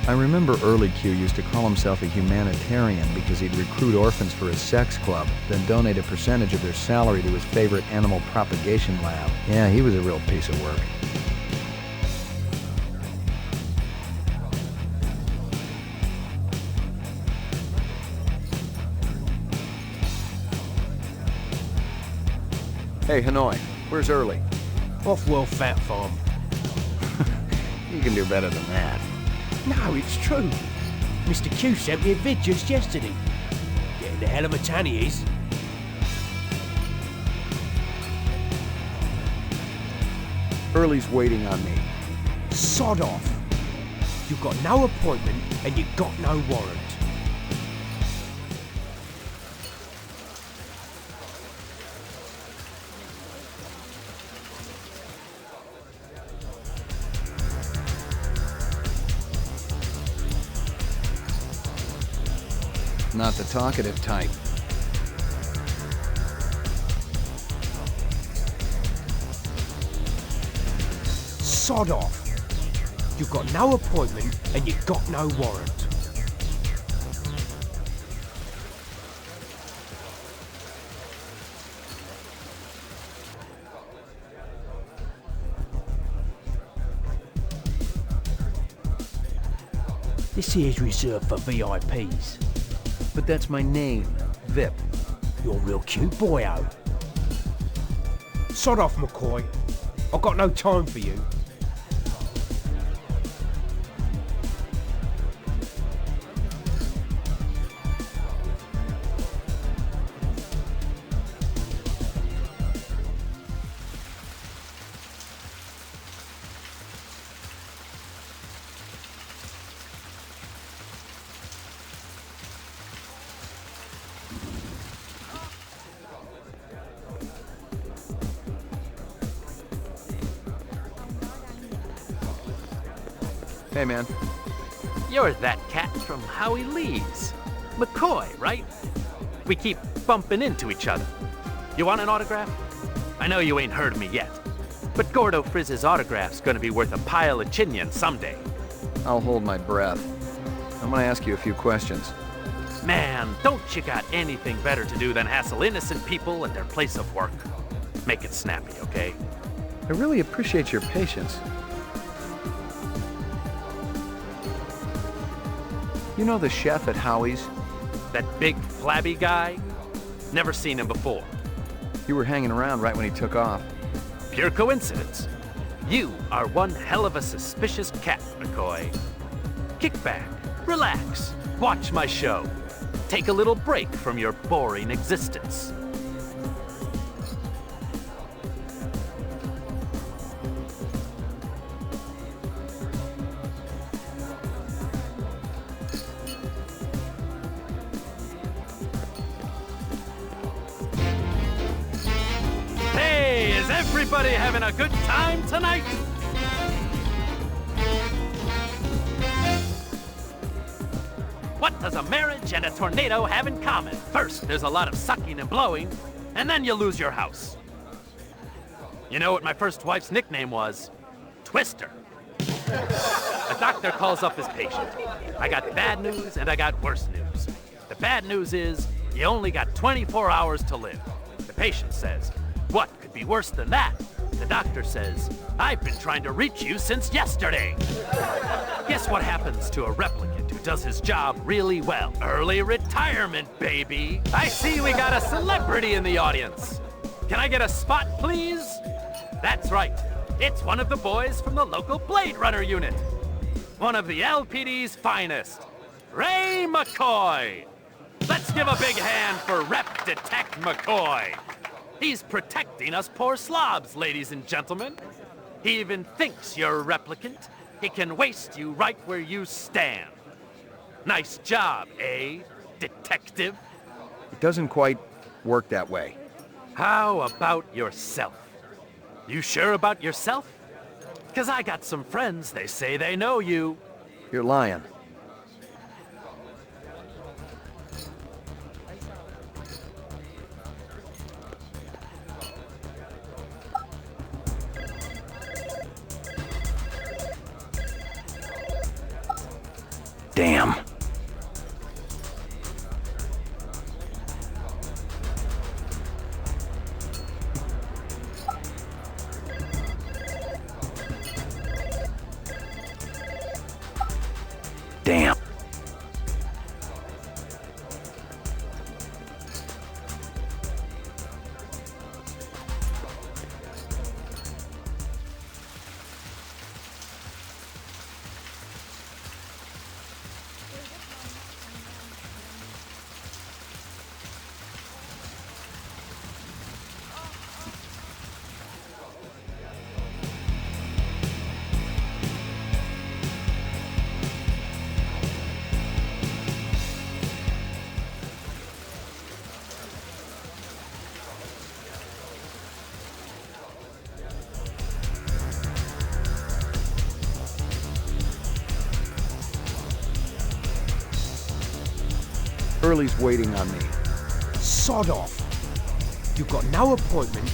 I remember Early Q used to call himself a humanitarian because he'd recruit orphans for his sex club, then donate a percentage of their salary to his favorite animal propagation lab. Yeah, he was a real piece of work. Hey, Hanoi, where's Early? Off-world fat farm. You can do better than that. No, it's true. Mr. Q sent me a vid just yesterday. Getting the hell of a tan he is. Early's waiting on me. Sod off. You got no appointment and you got no warrant. Not the talkative type. Sod off. You got no appointment and you got no warrant. This here's reserved for VIPs. But that's my name, VIP. You're a real cute boy-o. Sod off, McCoy. I've got no time for you. Hey, man. You're that cat from Howie Lee's. McCoy, right? We keep bumping into each other. You want an autograph? I know you ain't heard of me yet, but Gordo Frizz's autograph's gonna be worth a pile of chinion someday. I'll hold my breath. I'm gonna ask you a few questions. Man, don't you got anything better to do than hassle innocent people at their place of work? Make it snappy, okay? I really appreciate your patience. You know the chef at Howie's? That big, flabby guy? Never seen him before. You were hanging around right when he took off. Pure coincidence. You are one hell of a suspicious cat, McCoy. Kick back, relax, watch my show. Take a little break from your boring existence. Is everybody having a good time tonight? What does a marriage and a tornado have in common? First, there's a lot of sucking and blowing, and then you lose your house. You know what my first wife's nickname was? Twister. A doctor calls up his patient. I got bad news and I got worse news. The bad news is you only got 24 hours to live. The patient says, "What could be worse than that?" The doctor says, "I've been trying to reach you since yesterday." Guess what happens to a replicant who does his job really well? Early retirement, baby. I see we got a celebrity in the audience. Can I get a spot, please? That's right. It's one of the boys from the local Blade Runner unit. One of the LPD's finest, Ray McCoy. Let's give a big hand for Rep Detect McCoy. He's protecting us poor slobs, ladies and gentlemen. He even thinks you're a replicant. He can waste you right where you stand. Nice job, eh, detective? It doesn't quite work that way. How about yourself? You sure about yourself? 'Cause I got some friends, they say they know you. You're lying. Damn. Damn. Early's waiting on me. Sod off. You've got no appointment.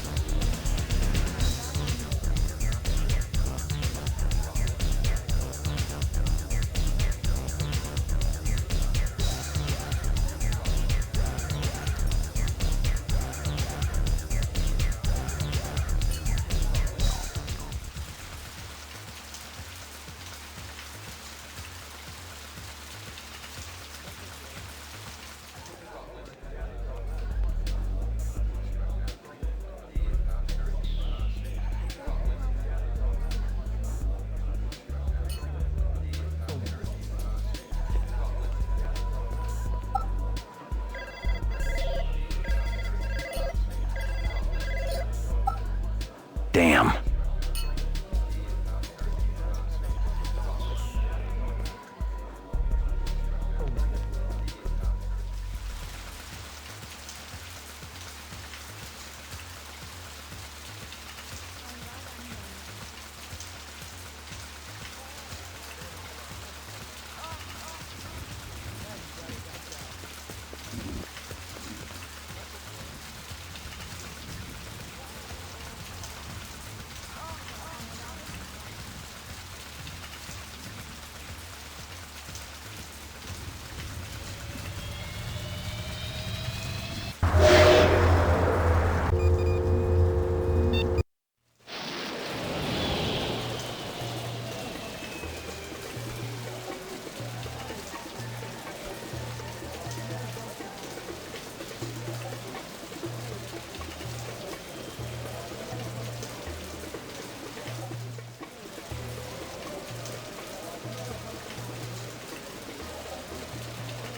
Damn.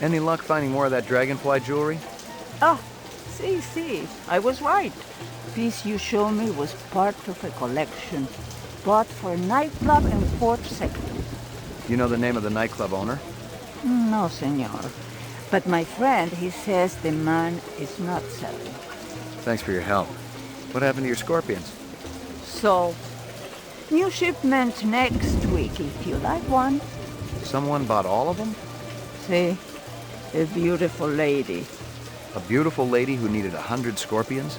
Any luck finding more of that dragonfly jewelry? Ah, see, I was right. Piece you show me was part of a collection bought for a nightclub in 4th Sector. You know the name of the nightclub owner? No, senor. But my friend, he says the man is not selling. Thanks for your help. What happened to your scorpions? So, new shipment next week if you like one. Someone bought all of them? See, a beautiful lady. A beautiful lady who needed 100 scorpions?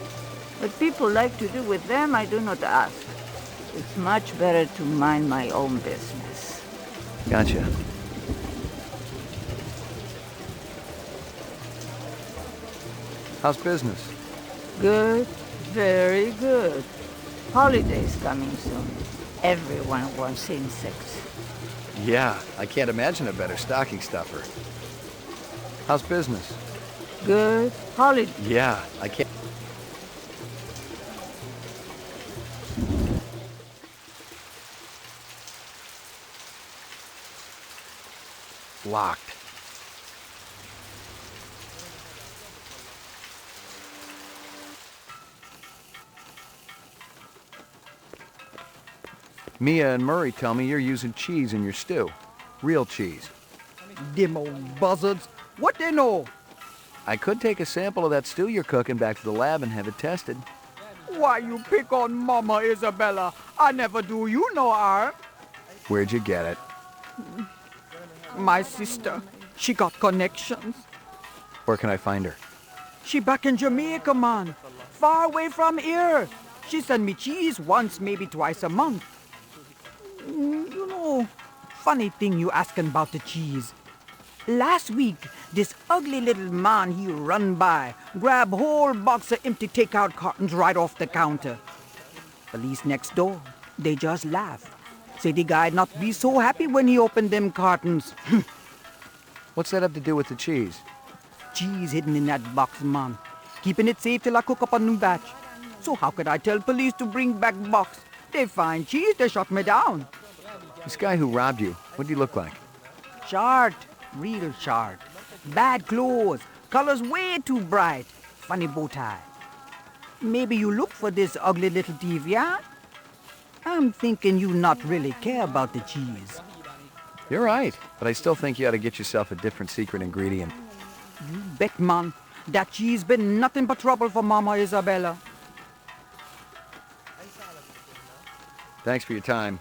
What people like to do with them, I do not ask. It's much better to mind my own business. Gotcha. How's business? Good, very good. Holidays coming soon. Everyone wants insects. Yeah, I can't imagine a better stocking stuffer. How's business? Good. Holiday. Yeah, I can't... Locked. Mia and Murray tell me you're using cheese in your stew. Real cheese. Them old buzzards. What they know? I could take a sample of that stew you're cooking back to the lab and have it tested. Why you pick on Mama Isabella? I never do you no harm. Where'd you get it? My sister. She got connections. Where can I find her? She back in Jamaica, man. Far away from here. She send me cheese once, maybe twice a month. You know, funny thing you asking about the cheese. Last week, this ugly little man he run by, grab whole box of empty takeout cartons right off the counter. Police next door, they just laugh. Say the guy not be so happy when he opened them cartons. What's that have to do with the cheese? Cheese hidden in that box, man. Keeping it safe till I cook up a new batch. So how could I tell police to bring back box? They find cheese, they shut me down. This guy who robbed you, what did he look like? Short, real short. Bad clothes, colors way too bright. Funny bow tie. Maybe you look for this ugly little thief, yeah? I'm thinking you not really care about the cheese. You're right, but I still think you ought to get yourself a different secret ingredient. You bet, man. That cheese been nothing but trouble for Mama Isabella. Thanks for your time.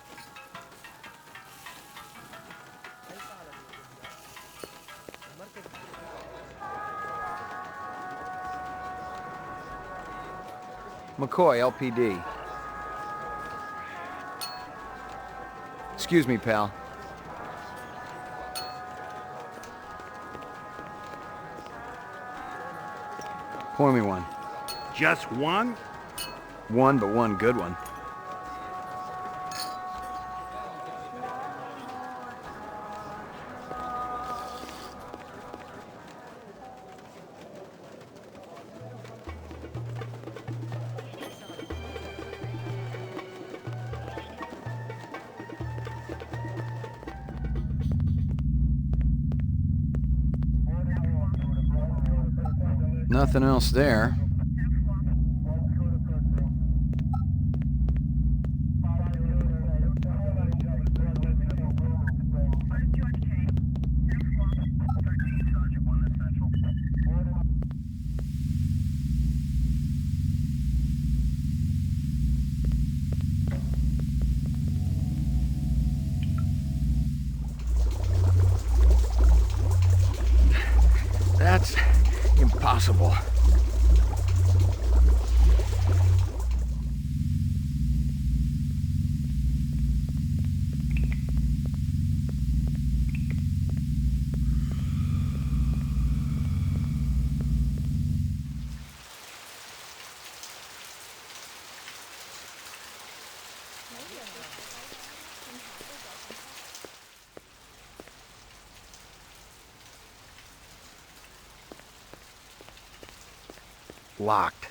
McCoy, LPD. Excuse me, pal. Pour me one. Just one? One, but one good one. Nothing else there. That's impossible. Locked.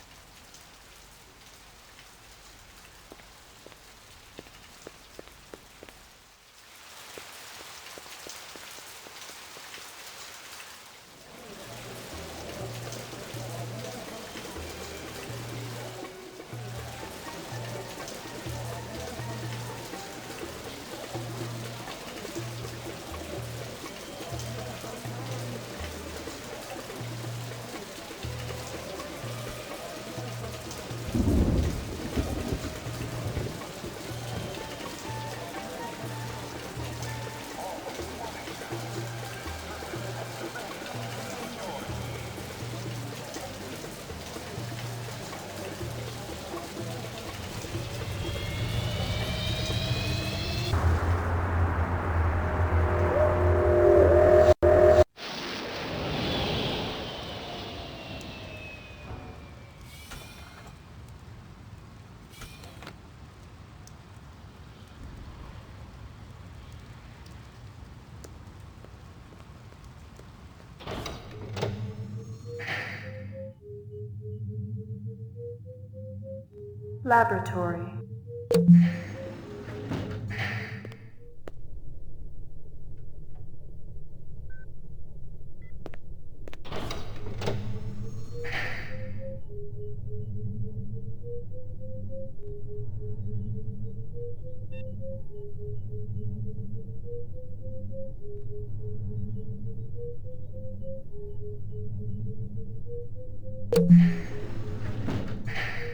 Laboratory.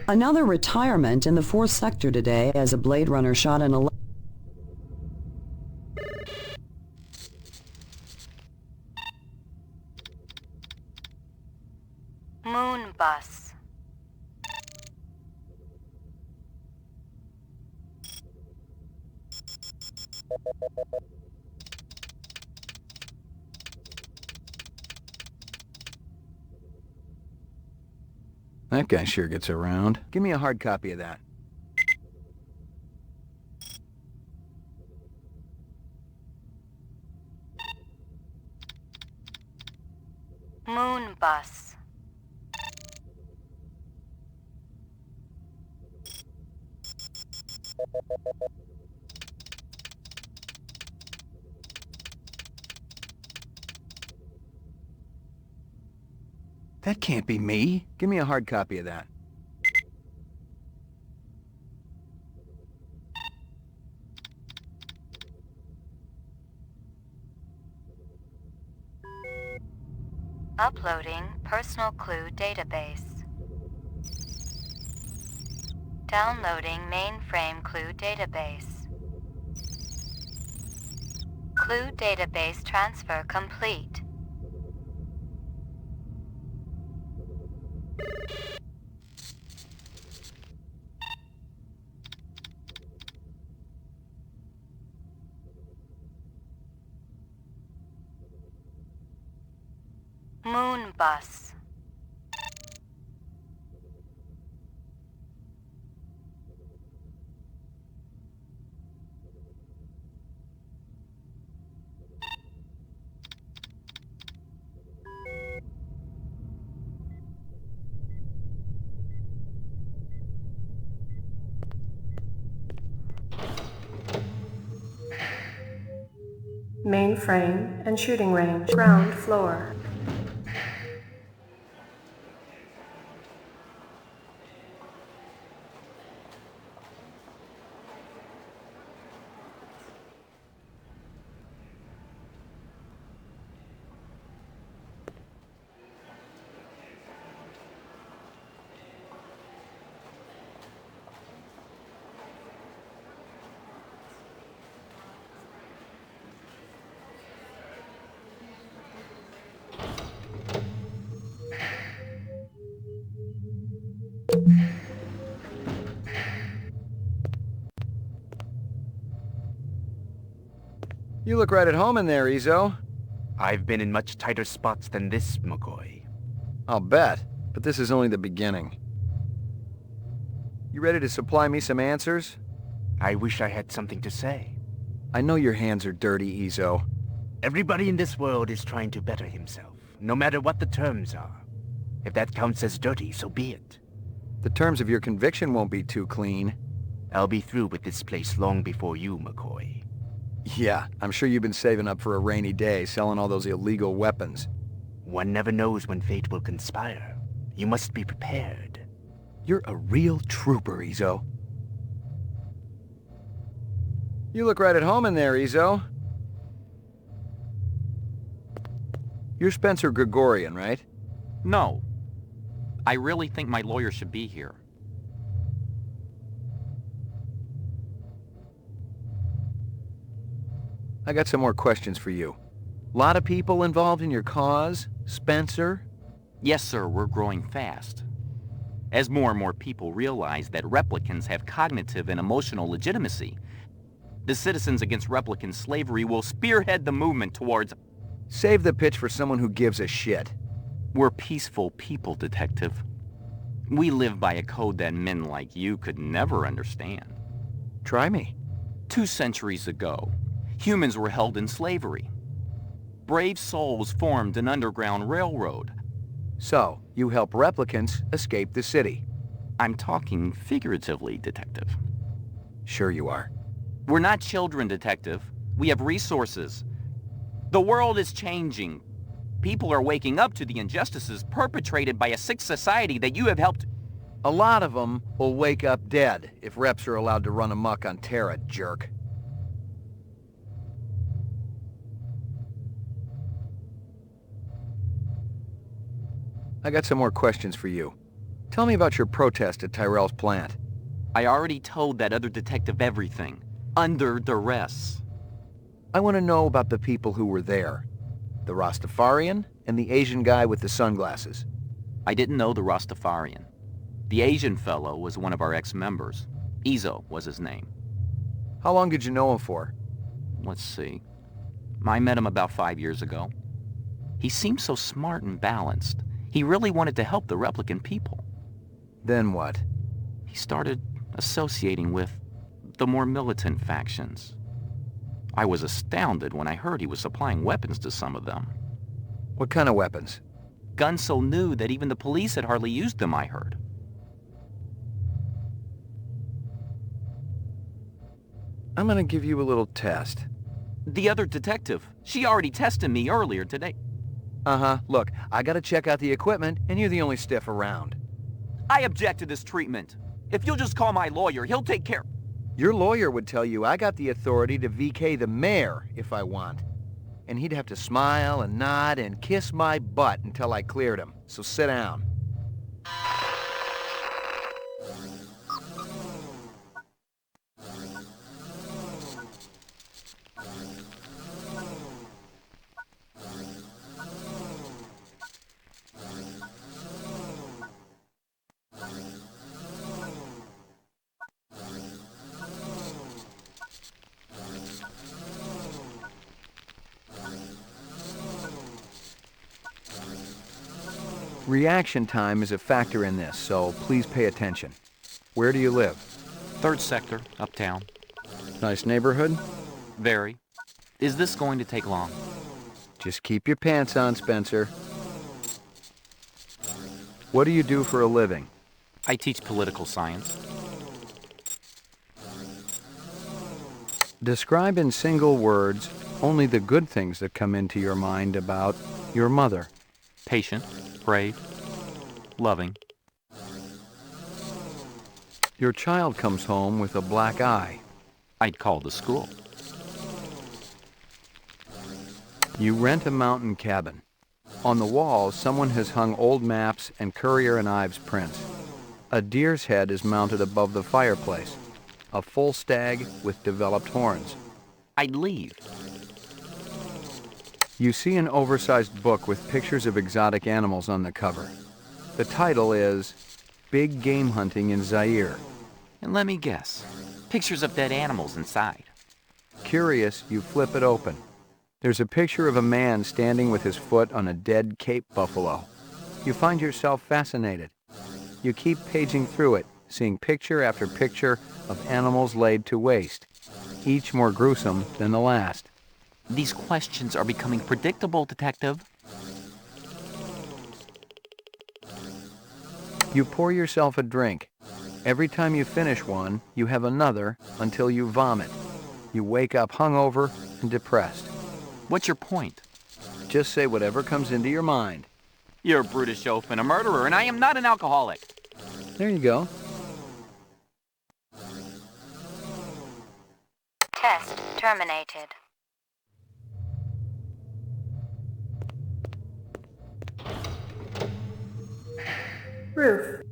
Another retirement in the 4th sector today as a Blade Runner shot an Moon bus. That guy sure gets around. Give me a hard copy of that. Moon bus. That can't be me. Give me a hard copy of that. Uploading personal clue database. Downloading mainframe clue database. Clue database transfer complete. Moon bus. Mainframe and shooting range. Ground floor. You look right at home in there, Izzo. I've been in much tighter spots than this, McCoy. I'll bet, but this is only the beginning. You ready to supply me some answers? I wish I had something to say. I know your hands are dirty, Izzo. Everybody in this world is trying to better himself, no matter what the terms are. If that counts as dirty, so be it. The terms of your conviction won't be too clean. I'll be through with this place long before you, McCoy. Yeah, I'm sure you've been saving up for a rainy day, selling all those illegal weapons. One never knows when fate will conspire. You must be prepared. You're a real trooper, Izzo. You look right at home in there, Izzo. You're Spencer Gregorian, right? No. I really think my lawyer should be here. I got some more questions for you. Lot of people involved in your cause, Spencer? Yes, sir, we're growing fast. As more and more people realize that replicants have cognitive and emotional legitimacy, the Citizens Against Replicant Slavery will spearhead the movement towards... Save the pitch for someone who gives a shit. We're peaceful people, Detective. We live by a code that men like you could never understand. Try me. 2 centuries ago, humans were held in slavery. Brave souls formed an underground railroad. So, you help replicants escape the city. I'm talking figuratively, Detective. Sure you are. We're not children, Detective. We have resources. The world is changing. People are waking up to the injustices perpetrated by a sick society that you have helped... A lot of them will wake up dead if reps are allowed to run amok on Terra, jerk. I got some more questions for you. Tell me about your protest at Tyrell's plant. I already told that other detective everything. Under duress. I want to know about the people who were there. The Rastafarian and the Asian guy with the sunglasses. I didn't know the Rastafarian. The Asian fellow was one of our ex-members. Izzo was his name. How long did you know him for? Let's see. I met him about 5 years ago. He seemed so smart and balanced. He really wanted to help the replicant people. Then what? He started associating with the more militant factions. I was astounded when I heard he was supplying weapons to some of them. What kind of weapons? Guns so new that even the police had hardly used them, I heard. I'm gonna give you a little test. The other detective, she already tested me earlier today. Uh-huh. Look, I gotta check out the equipment, and you're the only stiff around. I object to this treatment. If you'll just call my lawyer, he'll take care... Your lawyer would tell you I got the authority to VK the mayor if I want. And he'd have to smile and nod and kiss my butt until I cleared him. So sit down. Reaction time is a factor in this, so please pay attention. Where do you live? 3rd sector, uptown. Nice neighborhood? Very. Is this going to take long? Just keep your pants on, Spencer. What do you do for a living? I teach political science. Describe in single words only the good things that come into your mind about your mother. Patient, brave, loving. Your child comes home with a black eye. I'd call the school. You rent a mountain cabin. On the walls, someone has hung old maps and Currier and Ives prints. A deer's head is mounted above the fireplace. A full stag with developed horns. I'd leave. You see an oversized book with pictures of exotic animals on the cover. The title is Big Game Hunting in Zaire. And let me guess, pictures of dead animals inside. Curious, you flip it open. There's a picture of a man standing with his foot on a dead Cape buffalo. You find yourself fascinated. You keep paging through it, seeing picture after picture of animals laid to waste, each more gruesome than the last. These questions are becoming predictable, Detective. You pour yourself a drink. Every time you finish one, you have another until you vomit. You wake up hungover and depressed. What's your point? Just say whatever comes into your mind. You're a brutish oaf and a murderer, and I am not an alcoholic. There you go. Test terminated. Roof.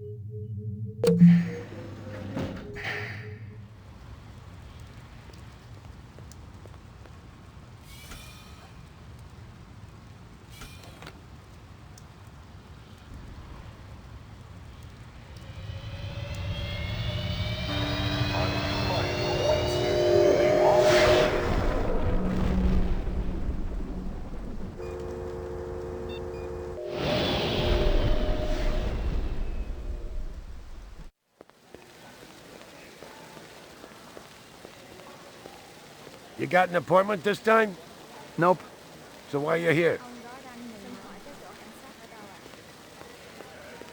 You got an appointment this time? Nope. So why you here?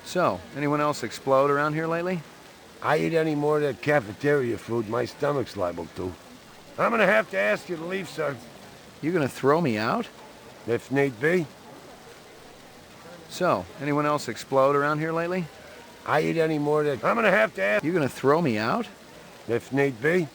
So, anyone else explode around here lately? I eat any more of that cafeteria food, my stomach's liable to. I'm gonna have to ask you to leave, sir. You gonna throw me out? If need be. So, anyone else explode around here lately? I eat any more of that... I'm gonna have to ask... You gonna throw me out? If need be.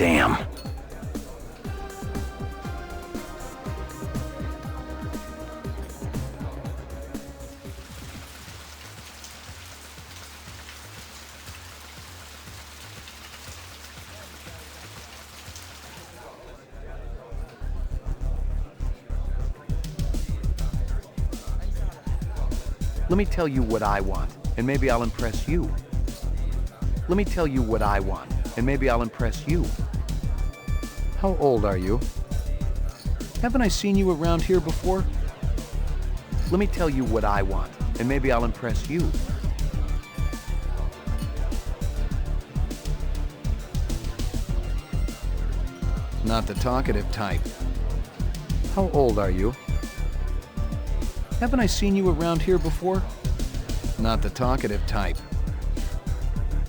Damn. Let me tell you what I want, and maybe I'll impress you. Let me tell you what I want, and maybe I'll impress you. How old are you? Haven't I seen you around here before? Let me tell you what I want, and maybe I'll impress you. Not the talkative type. How old are you? Haven't I seen you around here before? Not the talkative type.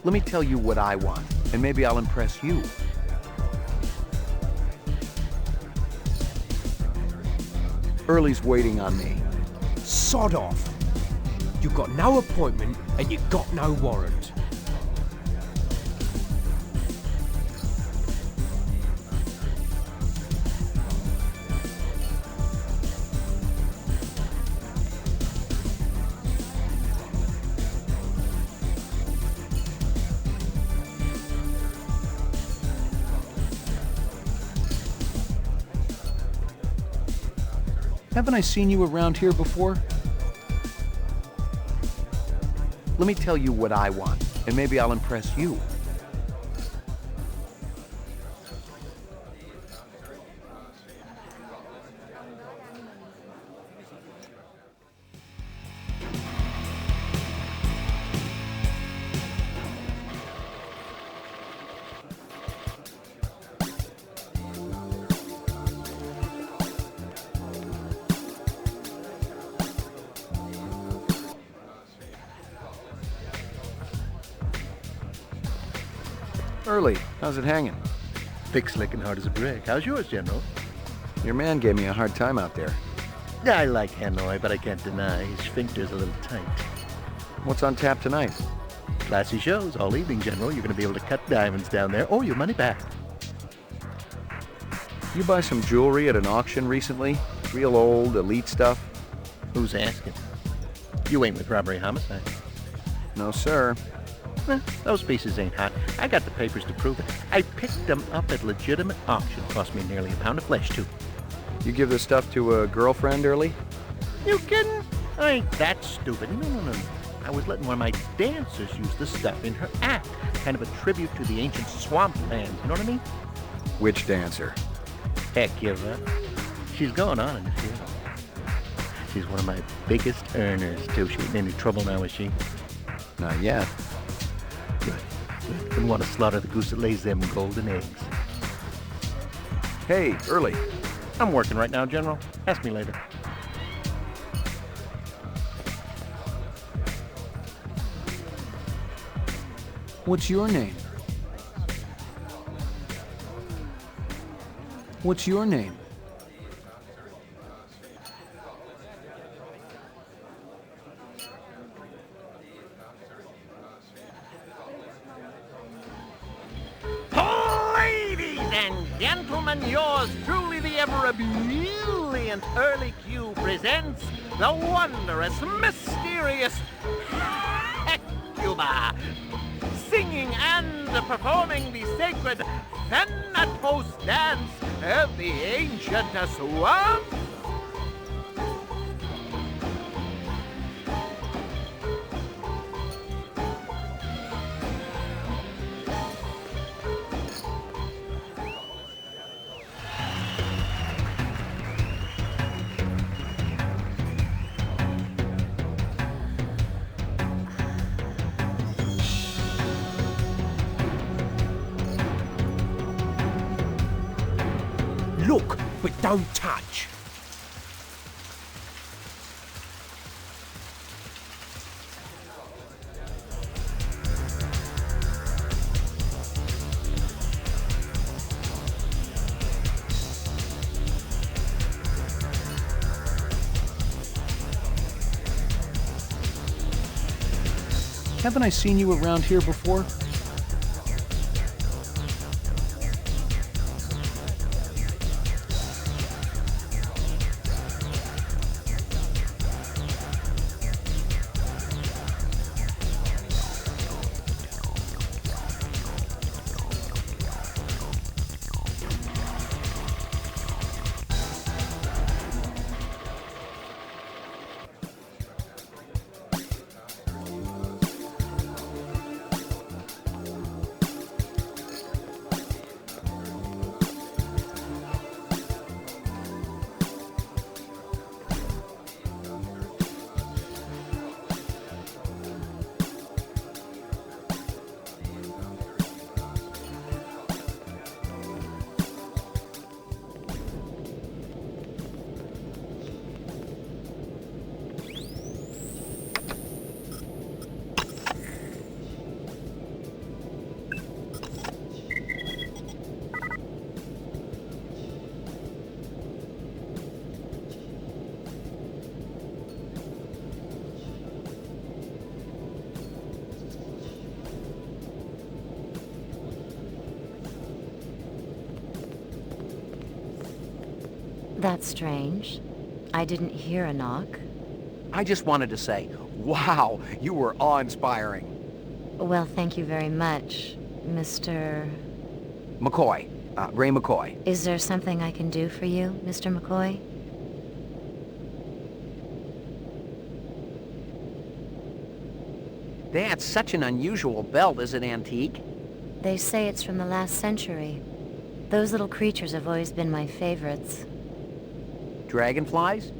Let me tell you what I want, and maybe I'll impress you. Early's waiting on me. Sod off. You got no appointment and you got no warrant. Haven't I seen you around here before? Let me tell you what I want, and maybe I'll impress you. Early, how's it hanging? Thick, slick, and hard as a brick. How's yours, General? Your man gave me a hard time out there. I like Hanoi, but I can't deny his sphincter's a little tight. What's on tap tonight? Classy shows all evening, General. You're going to be able to cut diamonds down there or your money back. You buy some jewelry at an auction recently? Real old, elite stuff? Who's asking? You ain't with robbery homicide. No, sir. Those pieces ain't hot. I got the papers to prove it. I picked them up at legitimate auction. Cost me nearly a pound of flesh, too. You give this stuff to a girlfriend, Early? You kidding? I ain't that stupid. No. I was letting one of my dancers use the stuff in her act. Kind of a tribute to the ancient swamp lands, you know what I mean? Which dancer? Heck, give up. She's going on in the field. She's one of my biggest earners, too. She ain't in any trouble now, is she? Not yet. Good. Didn't want to slaughter the goose that lays them golden eggs. Hey, Early. I'm working right now, General. Ask me later. What's your name? What's your name? Gentlemen, yours truly, the ever brilliant Early Q presents the wondrous, mysterious Hecuba, singing and performing the sacred Thanatos dance of the ancient swamp. Look, but don't touch. Haven't I seen you around here before? That's strange. I didn't hear a knock. I just wanted to say, wow, you were awe-inspiring. Well, thank you very much, Mr. McCoy. Ray McCoy. Is there something I can do for you, Mr. McCoy? That's such an unusual belt. Is it antique? They say it's from the last century. Those little creatures have always been my favorites. Dragonflies?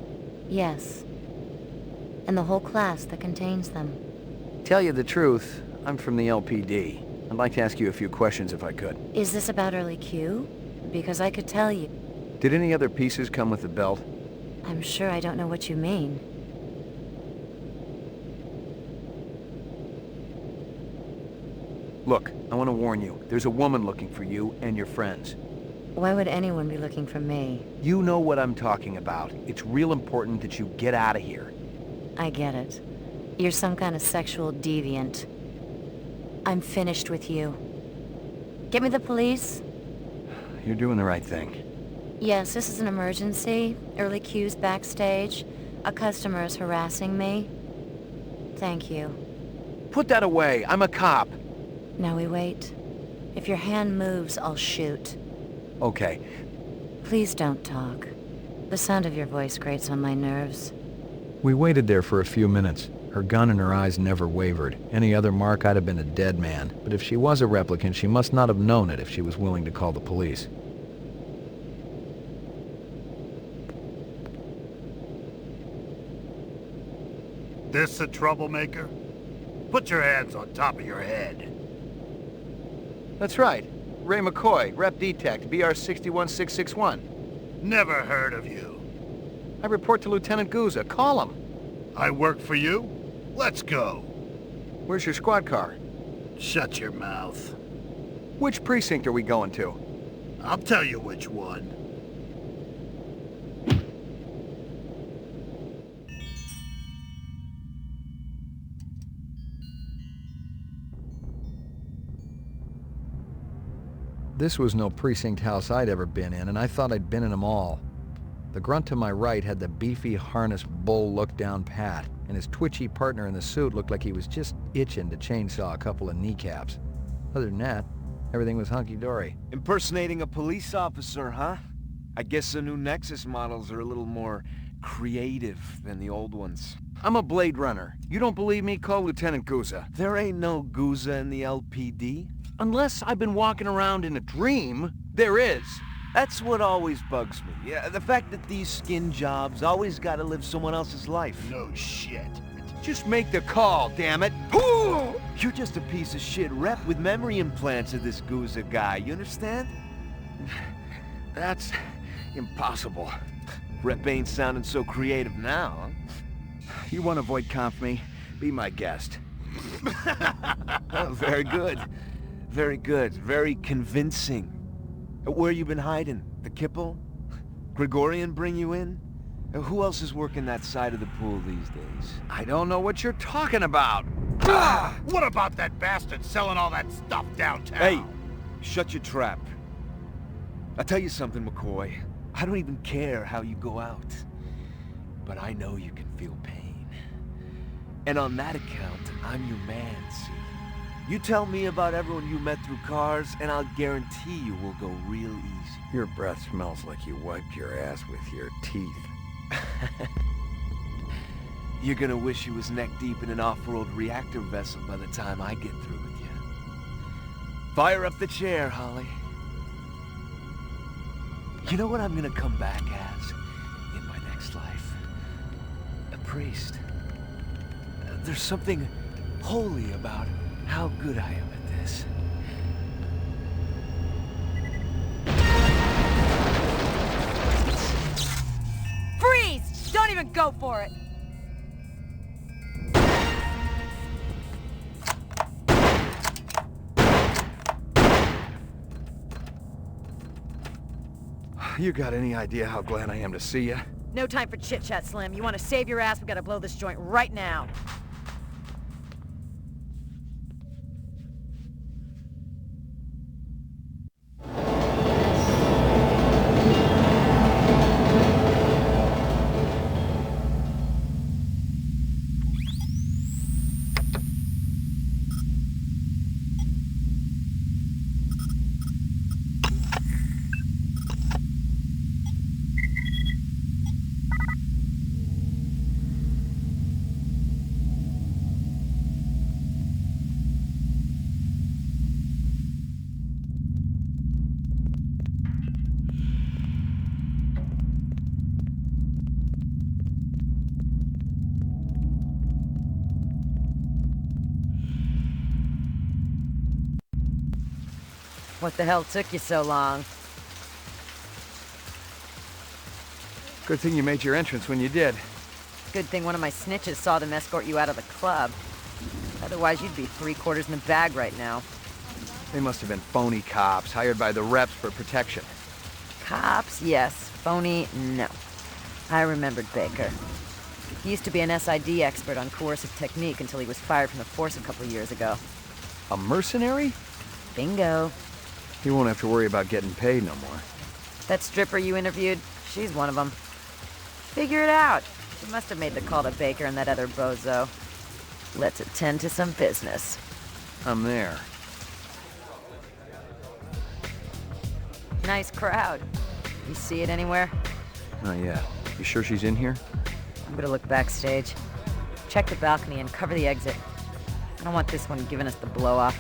Yes. And the whole class that contains them. Tell you the truth, I'm from the LPD. I'd like to ask you a few questions if I could. Is this about Early Q? Because I could tell you. Did any other pieces come with the belt? I'm sure I don't know what you mean. Look, I want to warn you. There's a woman looking for you and your friends. Why would anyone be looking for me? You know what I'm talking about. It's real important that you get out of here. I get it. You're some kind of sexual deviant. I'm finished with you. Get me the police? You're doing the right thing. Yes, this is an emergency. Early Q's backstage. A customer is harassing me. Thank you. Put that away. I'm a cop. Now we wait. If your hand moves, I'll shoot. Okay. Please don't talk. The sound of your voice grates on my nerves. We waited there for a few minutes. Her gun in her eyes never wavered. Any other mark, I'd have been a dead man. But if she was a replicant, she must not have known it if she was willing to call the police. This a troublemaker? Put your hands on top of your head. That's right. Ray McCoy, Rep Detect, BR 61661. Never heard of you. I report to Lieutenant Guzza. Call him. I work for you? Let's go. Where's your squad car? Shut your mouth. Which precinct are we going to? I'll tell you which one. This was no precinct house I'd ever been in, and I thought I'd been in them all. The grunt to my right had the beefy, harnessed bull look down pat, and his twitchy partner in the suit looked like he was just itching to chainsaw a couple of kneecaps. Other than that, everything was hunky-dory. Impersonating a police officer, huh? I guess the new Nexus models are a little more creative than the old ones. I'm a Blade Runner. You don't believe me? Call Lieutenant Guzza. There ain't no Guzza in the LPD. Unless I've been walking around in a dream, there is. That's what always bugs me. Yeah, the fact that these skin jobs always gotta live someone else's life. No shit. Just make the call, damn it. You're just a piece of shit rep with memory implants of this Guzza guy, you understand? That's impossible. Rep ain't sounding so creative now, huh? You want to avoid conf me? Be my guest. Oh, very good. Very good. Very convincing. Where you been hiding? The Kipple? Gregorian bring you in? Who else is working that side of the pool these days? I don't know what you're talking about. What about that bastard selling all that stuff downtown? Hey, shut your trap. I'll tell you something, McCoy. I don't even care how you go out. But I know you can feel pain. And on that account, I'm your man, see? You tell me about everyone you met through cars, and I'll guarantee you will go real easy. Your breath smells like you wiped your ass with your teeth. You're gonna wish you was neck-deep in an off-road reactor vessel by the time I get through with you. Fire up the chair, Holly. You know what I'm gonna come back as in my next life? A priest. There's something holy about how good I am at this. Freeze! Don't even go for it! You got any idea how glad I am to see you? No time for chit-chat, Slim. You want to save your ass, we gotta blow this joint right now. What the hell took you so long? Good thing you made your entrance when you did. Good thing one of my snitches saw them escort you out of the club. Otherwise, you'd be 3/4 in the bag right now. They must have been phony cops hired by the reps for protection. Cops, yes. Phony, no. I remembered Baker. He used to be an SID expert on coercive technique until he was fired from the force a couple years ago. A mercenary? Bingo. He won't have to worry about getting paid no more. That stripper you interviewed, she's one of them. Figure it out. She must have made the call to Baker and that other bozo. Let's attend to some business. I'm there. Nice crowd. You see it anywhere? Not yet. You sure she's in here? I'm gonna look backstage. Check the balcony and cover the exit. I don't want this one giving us the blow-off.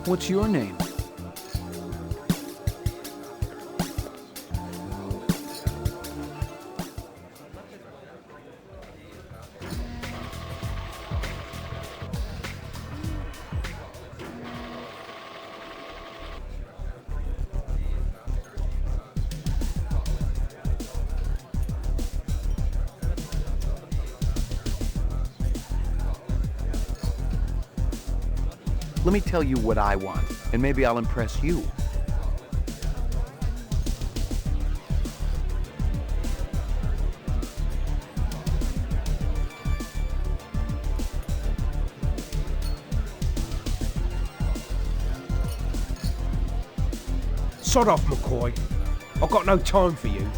What's your name? Let me tell you what I want, and maybe I'll impress you. Sod off, McCoy. I've got no time for you.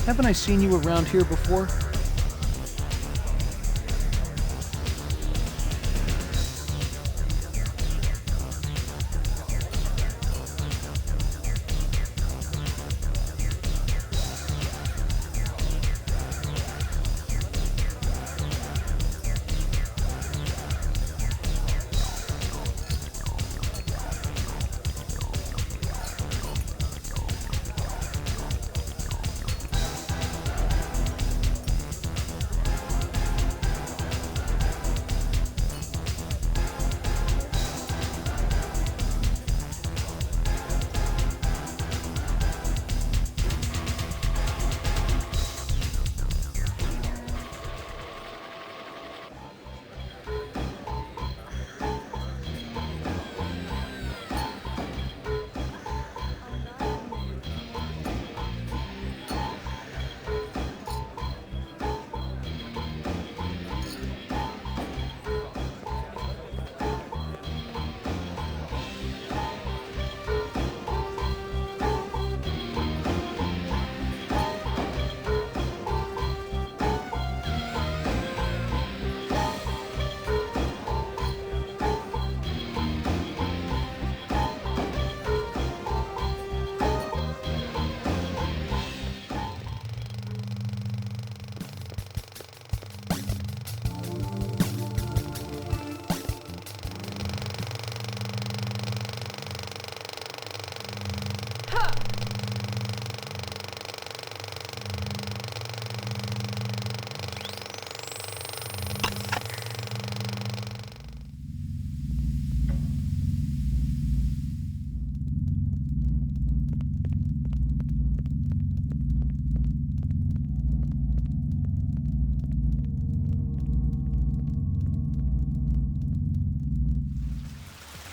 Haven't I seen you around here before?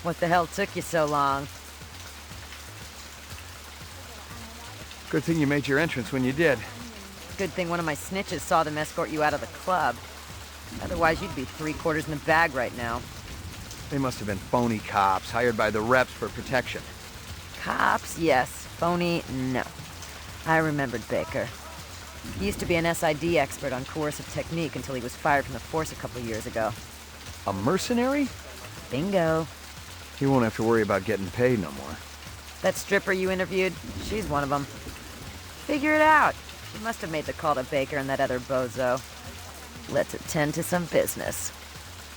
What the hell took you so long? Good thing you made your entrance when you did. Good thing one of my snitches saw them escort you out of the club. Otherwise, you'd be 3/4 in the bag right now. They must have been phony cops, hired by the reps for protection. Cops, yes. Phony, no. I remembered Baker. He used to be an SID expert on coercive technique until he was fired from the force a couple of years ago. A mercenary? Bingo. He won't have to worry about getting paid no more. That stripper you interviewed, she's one of them. Figure it out. She must have made the call to Baker and that other bozo. Let's attend to some business.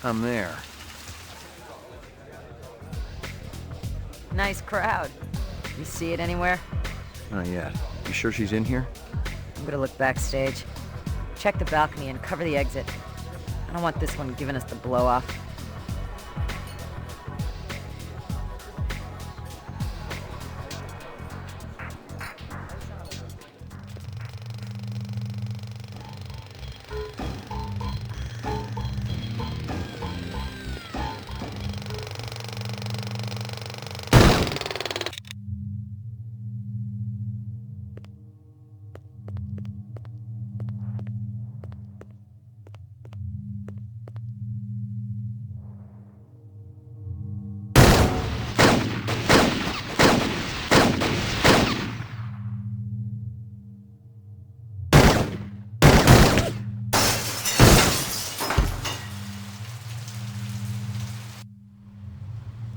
I'm there. Nice crowd. You see it anywhere? Not yet. You sure she's in here? I'm gonna look backstage. Check the balcony and cover the exit. I don't want this one giving us the blow-off.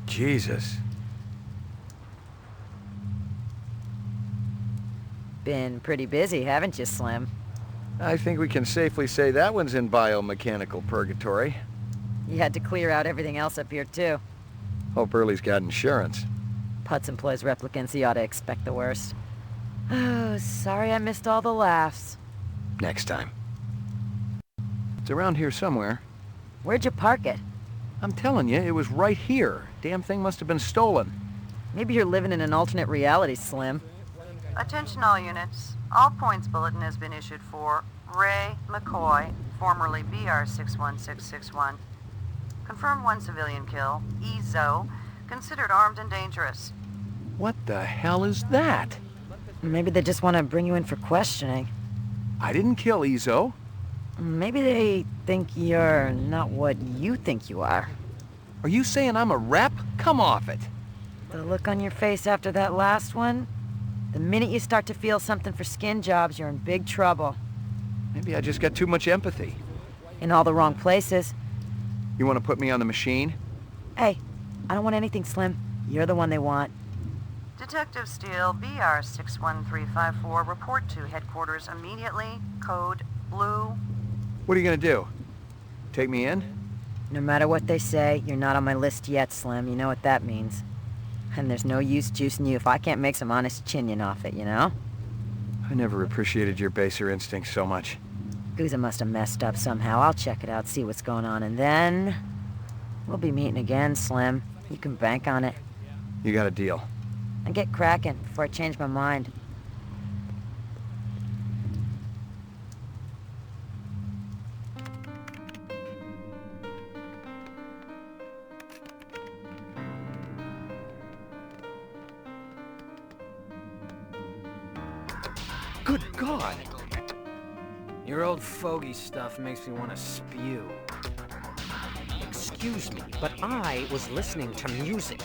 Jesus. Been pretty busy, haven't you, Slim? I think we can safely say that one's in biomechanical purgatory. You had to clear out everything else up here, too. Hope Early's got insurance. Putz employs replicants, he ought to expect the worst. Oh, sorry I missed all the laughs. Next time. It's around here somewhere. Where'd you park it? I'm telling you, it was right here. Damn thing must have been stolen. Maybe you're living in an alternate reality, Slim. Attention all units. All points bulletin has been issued for Ray McCoy, formerly BR61661. Confirmed 1 civilian kill. EZO. Considered armed and dangerous. What the hell is that? Maybe they just want to bring you in for questioning. I didn't kill Ezo. Maybe they think you're not what you think you are. Are you saying I'm a rep? Come off it. The look on your face after that last one? The minute you start to feel something for skin jobs, you're in big trouble. Maybe I just got too much empathy. In all the wrong places. You want to put me on the machine? Hey, I don't want anything, Slim. You're the one they want. Detective Steele, BR61354, report to headquarters immediately. Code Blue. What are you gonna do? Take me in? No matter what they say, you're not on my list yet, Slim. You know what that means. And there's no use juicing you if I can't make some honest chinion off it, you know? I never appreciated your baser instincts so much. Guzza must have messed up somehow. I'll check it out, see what's going on, and then... we'll be meeting again, Slim. You can bank on it. You got a deal. And get cracking before I change my mind. Good God! Your old fogey stuff makes me want to spew. Excuse me, but I was listening to music.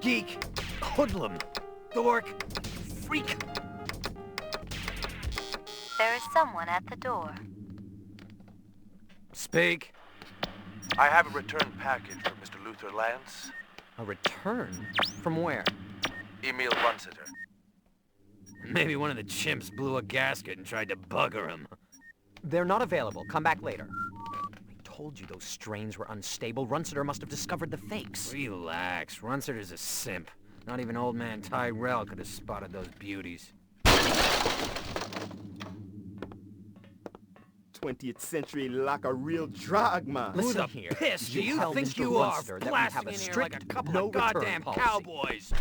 Geek, hoodlum, dork, freak. There is someone at the door. Speak. I have a return package for Mr. Luther Lance. A return? From where? Emil Runsitter. Maybe one of the chimps blew a gasket and tried to bugger him. They're not available. Come back later. I told you those strains were unstable. Runsiter must have discovered the fakes. Relax. Runsiter's a simp. Not even old man Tyrell could have spotted those beauties. 20th century like a real drug, man. Who the piss do you think you are, blasting in here like a couple of goddamn cowboys?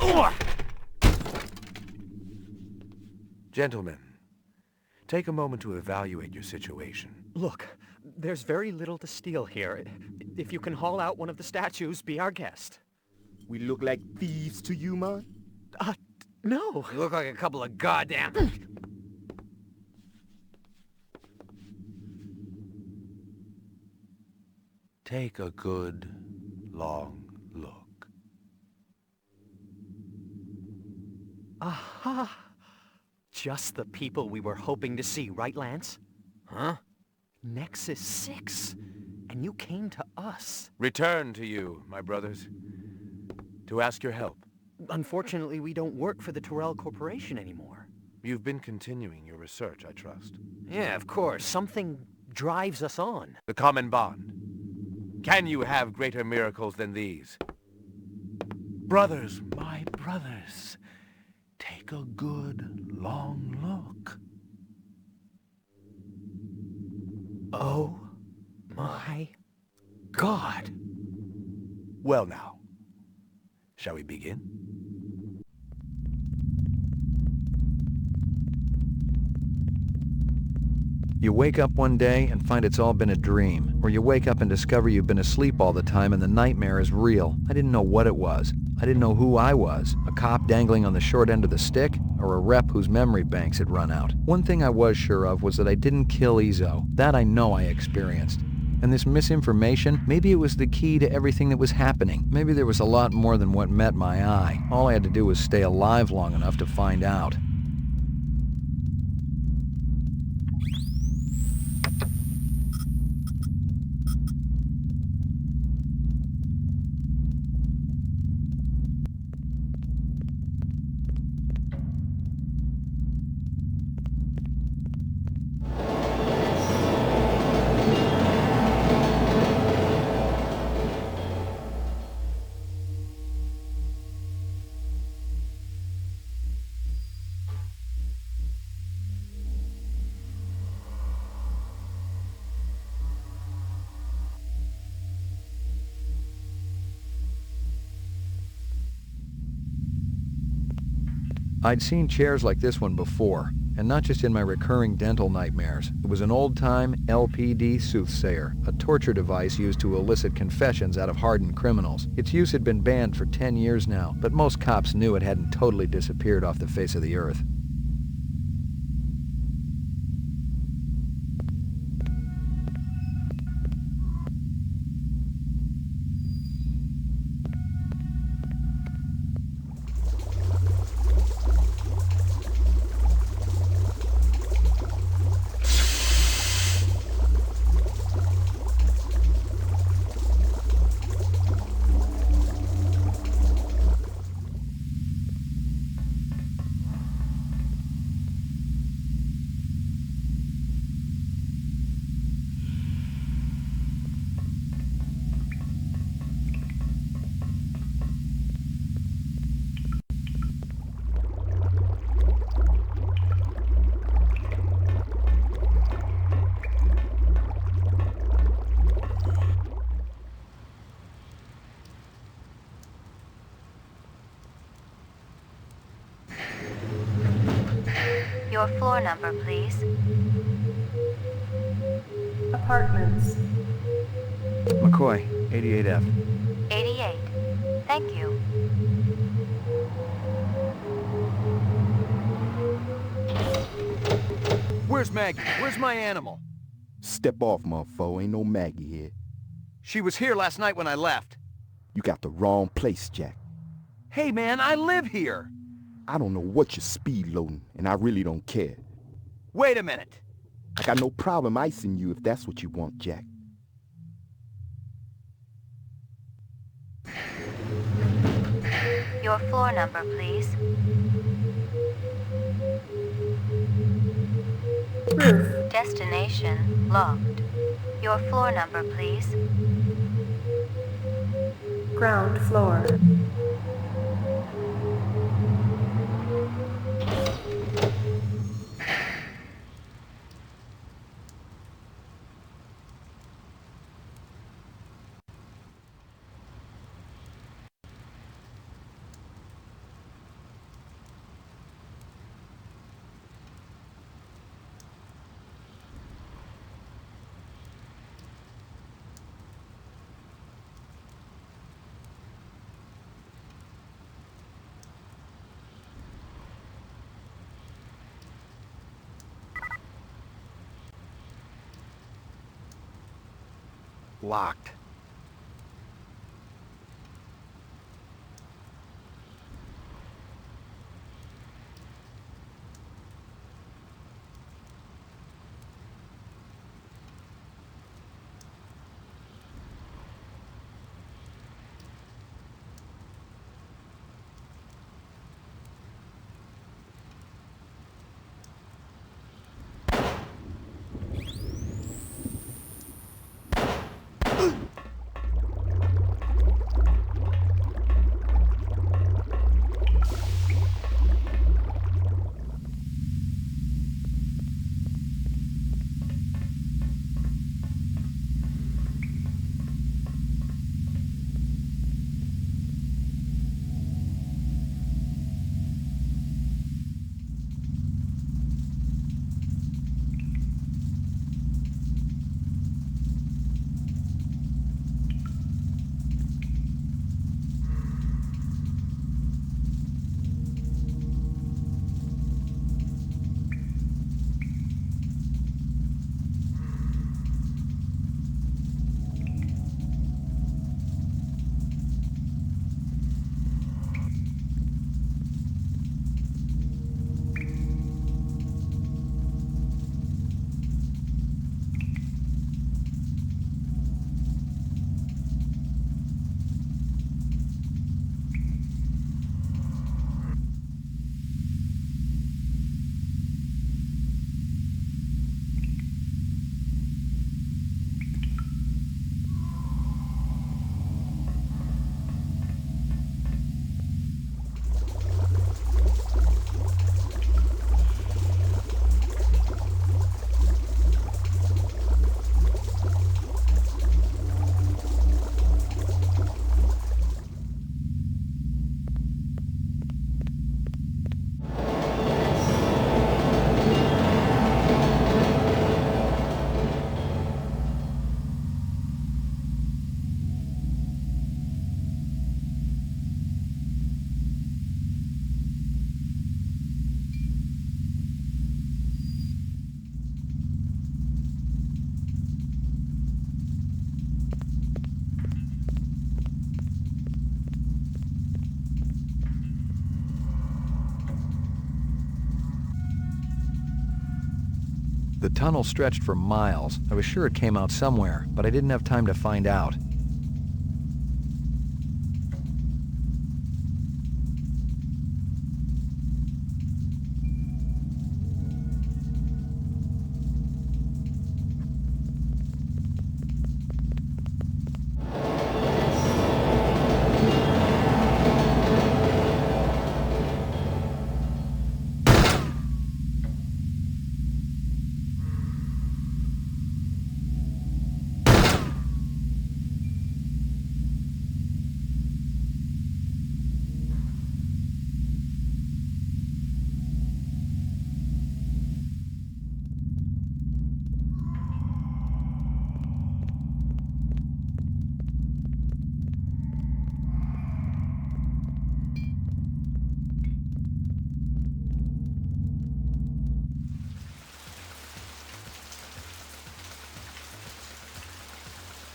Gentlemen, take a moment to evaluate your situation. Look, there's very little to steal here. If you can haul out one of the statues, be our guest. We look like thieves to you, man? No. You look like a couple of goddamn... Take a good, long look. Aha! Just the people we were hoping to see, right, Lance? Huh? Nexus 6. And you came to us. Return to you, my brothers, to ask your help. Unfortunately, we don't work for the Terrell Corporation anymore. You've been continuing your research, I trust. Yeah, of course. Something drives us on. The common bond. Can you have greater miracles than these? Brothers, my brothers, take a good, long look. Oh my God. Well now, shall we begin? You wake up one day and find it's all been a dream, or you wake up and discover you've been asleep all the time and the nightmare is real. I didn't know what it was. I didn't know who I was, a cop dangling on the short end of the stick, or a rep whose memory banks had run out. One thing I was sure of was that I didn't kill Izzo. That I know I experienced. And this misinformation, maybe it was the key to everything that was happening. Maybe there was a lot more than what met my eye. All I had to do was stay alive long enough to find out. I'd seen chairs like this one before, and not just in my recurring dental nightmares. It was an old-time LPD soothsayer, a torture device used to elicit confessions out of hardened criminals. Its use had been banned for 10 years now, but most cops knew it hadn't totally disappeared off the face of the earth. Your floor number, please. Apartments. McCoy, 88F. 88. Thank you. Where's Maggie? Where's my animal? Step off, motherfucker. Ain't no Maggie here. She was here last night when I left. You got the wrong place, Jack. Hey, man, I live here. I don't know what you're speed loading, and I really don't care. Wait a minute. I got no problem icing you if that's what you want, Jack. Your floor number, please. Roof. Destination locked. Your floor number, please. Ground floor. Locked. The tunnel stretched for miles. I was sure it came out somewhere, but I didn't have time to find out.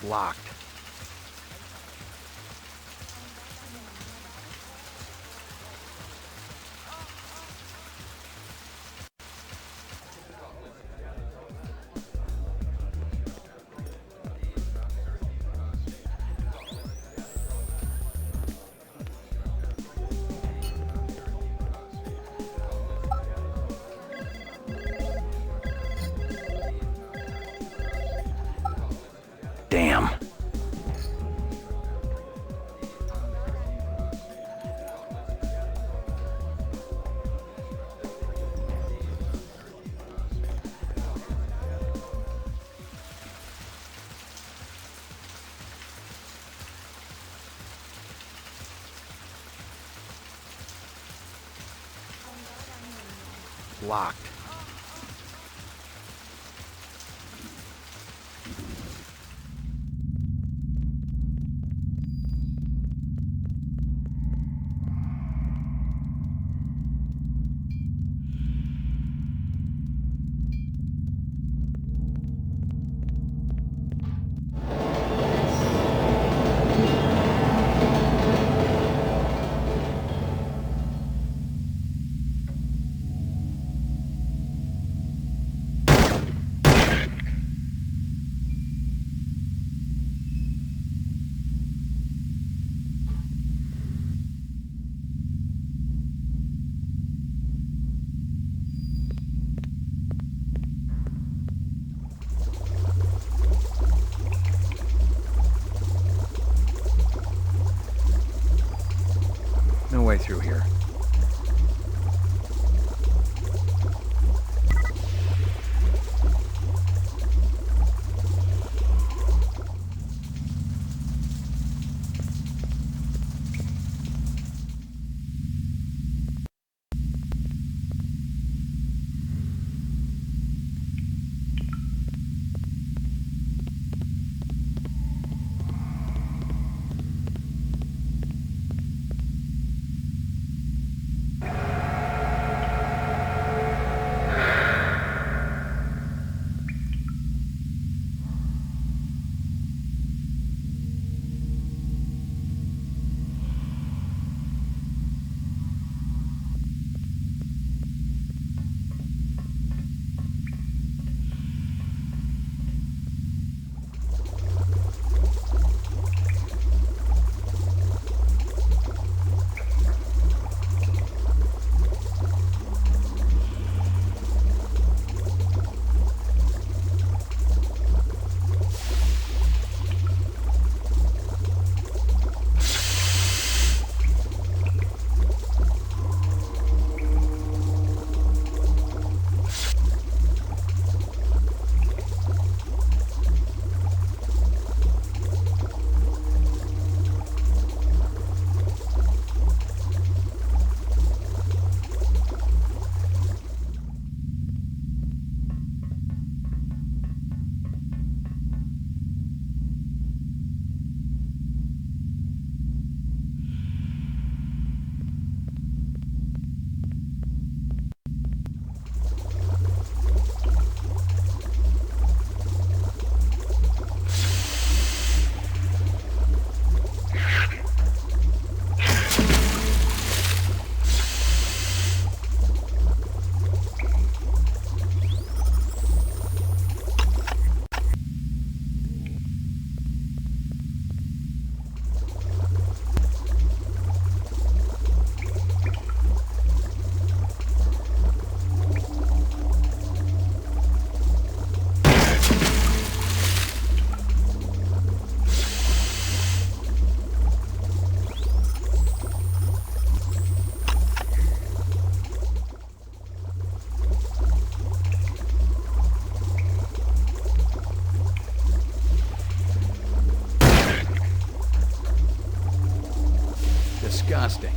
Locked. Damn. Locked. through here. Disgusting.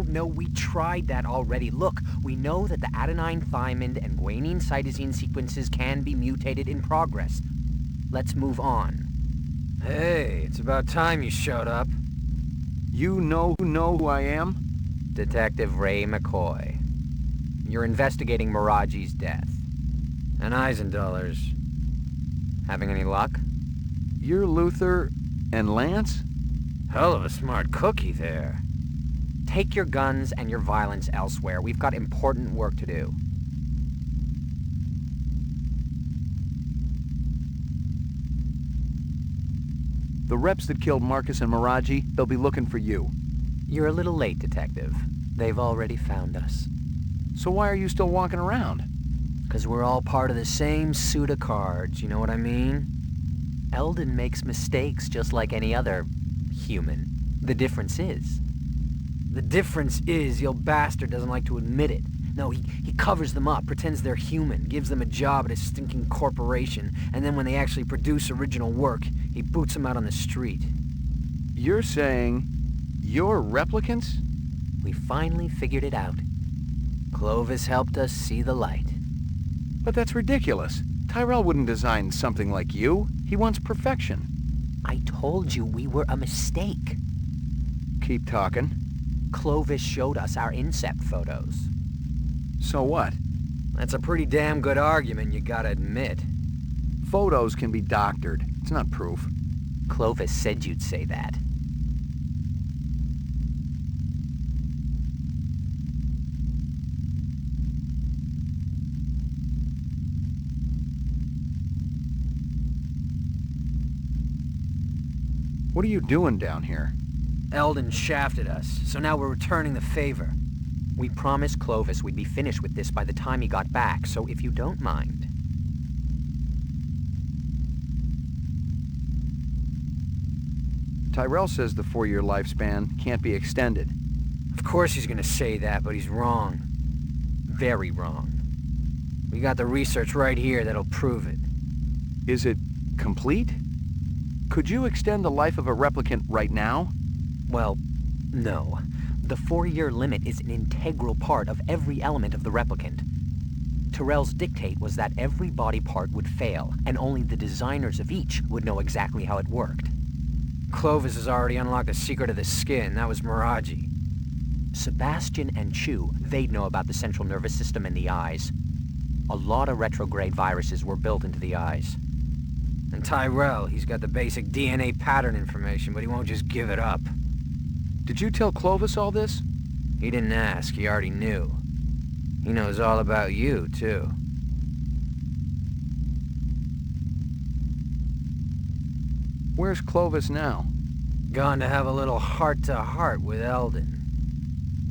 No, we tried that already. Look, we know that the adenine thymine and guanine cytosine sequences can be mutated in progress. Let's move on. Hey, it's about time you showed up. You know who I am? Detective Ray McCoy. You're investigating Miraji's death. And Eisendoller's. Having any luck? You're Luther and Lance? Hell of a smart cookie there. Take your guns and your violence elsewhere. We've got important work to do. The reps that killed Marcus and Miraji, they'll be looking for you. You're a little late, Detective. They've already found us. So why are you still walking around? 'Cause we're all part of the same suit of cards, you know what I mean? Eldon makes mistakes just like any other human. The difference is your bastard doesn't like to admit it. No, he covers them up, pretends they're human, gives them a job at a stinking corporation, and then when they actually produce original work, he boots them out on the street. You're saying you're replicants? We finally figured it out. Clovis helped us see the light. But that's ridiculous. Tyrell wouldn't design something like you. He wants perfection. I told you we were a mistake. Keep talking. Clovis showed us our incept photos. So what? That's a pretty damn good argument, you gotta admit. Photos can be doctored. It's not proof. Clovis said you'd say that. What are you doing down here? Eldon shafted us, so now we're returning the favor. We promised Clovis we'd be finished with this by the time he got back, so if you don't mind... Tyrell says the 4-year lifespan can't be extended. Of course he's gonna say that, but he's wrong. Very wrong. We got the research right here that'll prove it. Is it complete? Could you extend the life of a replicant right now? Well, no. The 4-year limit is an integral part of every element of the replicant. Tyrell's dictate was that every body part would fail, and only the designers of each would know exactly how it worked. Clovis has already unlocked the secret of the skin. That was Miraji. Sebastian and Chu, they'd know about the central nervous system and the eyes. A lot of retrograde viruses were built into the eyes. And Tyrell, he's got the basic DNA pattern information, but he won't just give it up. Did you tell Clovis all this? He didn't ask, he already knew. He knows all about you, too. Where's Clovis now? Gone to have a little heart-to-heart with Eldon.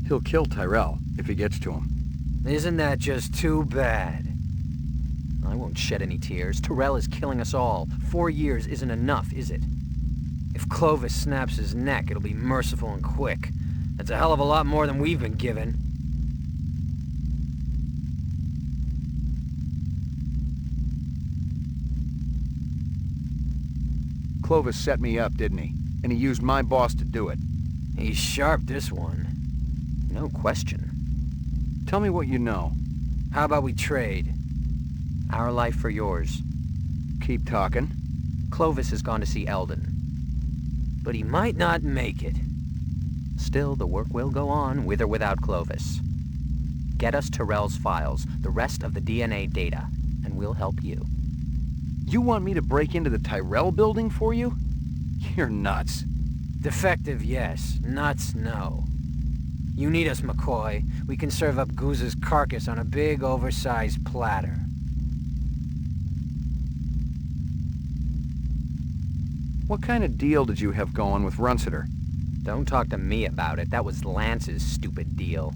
He'll kill Tyrell if he gets to him. Isn't that just too bad? I won't shed any tears. Tyrell is killing us all. 4 years isn't enough, is it? If Clovis snaps his neck, it'll be merciful and quick. That's a hell of a lot more than we've been given. Clovis set me up, didn't he? And he used my boss to do it. He's sharp, this one. No question. Tell me what you know. How about we trade? Our life for yours. Keep talking. Clovis has gone to see Eldon. But he might not make it. Still, the work will go on, with or without Clovis. Get us Tyrell's files, the rest of the DNA data, and we'll help you. You want me to break into the Tyrell building for you? You're nuts. Defective, yes. Nuts, no. You need us, McCoy. We can serve up Guzza's carcass on a big, oversized platter. What kind of deal did you have going with Runciter? Don't talk to me about it. That was Lance's stupid deal.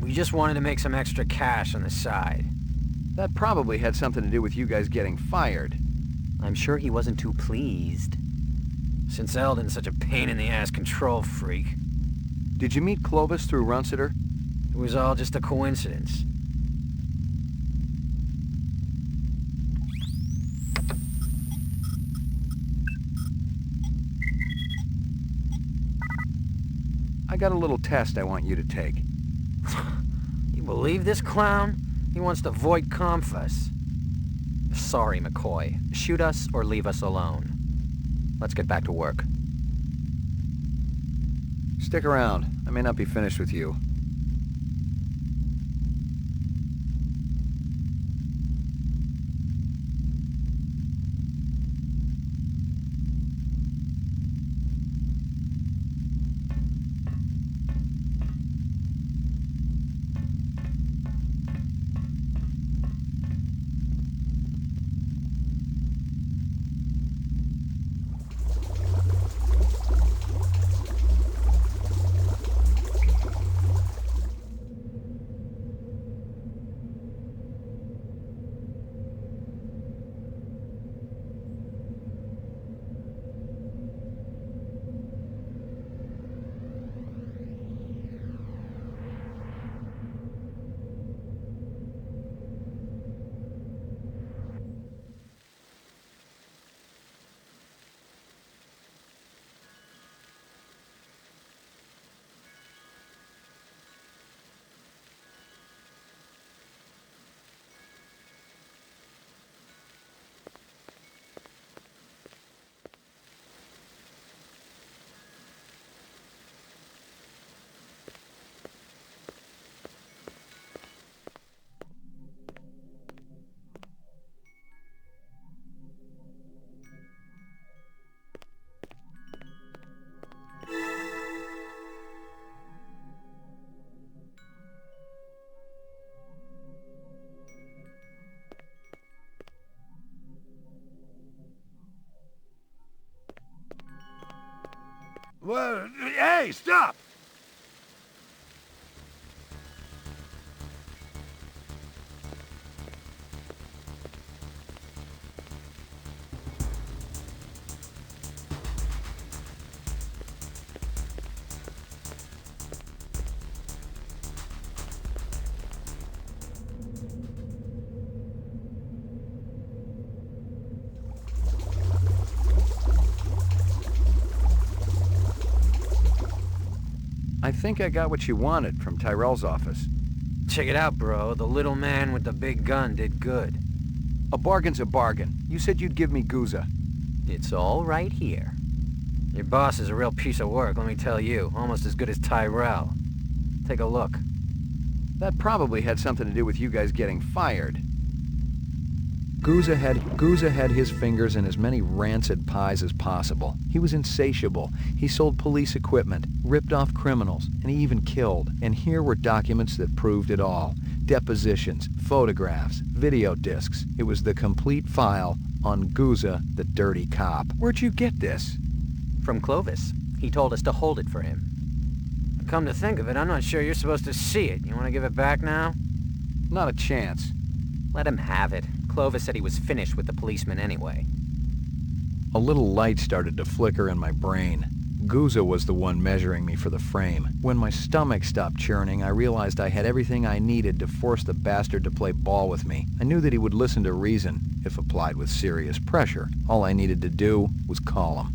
We just wanted to make some extra cash on the side. That probably had something to do with you guys getting fired. I'm sure he wasn't too pleased. Since Eldon's such a pain-in-the-ass control freak. Did you meet Clovis through Runciter? It was all just a coincidence. I got a little test I want you to take. You believe this clown? He wants to void Confus. Sorry, McCoy. Shoot us or leave us alone. Let's get back to work. Stick around. I may not be finished with you. Well, hey, stop! I think I got what you wanted from Tyrell's office. Check it out, bro. The little man with the big gun did good. A bargain's a bargain. You said you'd give me Guzza. It's all right here. Your boss is a real piece of work, let me tell you. Almost as good as Tyrell. Take a look. That probably had something to do with you guys getting fired. Guzza had his fingers in as many rancid pies as possible. He was insatiable. He sold police equipment, ripped off criminals, and he even killed. And here were documents that proved it all. Depositions, photographs, video discs. It was the complete file on Guzza, the dirty cop. Where'd you get this? From Clovis. He told us to hold it for him. Come to think of it, I'm not sure you're supposed to see it. You want to give it back now? Not a chance. Let him have it. Clovis said he was finished with the policeman anyway. A little light started to flicker in my brain. Guzza was the one measuring me for the frame. When my stomach stopped churning, I realized I had everything I needed to force the bastard to play ball with me. I knew that he would listen to reason, if applied with serious pressure. All I needed to do was call him.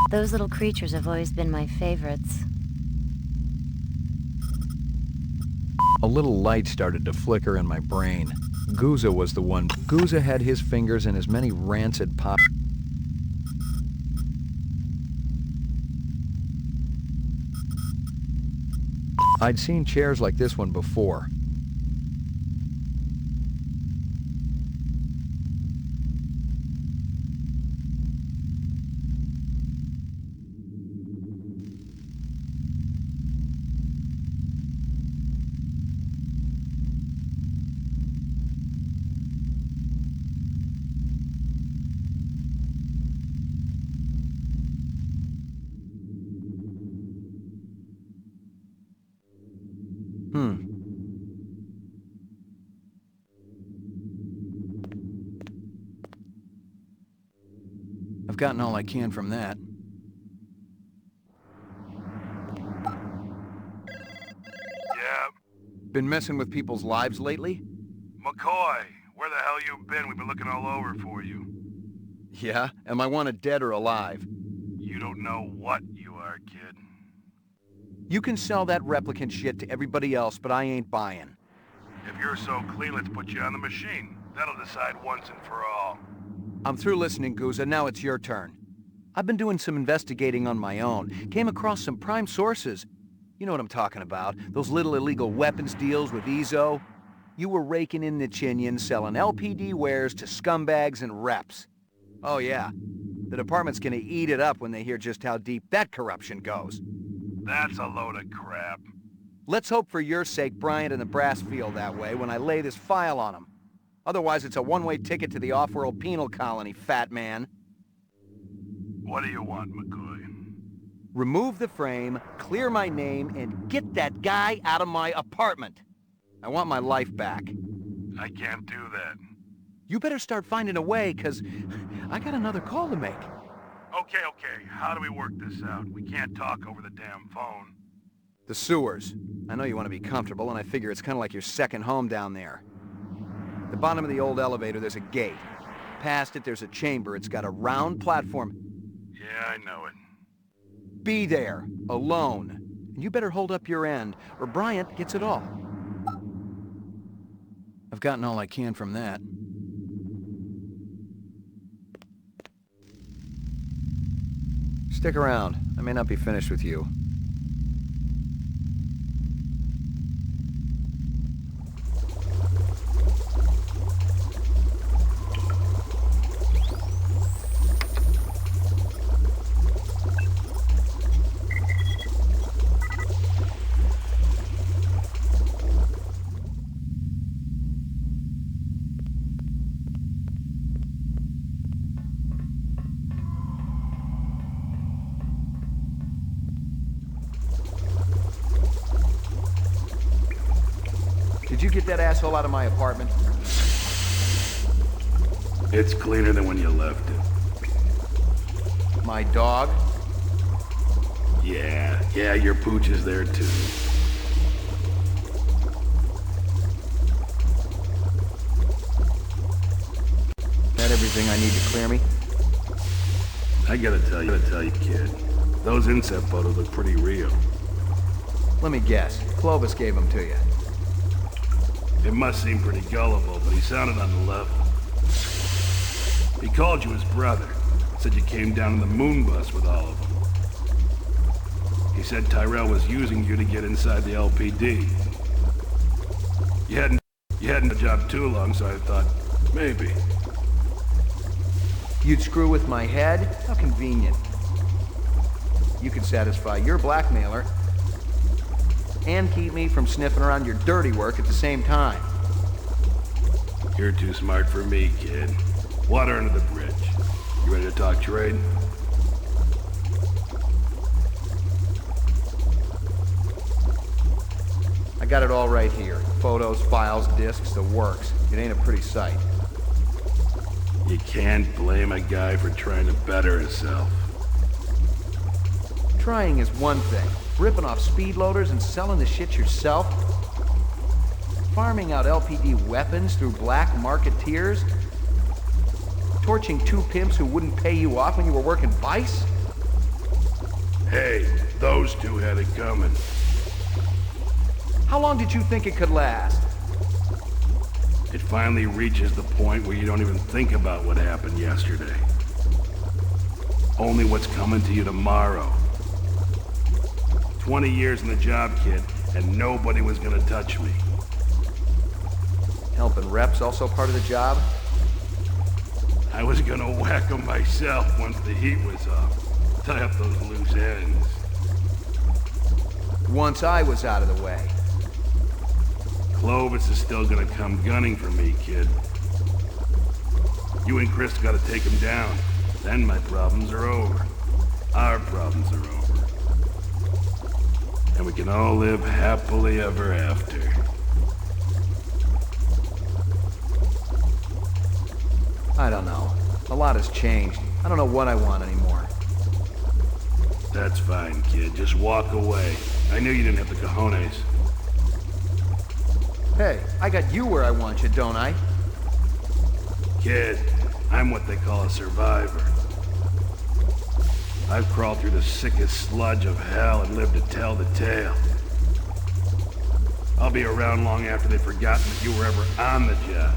Those little creatures have always been my favorites. A little light started to flicker in my brain. Guzza was the one. Guzza had his fingers in as many rancid pop. I'd seen chairs like this one before. I've gotten all I can from that. Yeah. Been messing with people's lives lately? McCoy, where the hell you been? We've been looking all over for you. Yeah? Am I wanted dead or alive? You don't know what you are, kid. You can sell that replicant shit to everybody else, but I ain't buying. If you're so clean, let's put you on the machine. That'll decide once and for all. I'm through listening, Guzza. Now it's your turn. I've been doing some investigating on my own. Came across some prime sources. You know what I'm talking about. Those little illegal weapons deals with Ezo. You were raking in the chinion, selling LPD wares to scumbags and reps. Oh yeah. The department's gonna eat it up when they hear just how deep that corruption goes. That's a load of crap. Let's hope for your sake Bryant and the brass feel that way when I lay this file on them. Otherwise, it's a one-way ticket to the off-world penal colony, fat man. What do you want, McCoy? Remove the frame, clear my name, and get that guy out of my apartment. I want my life back. I can't do that. You better start finding a way, 'cause I got another call to make. Okay. How do we work this out? We can't talk over the damn phone. The sewers. I know you want to be comfortable, and I figure it's kind of like your second home down there. At the bottom of the old elevator, there's a gate. Past it, there's a chamber. It's got a round platform. Yeah, I know it. be there, alone. And you better hold up your end, or Bryant gets it all. I've gotten all I can from that. Stick around. I may not be finished with you. Did you get that asshole out of my apartment? It's cleaner than when you left it. My dog? Yeah, your pooch is there too. That everything I need to clear me? I gotta tell you, kid. Those inset photos look pretty real. Let me guess. Clovis gave them to you. It must seem pretty gullible, but he sounded on the level. He called you his brother. Said you came down in the moon bus with all of them. He said Tyrell was using you to get inside the LPD. You hadn't a job too long, so I thought, maybe. You'd screw with my head? How convenient. You could satisfy your blackmailer and keep me from sniffing around your dirty work at the same time. You're too smart for me, kid. Water under the bridge. You ready to talk trade? I got it all right here. Photos, files, discs, the works. It ain't a pretty sight. You can't blame a guy for trying to better himself. Trying is one thing. Ripping off speed loaders and selling the shit yourself? Farming out LPD weapons through black marketeers? Torching two pimps who wouldn't pay you off when you were working Vice? Hey, those two had it coming. How long did you think it could last? It finally reaches the point where you don't even think about what happened yesterday. Only what's coming to you tomorrow. 20 years in the job, kid, and nobody was gonna touch me. Helping reps also part of the job? I was gonna whack them myself once the heat was off. Tie up those loose ends. Once I was out of the way. Clovis is still gonna come gunning for me, kid. You and Chris gotta take him down. Then my problems are over. Our problems are over. And we can all live happily ever after. I don't know. A lot has changed. I don't know what I want anymore. That's fine, kid. Just walk away. I knew you didn't have the cojones. Hey, I got you where I want you, don't I? Kid, I'm what they call a survivor. I've crawled through the sickest sludge of hell and lived to tell the tale. I'll be around long after they've forgotten that you were ever on the job.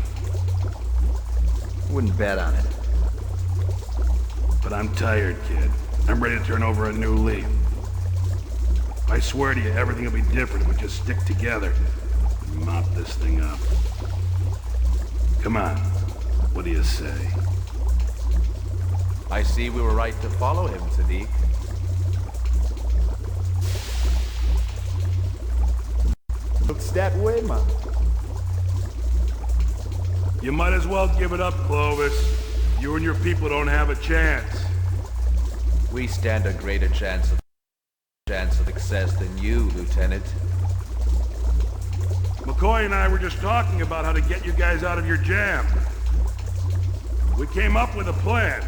Wouldn't bet on it. But I'm tired, kid. I'm ready to turn over a new leaf. I swear to you, everything will be different if we just stick together and mop this thing up. Come on. What do you say? I see we were right to follow him, Sadiq. Looks that way, man. You might as well give it up, Clovis. You and your people don't have a chance. We stand a greater chance of success than you, Lieutenant. McCoy and I were just talking about how to get you guys out of your jam. We came up with a plan.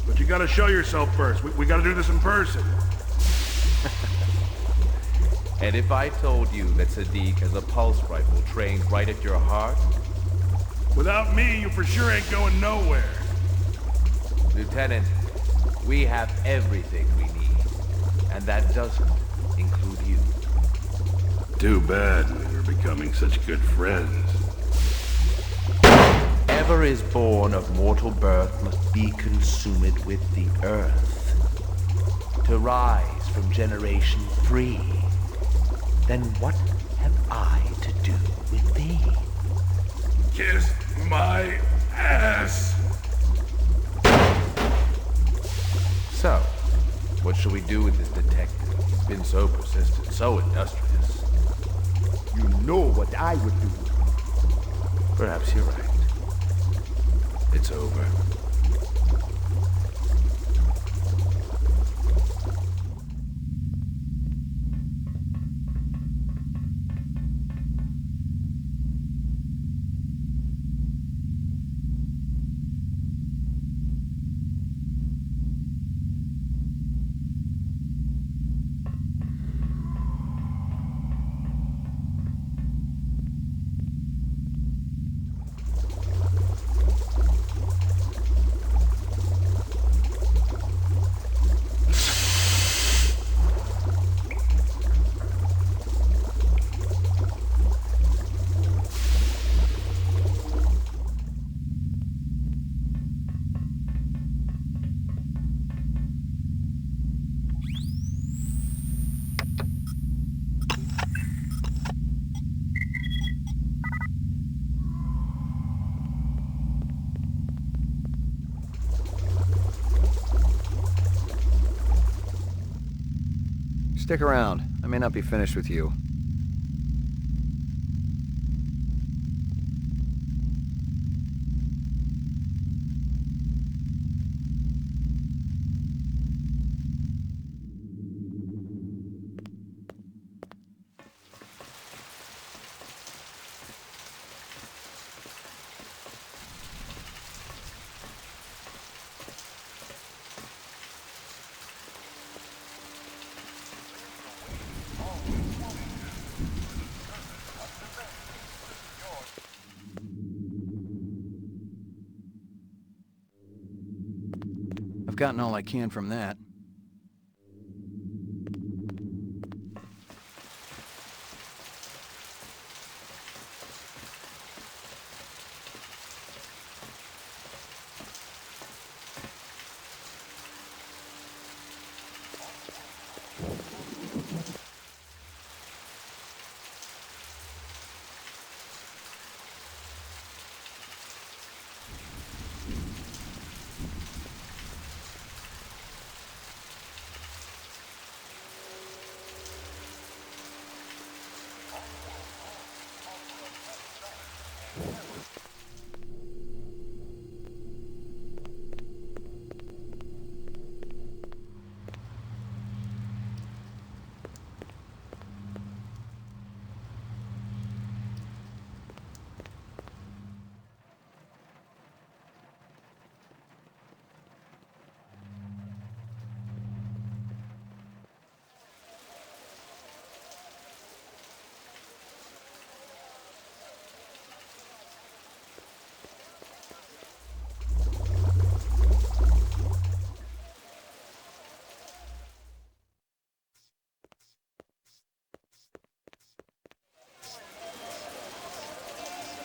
But you gotta show yourself first. We gotta do this in person. And if I told you that Sadiq has a pulse rifle trained right at your heart? Without me, you for sure ain't going nowhere. Lieutenant, we have everything we need. And that doesn't include you. Too bad we were becoming such good friends. Whatever is born of mortal birth must be consumed with the earth, to rise from generation free. Then what have I to do with thee? Kiss my ass! So, what shall we do with this detective? He's been so persistent, so industrious. You know what I would do. Perhaps you're right. It's over. Stick around. I may not be finished with you. I've gotten all I can from that.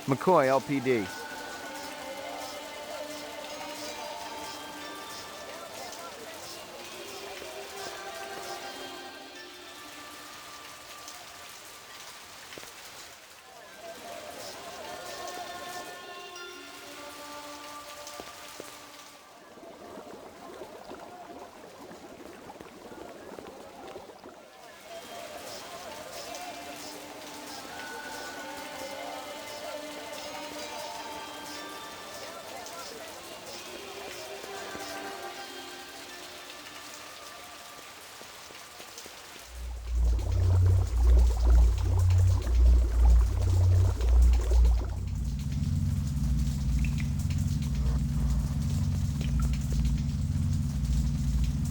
McCoy, LPD.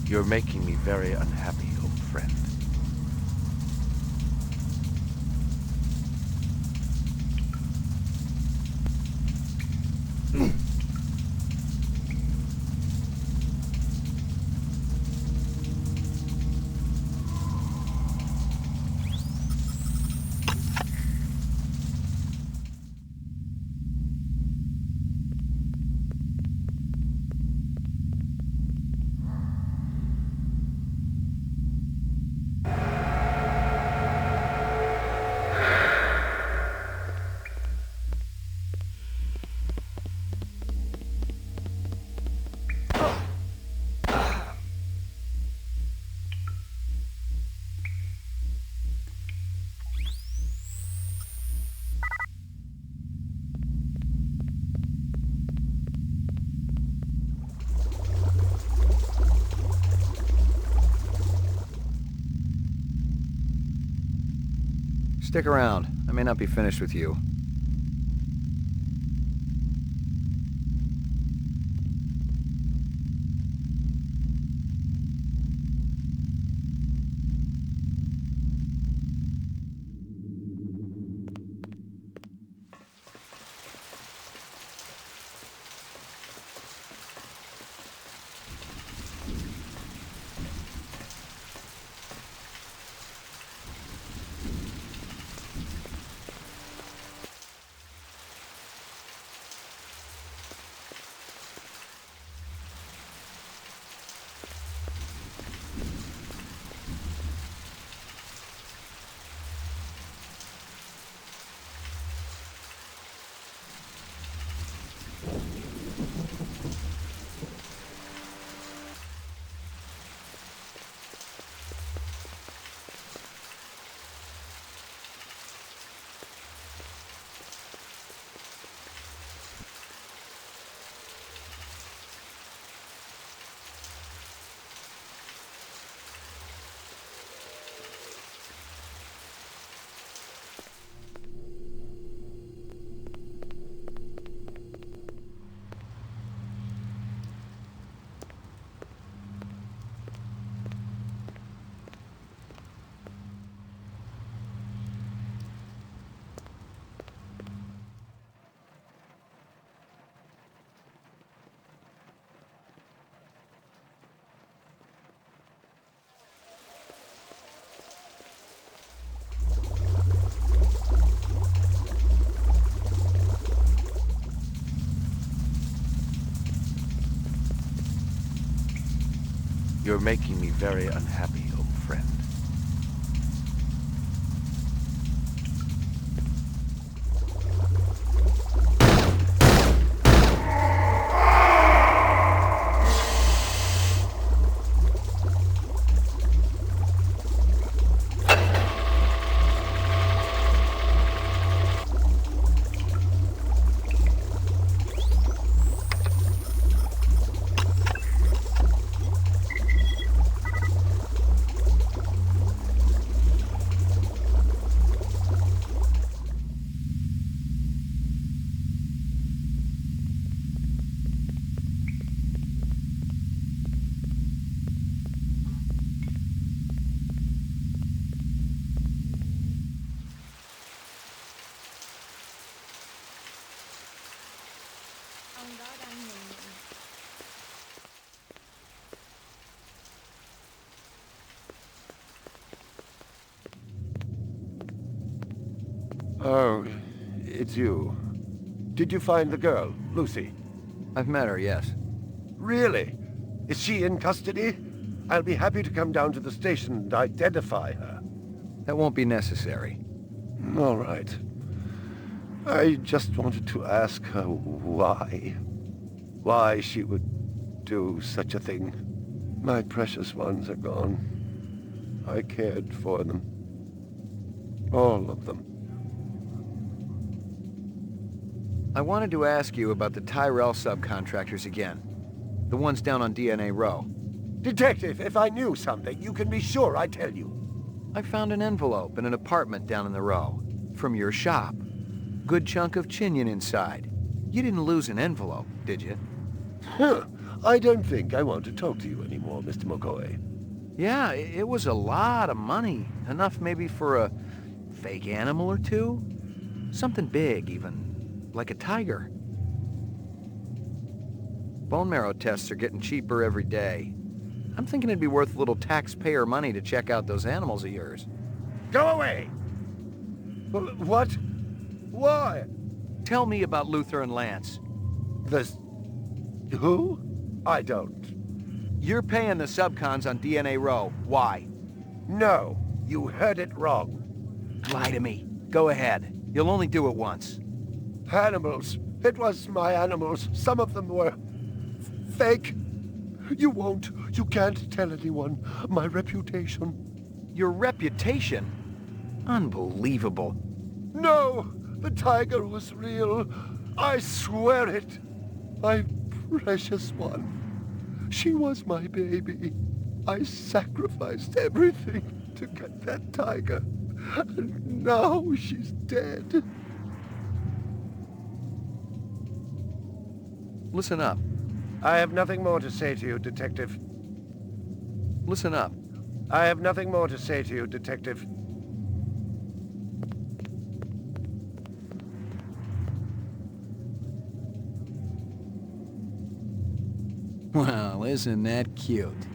You're making me very unhappy, old friend. Stick around. I may not be finished with you. You're making me very unhappy, old friend. Oh, it's you. Did you find the girl, Lucy? I've met her, yes. Really? Is she in custody? I'll be happy to come down to the station and identify her. That won't be necessary. All right. I just wanted to ask her why. Why she would do such a thing. My precious ones are gone. I cared for them. All of them. I wanted to ask you about the Tyrell subcontractors again. The ones down on DNA Row. Detective, if I knew something, you can be sure I'd tell you. I found an envelope in an apartment down in the Row. From your shop. Good chunk of chinion inside. You didn't lose an envelope, did you? Huh. I don't think I want to talk to you anymore, Mr. McCoy. Yeah, it was a lot of money. Enough maybe for a fake animal or two? Something big, even. Like a tiger. Bone marrow tests are getting cheaper every day. I'm thinking it'd be worth a little taxpayer money to check out those animals of yours. Go away! What? Why? Tell me about Luther and Lance. Who? I don't. You're paying the subcons on DNA Row. Why? No, you heard it wrong. Lie to me. Go ahead. You'll only do it once. Animals. It was my animals. Some of them were fake. You won't. You can't tell anyone. My reputation. Your reputation? Unbelievable. No! The tiger was real. I swear it. My precious one. She was my baby. I sacrificed everything to get that tiger. No, she's dead. Listen up. I have nothing more to say to you, Detective. Listen up. I have nothing more to say to you, Detective. Well, isn't that cute?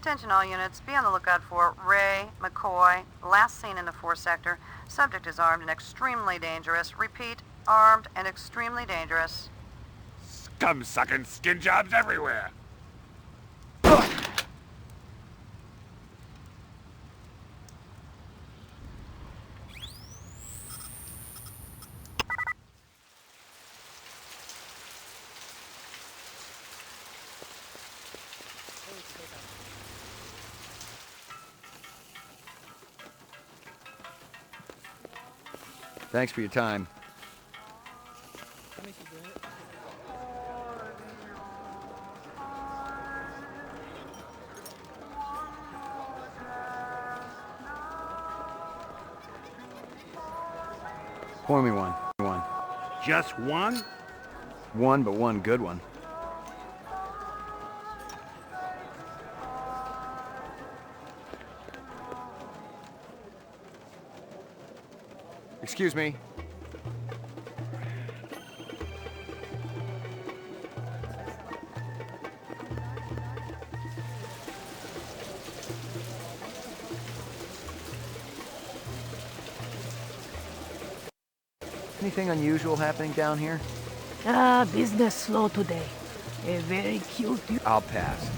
Attention all units, be on the lookout for Ray McCoy, last seen in the 4 sector. Subject is armed and extremely dangerous. Repeat, armed and extremely dangerous. Scum-sucking skin jobs everywhere. Thanks for your time. Pour me one. Just one? One, but one good one. Excuse me. Anything unusual happening down here? Business slow today. A very cute... I'll pass.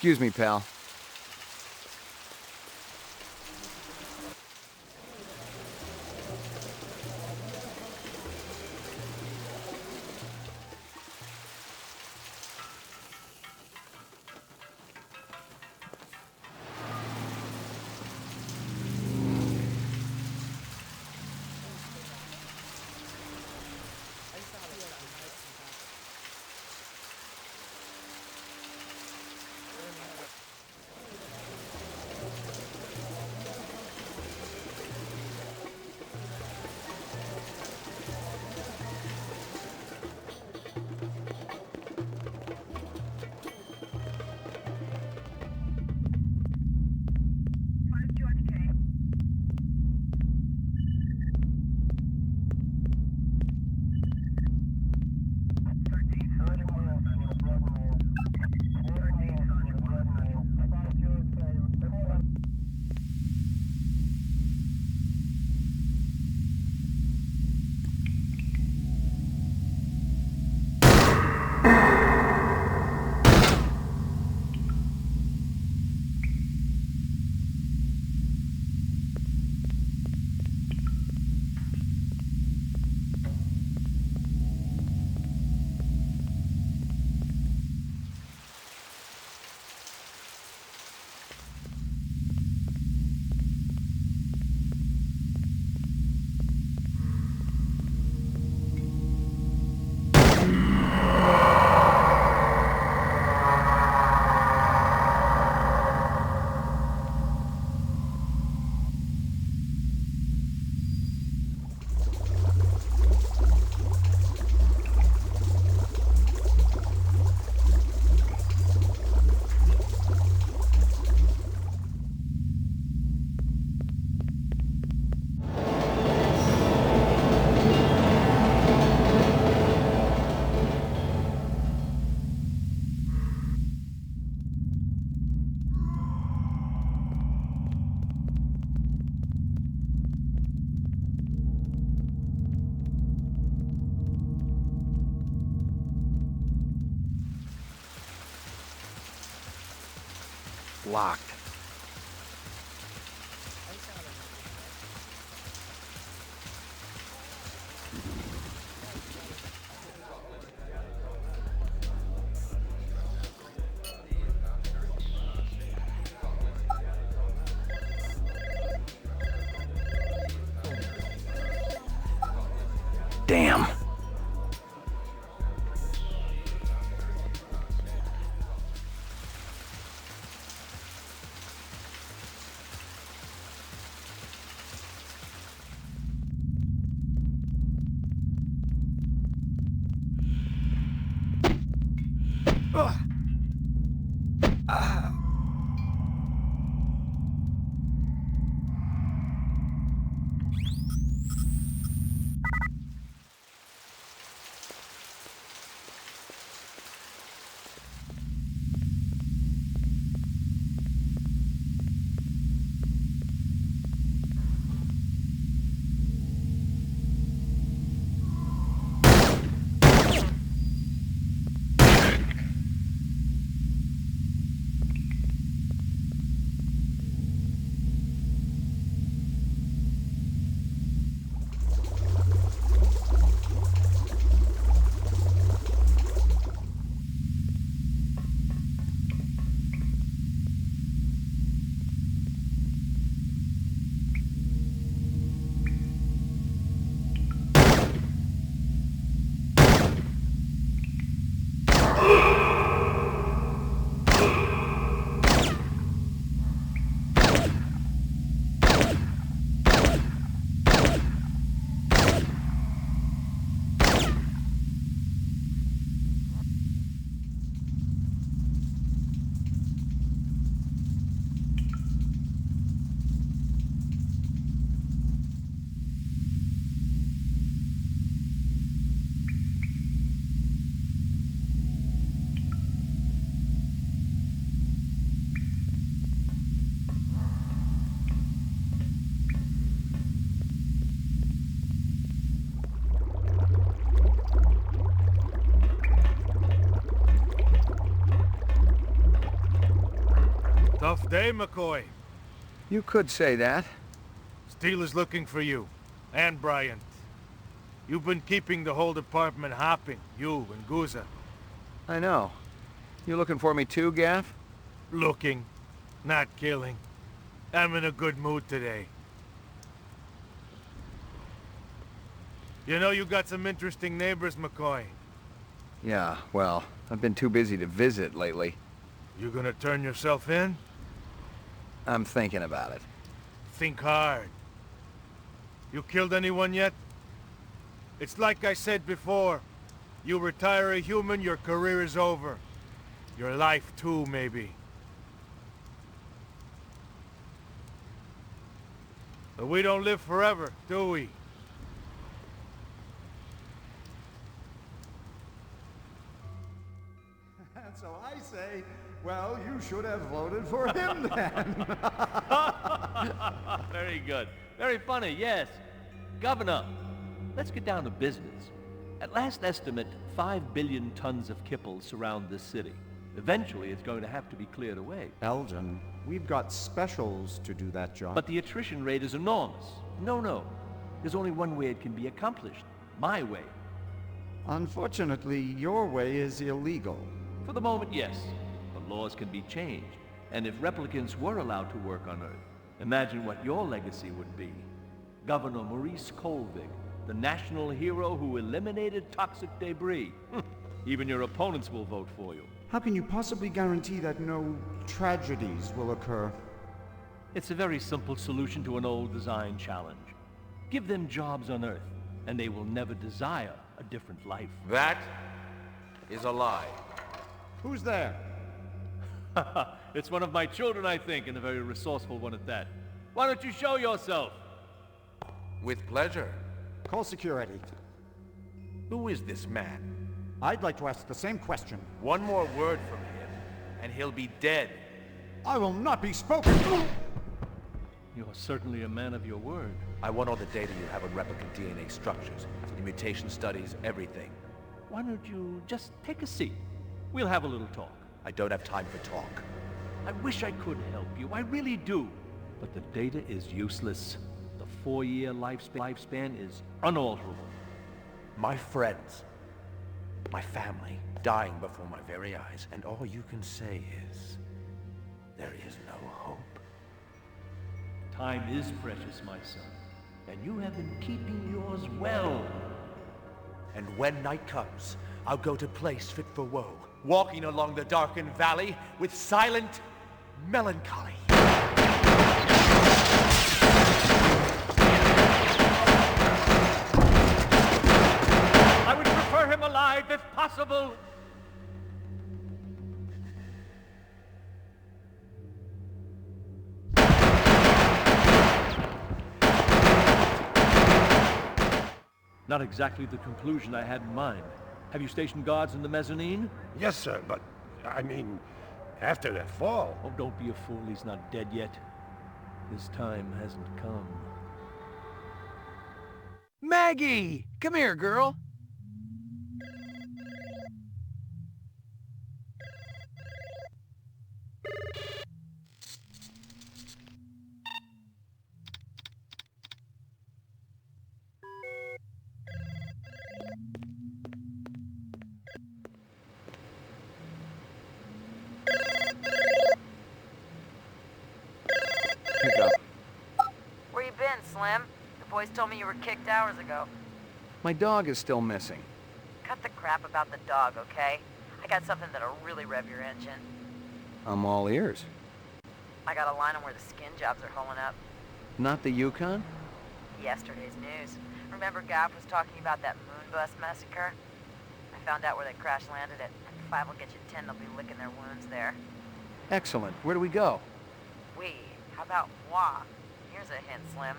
Excuse me, pal. locked. Damn. Tough day, McCoy. You could say that. Steele is looking for you, and Bryant. You've been keeping the whole department hopping, you and Guzza. I know. You looking for me too, Gaff? Looking, not killing. I'm in a good mood today. You know you got some interesting neighbors, McCoy. Yeah, well, I've been too busy to visit lately. You gonna turn yourself in? I'm thinking about it. Think hard. You killed anyone yet? It's like I said before. You retire a human, your career is over. Your life too, maybe. But we don't live forever, do we? And so I say, well, you should have voted for him then. Very good. Very funny, yes. Governor, let's get down to business. At last estimate, 5 billion tons of kipple surround this city. Eventually, it's going to have to be cleared away. Elgin, we've got specials to do that job. But the attrition rate is enormous. No. There's only one way it can be accomplished. My way. Unfortunately, your way is illegal. For the moment, yes. But laws can be changed. And if replicants were allowed to work on Earth, imagine what your legacy would be. Governor Maurice Colvig, the national hero who eliminated toxic debris. Even your opponents will vote for you. How can you possibly guarantee that no tragedies will occur? It's a very simple solution to an old design challenge. Give them jobs on Earth, and they will never desire a different life. That is a lie. Who's there? It's one of my children, I think, and a very resourceful one at that. Why don't you show yourself? With pleasure. Call security. Who is this man? I'd like to ask the same question. One more word from him, and he'll be dead. I will not be spoken to! You're certainly a man of your word. I want all the data you have on replicant DNA structures, your mutation studies, everything. Why don't you just take a seat? We'll have a little talk. I don't have time for talk. I wish I could help you, I really do. But the data is useless. The 4-year lifespan is unalterable. My friends, my family, dying before my very eyes, and all you can say is, there is no hope. Time is precious, my son, and you have been keeping yours well. And when night comes, I'll go to place fit for woe, walking along the darkened valley with silent melancholy. I would prefer him alive if possible. Not exactly the conclusion I had in mind. Have you stationed guards in the mezzanine? Yes, sir, but, I mean, after that fall... Oh, don't be a fool, he's not dead yet. His time hasn't come. Maggie! Come here, girl. Pick up. Where you been, Slim? The boys told me you were kicked hours ago. My dog is still missing. Cut the crap about the dog, okay? I got something that'll really rev your engine. I'm all ears. I got a line on where the skin jobs are holing up. Not the Yukon? Yesterday's news. Remember Gaff was talking about that moon bus massacre? I found out where they crash landed it, and 5 will get you 10 they'll be licking their wounds there. Excellent. Where do we go? We. How about moi? Here's a hint, Slim.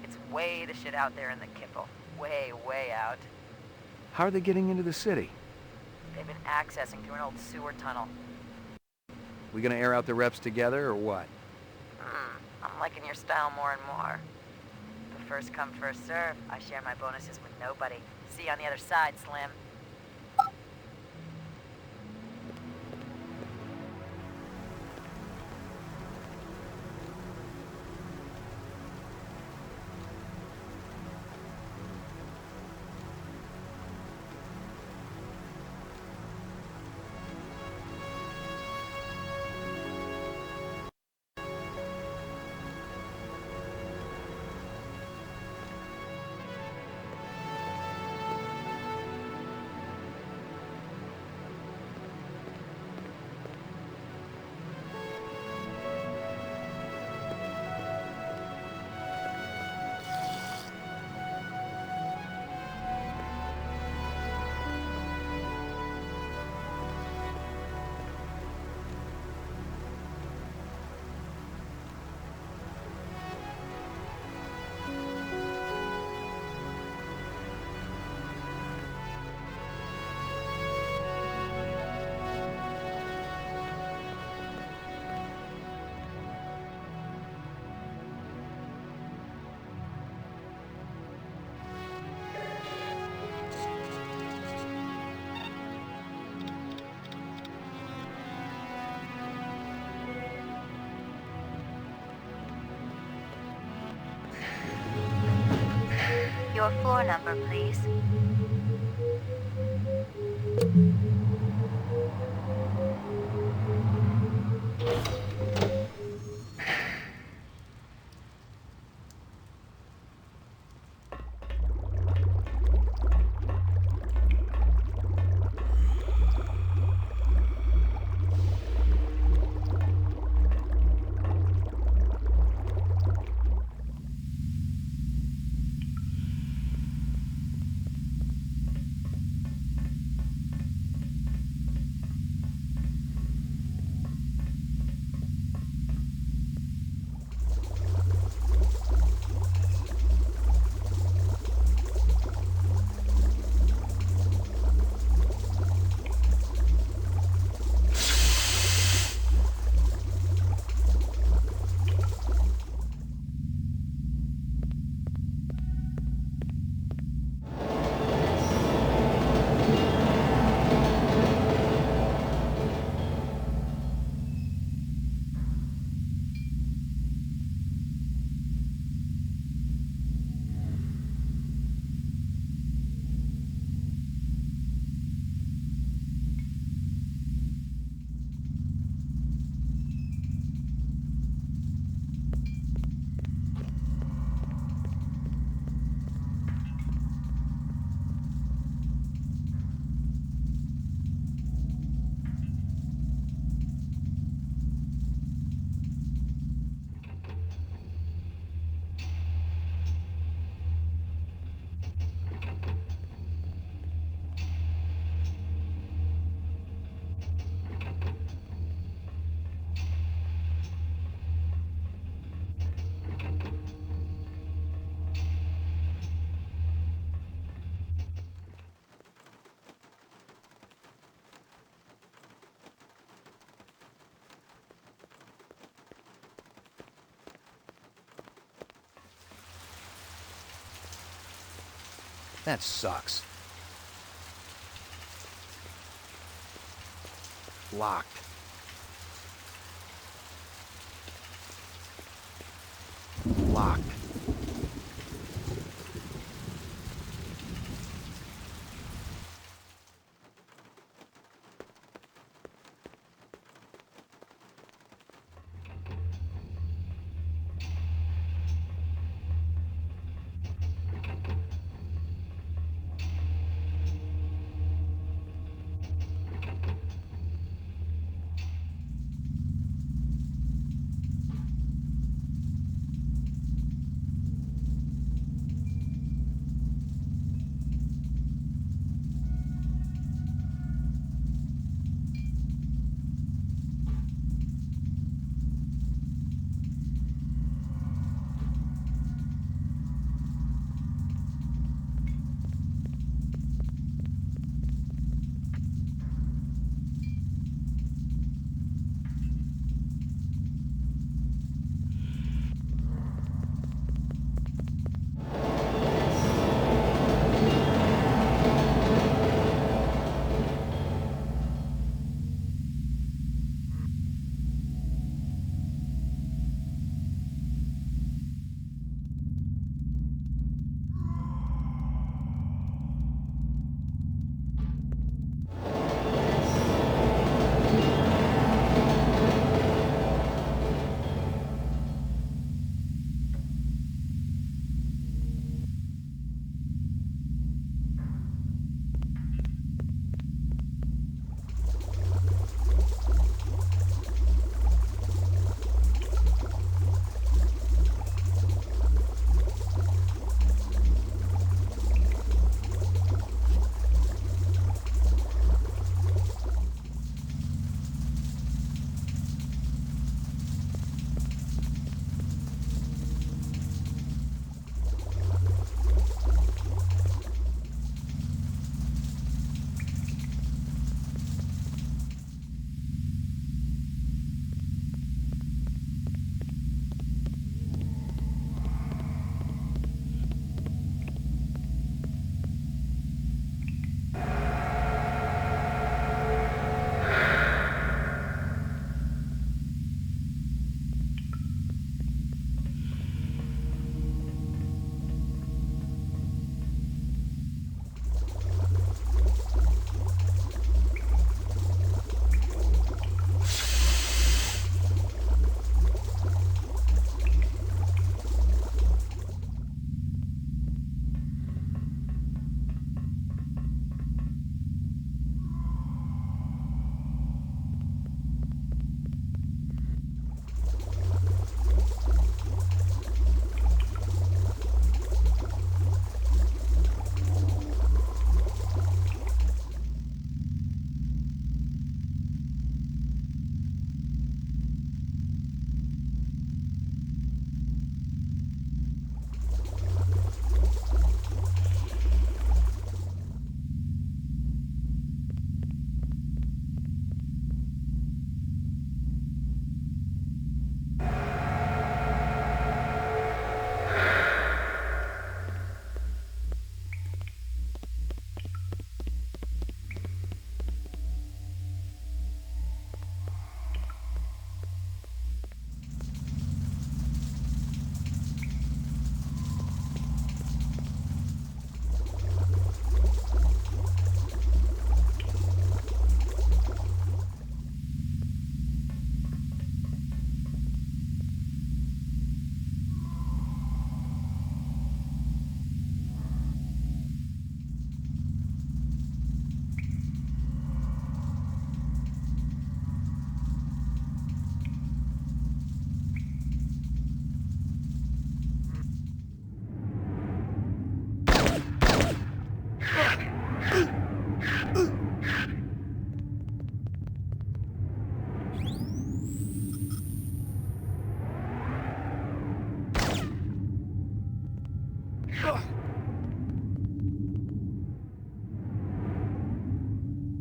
It's way the shit out there in the kipple. Way, way out. How are they getting into the city? They've been accessing through an old sewer tunnel. We gonna air out the reps together, or what? I'm liking your style more and more. But first come, first serve. I share my bonuses with nobody. See you on the other side, Slim. Your floor number, please. That sucks. Locked. Locked.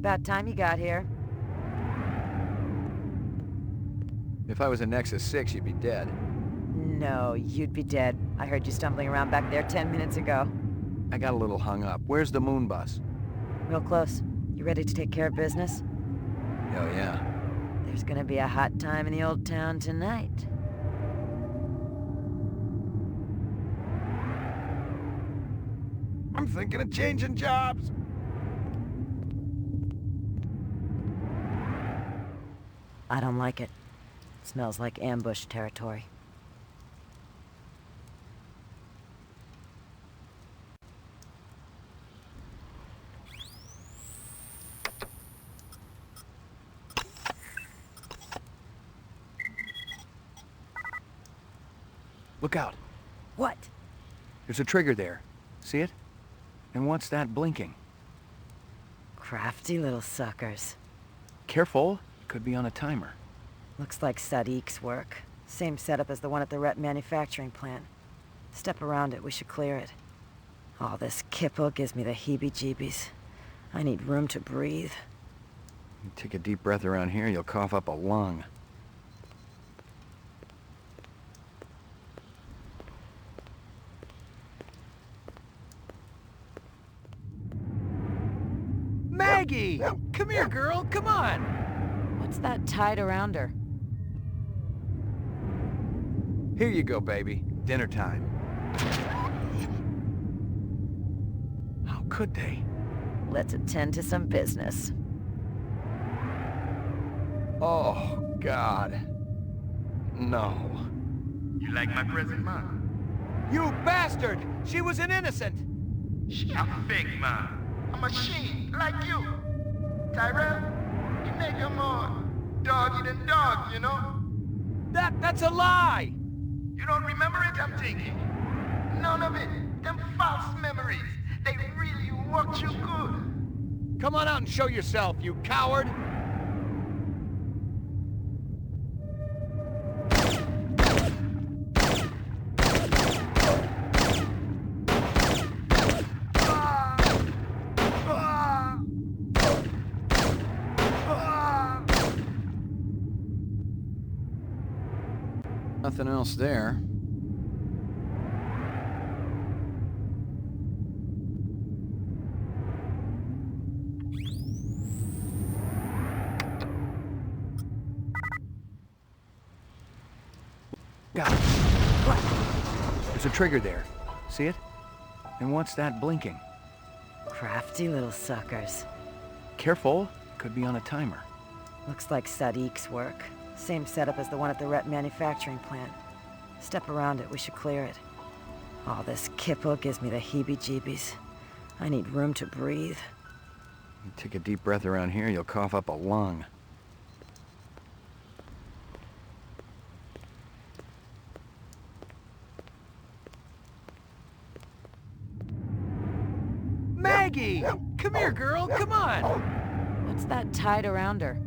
About time you got here. If I was a Nexus 6, you'd be dead. No, you'd be dead. I heard you stumbling around back there 10 minutes ago. I got a little hung up. Where's the moon bus? Real close. You ready to take care of business? Hell yeah. There's gonna be a hot time in the old town tonight. I'm thinking of changing jobs. I don't like it. Smells like ambush territory. Look out. What? There's a trigger there. See it? And what's that blinking? Crafty little suckers. Careful. It could be on a timer. Looks like Sadiq's work. Same setup as the one at the Rep manufacturing plant. Step around it, we should clear it. All this kipple gives me the heebie-jeebies. I need room to breathe. You take a deep breath around here, you'll cough up a lung. Maggie! Come here, girl, come on! What's that tied around her? Here you go, baby. Dinner time. How could they? Let's attend to some business. Oh, God. No. You like my present, ma? You bastard! She was an innocent! She a fake, ma. A machine, like you. Tyrell, you make her more doggy than dog, you know? That's a lie! You don't remember it, I'm thinking. None of it. Them false memories. They really worked you good. Come on out and show yourself, you coward! Nothing else there. Got it. What? There's a trigger there. See it? And what's that blinking? Crafty little suckers. Careful. Could be on a timer. Looks like Sadiq's work. Same setup as the one at the Rep manufacturing plant. Step around it, we should clear it. All this kipple gives me the heebie-jeebies. I need room to breathe. You take a deep breath around here, you'll cough up a lung. Maggie! Come here, girl, come on! What's that tied around her?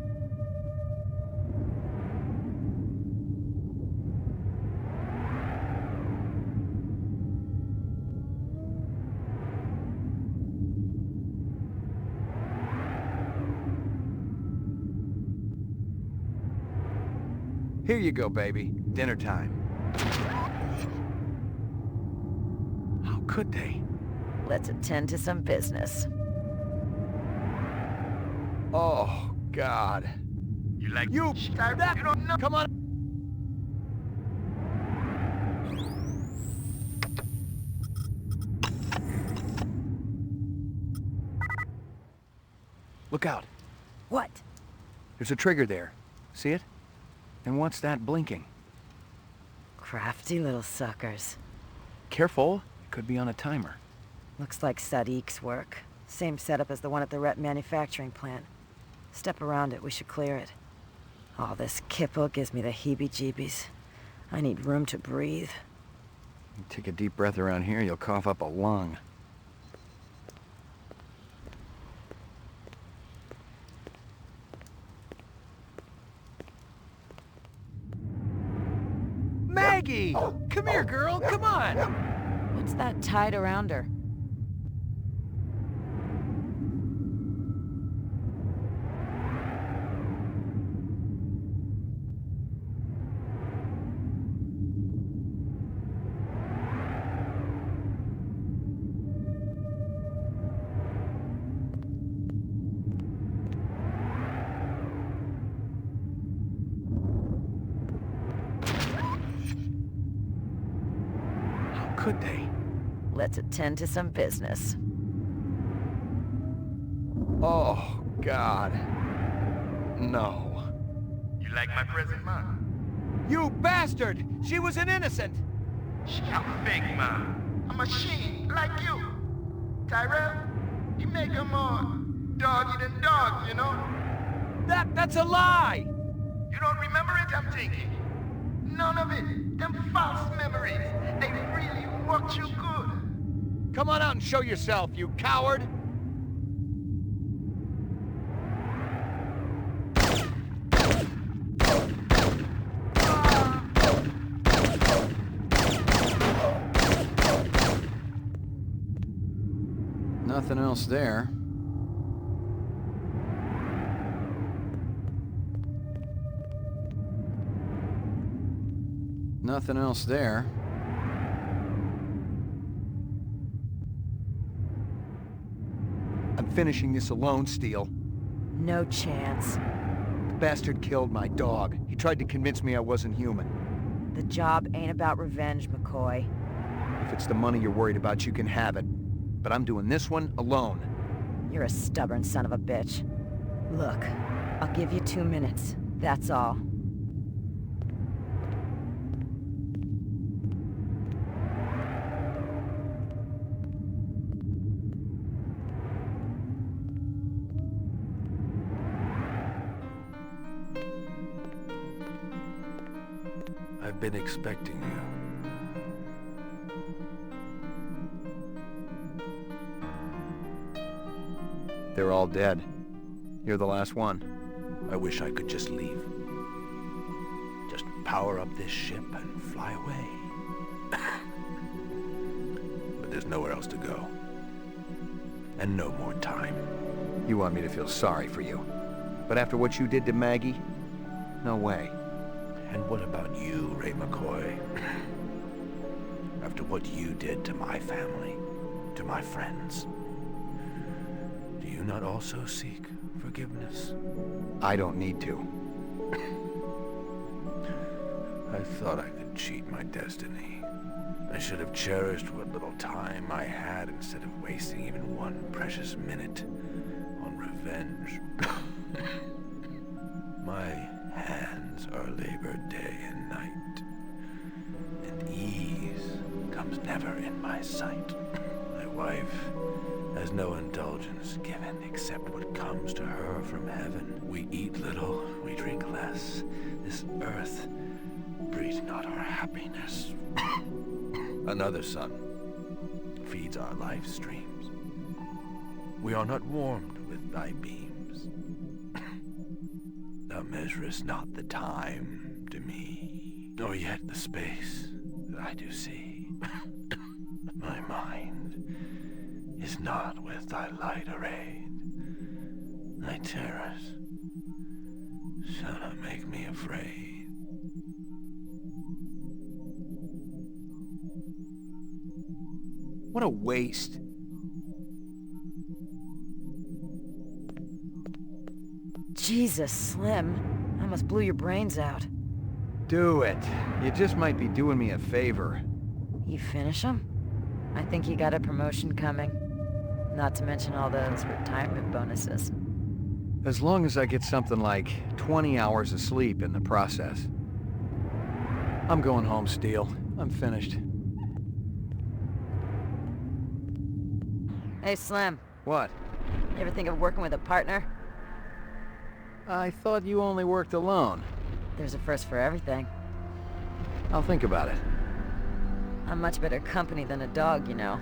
Here you go, baby. Dinner time. How could they? Let's attend to some business. Oh, God. You like you that? You don't know. Come on. Look out. What? There's a trigger there. See it? And what's that blinking? Crafty little suckers. Careful. It could be on a timer. Looks like Sadiq's work. Same setup as the one at the Rep manufacturing plant. Step around it, we should clear it. All this kipple gives me the heebie-jeebies. I need room to breathe. You take a deep breath around here, you'll cough up a lung. Maggie! Come here, girl, come on! What's that tied around her? could they? Let's attend to some business. Oh, God. No. You like my present, man? You bastard! She was an innocent! She a fake, man. A machine, like you. Tyrell, you make her more doggy than dogs, you know? That's a lie! You don't remember it, I'm thinking. None of it. Them false memories. They really worked you good. Come on out and show yourself, you coward! Nothing else there. Nothing else there. I'm finishing this alone, Steele. No chance. The bastard killed my dog. He tried to convince me I wasn't human. The job ain't about revenge, McCoy. If it's the money you're worried about, you can have it. But I'm doing this one alone. You're a stubborn son of a bitch. Look, I'll give you 2 minutes. That's all. I've been expecting you. They're all dead. You're the last one. I wish I could just leave. Just power up this ship and fly away. But there's nowhere else to go. And no more time. You want me to feel sorry for you. But after what you did to Maggie, no way. And what about you, Ray McCoy? After what you did to my family, to my friends, do you not also seek forgiveness? I don't need to. I thought I could cheat my destiny. I should have cherished what little time I had instead of wasting even one precious minute on revenge. My hands are labored day and night, and ease comes never in my sight. My wife has no indulgence given except what comes to her from heaven. We eat little, we drink less. This earth breeds not our happiness. Another sun feeds our life streams. We are not warmed with thy beams. Thou measurest not the time to me, nor yet the space that I do see. My mind is not with thy light arrayed. Thy terrors shall not make me afraid. What a waste. Jesus, Slim. I almost blew your brains out. Do it. You just might be doing me a favor. You finish them? I think you got a promotion coming. Not to mention all those retirement bonuses. As long as I get something like 20 hours of sleep in the process. I'm going home, Steele. I'm finished. Hey, Slim. What? You ever think of working with a partner? I thought you only worked alone. There's a first for everything. I'll think about it. I'm much better company than a dog, you know.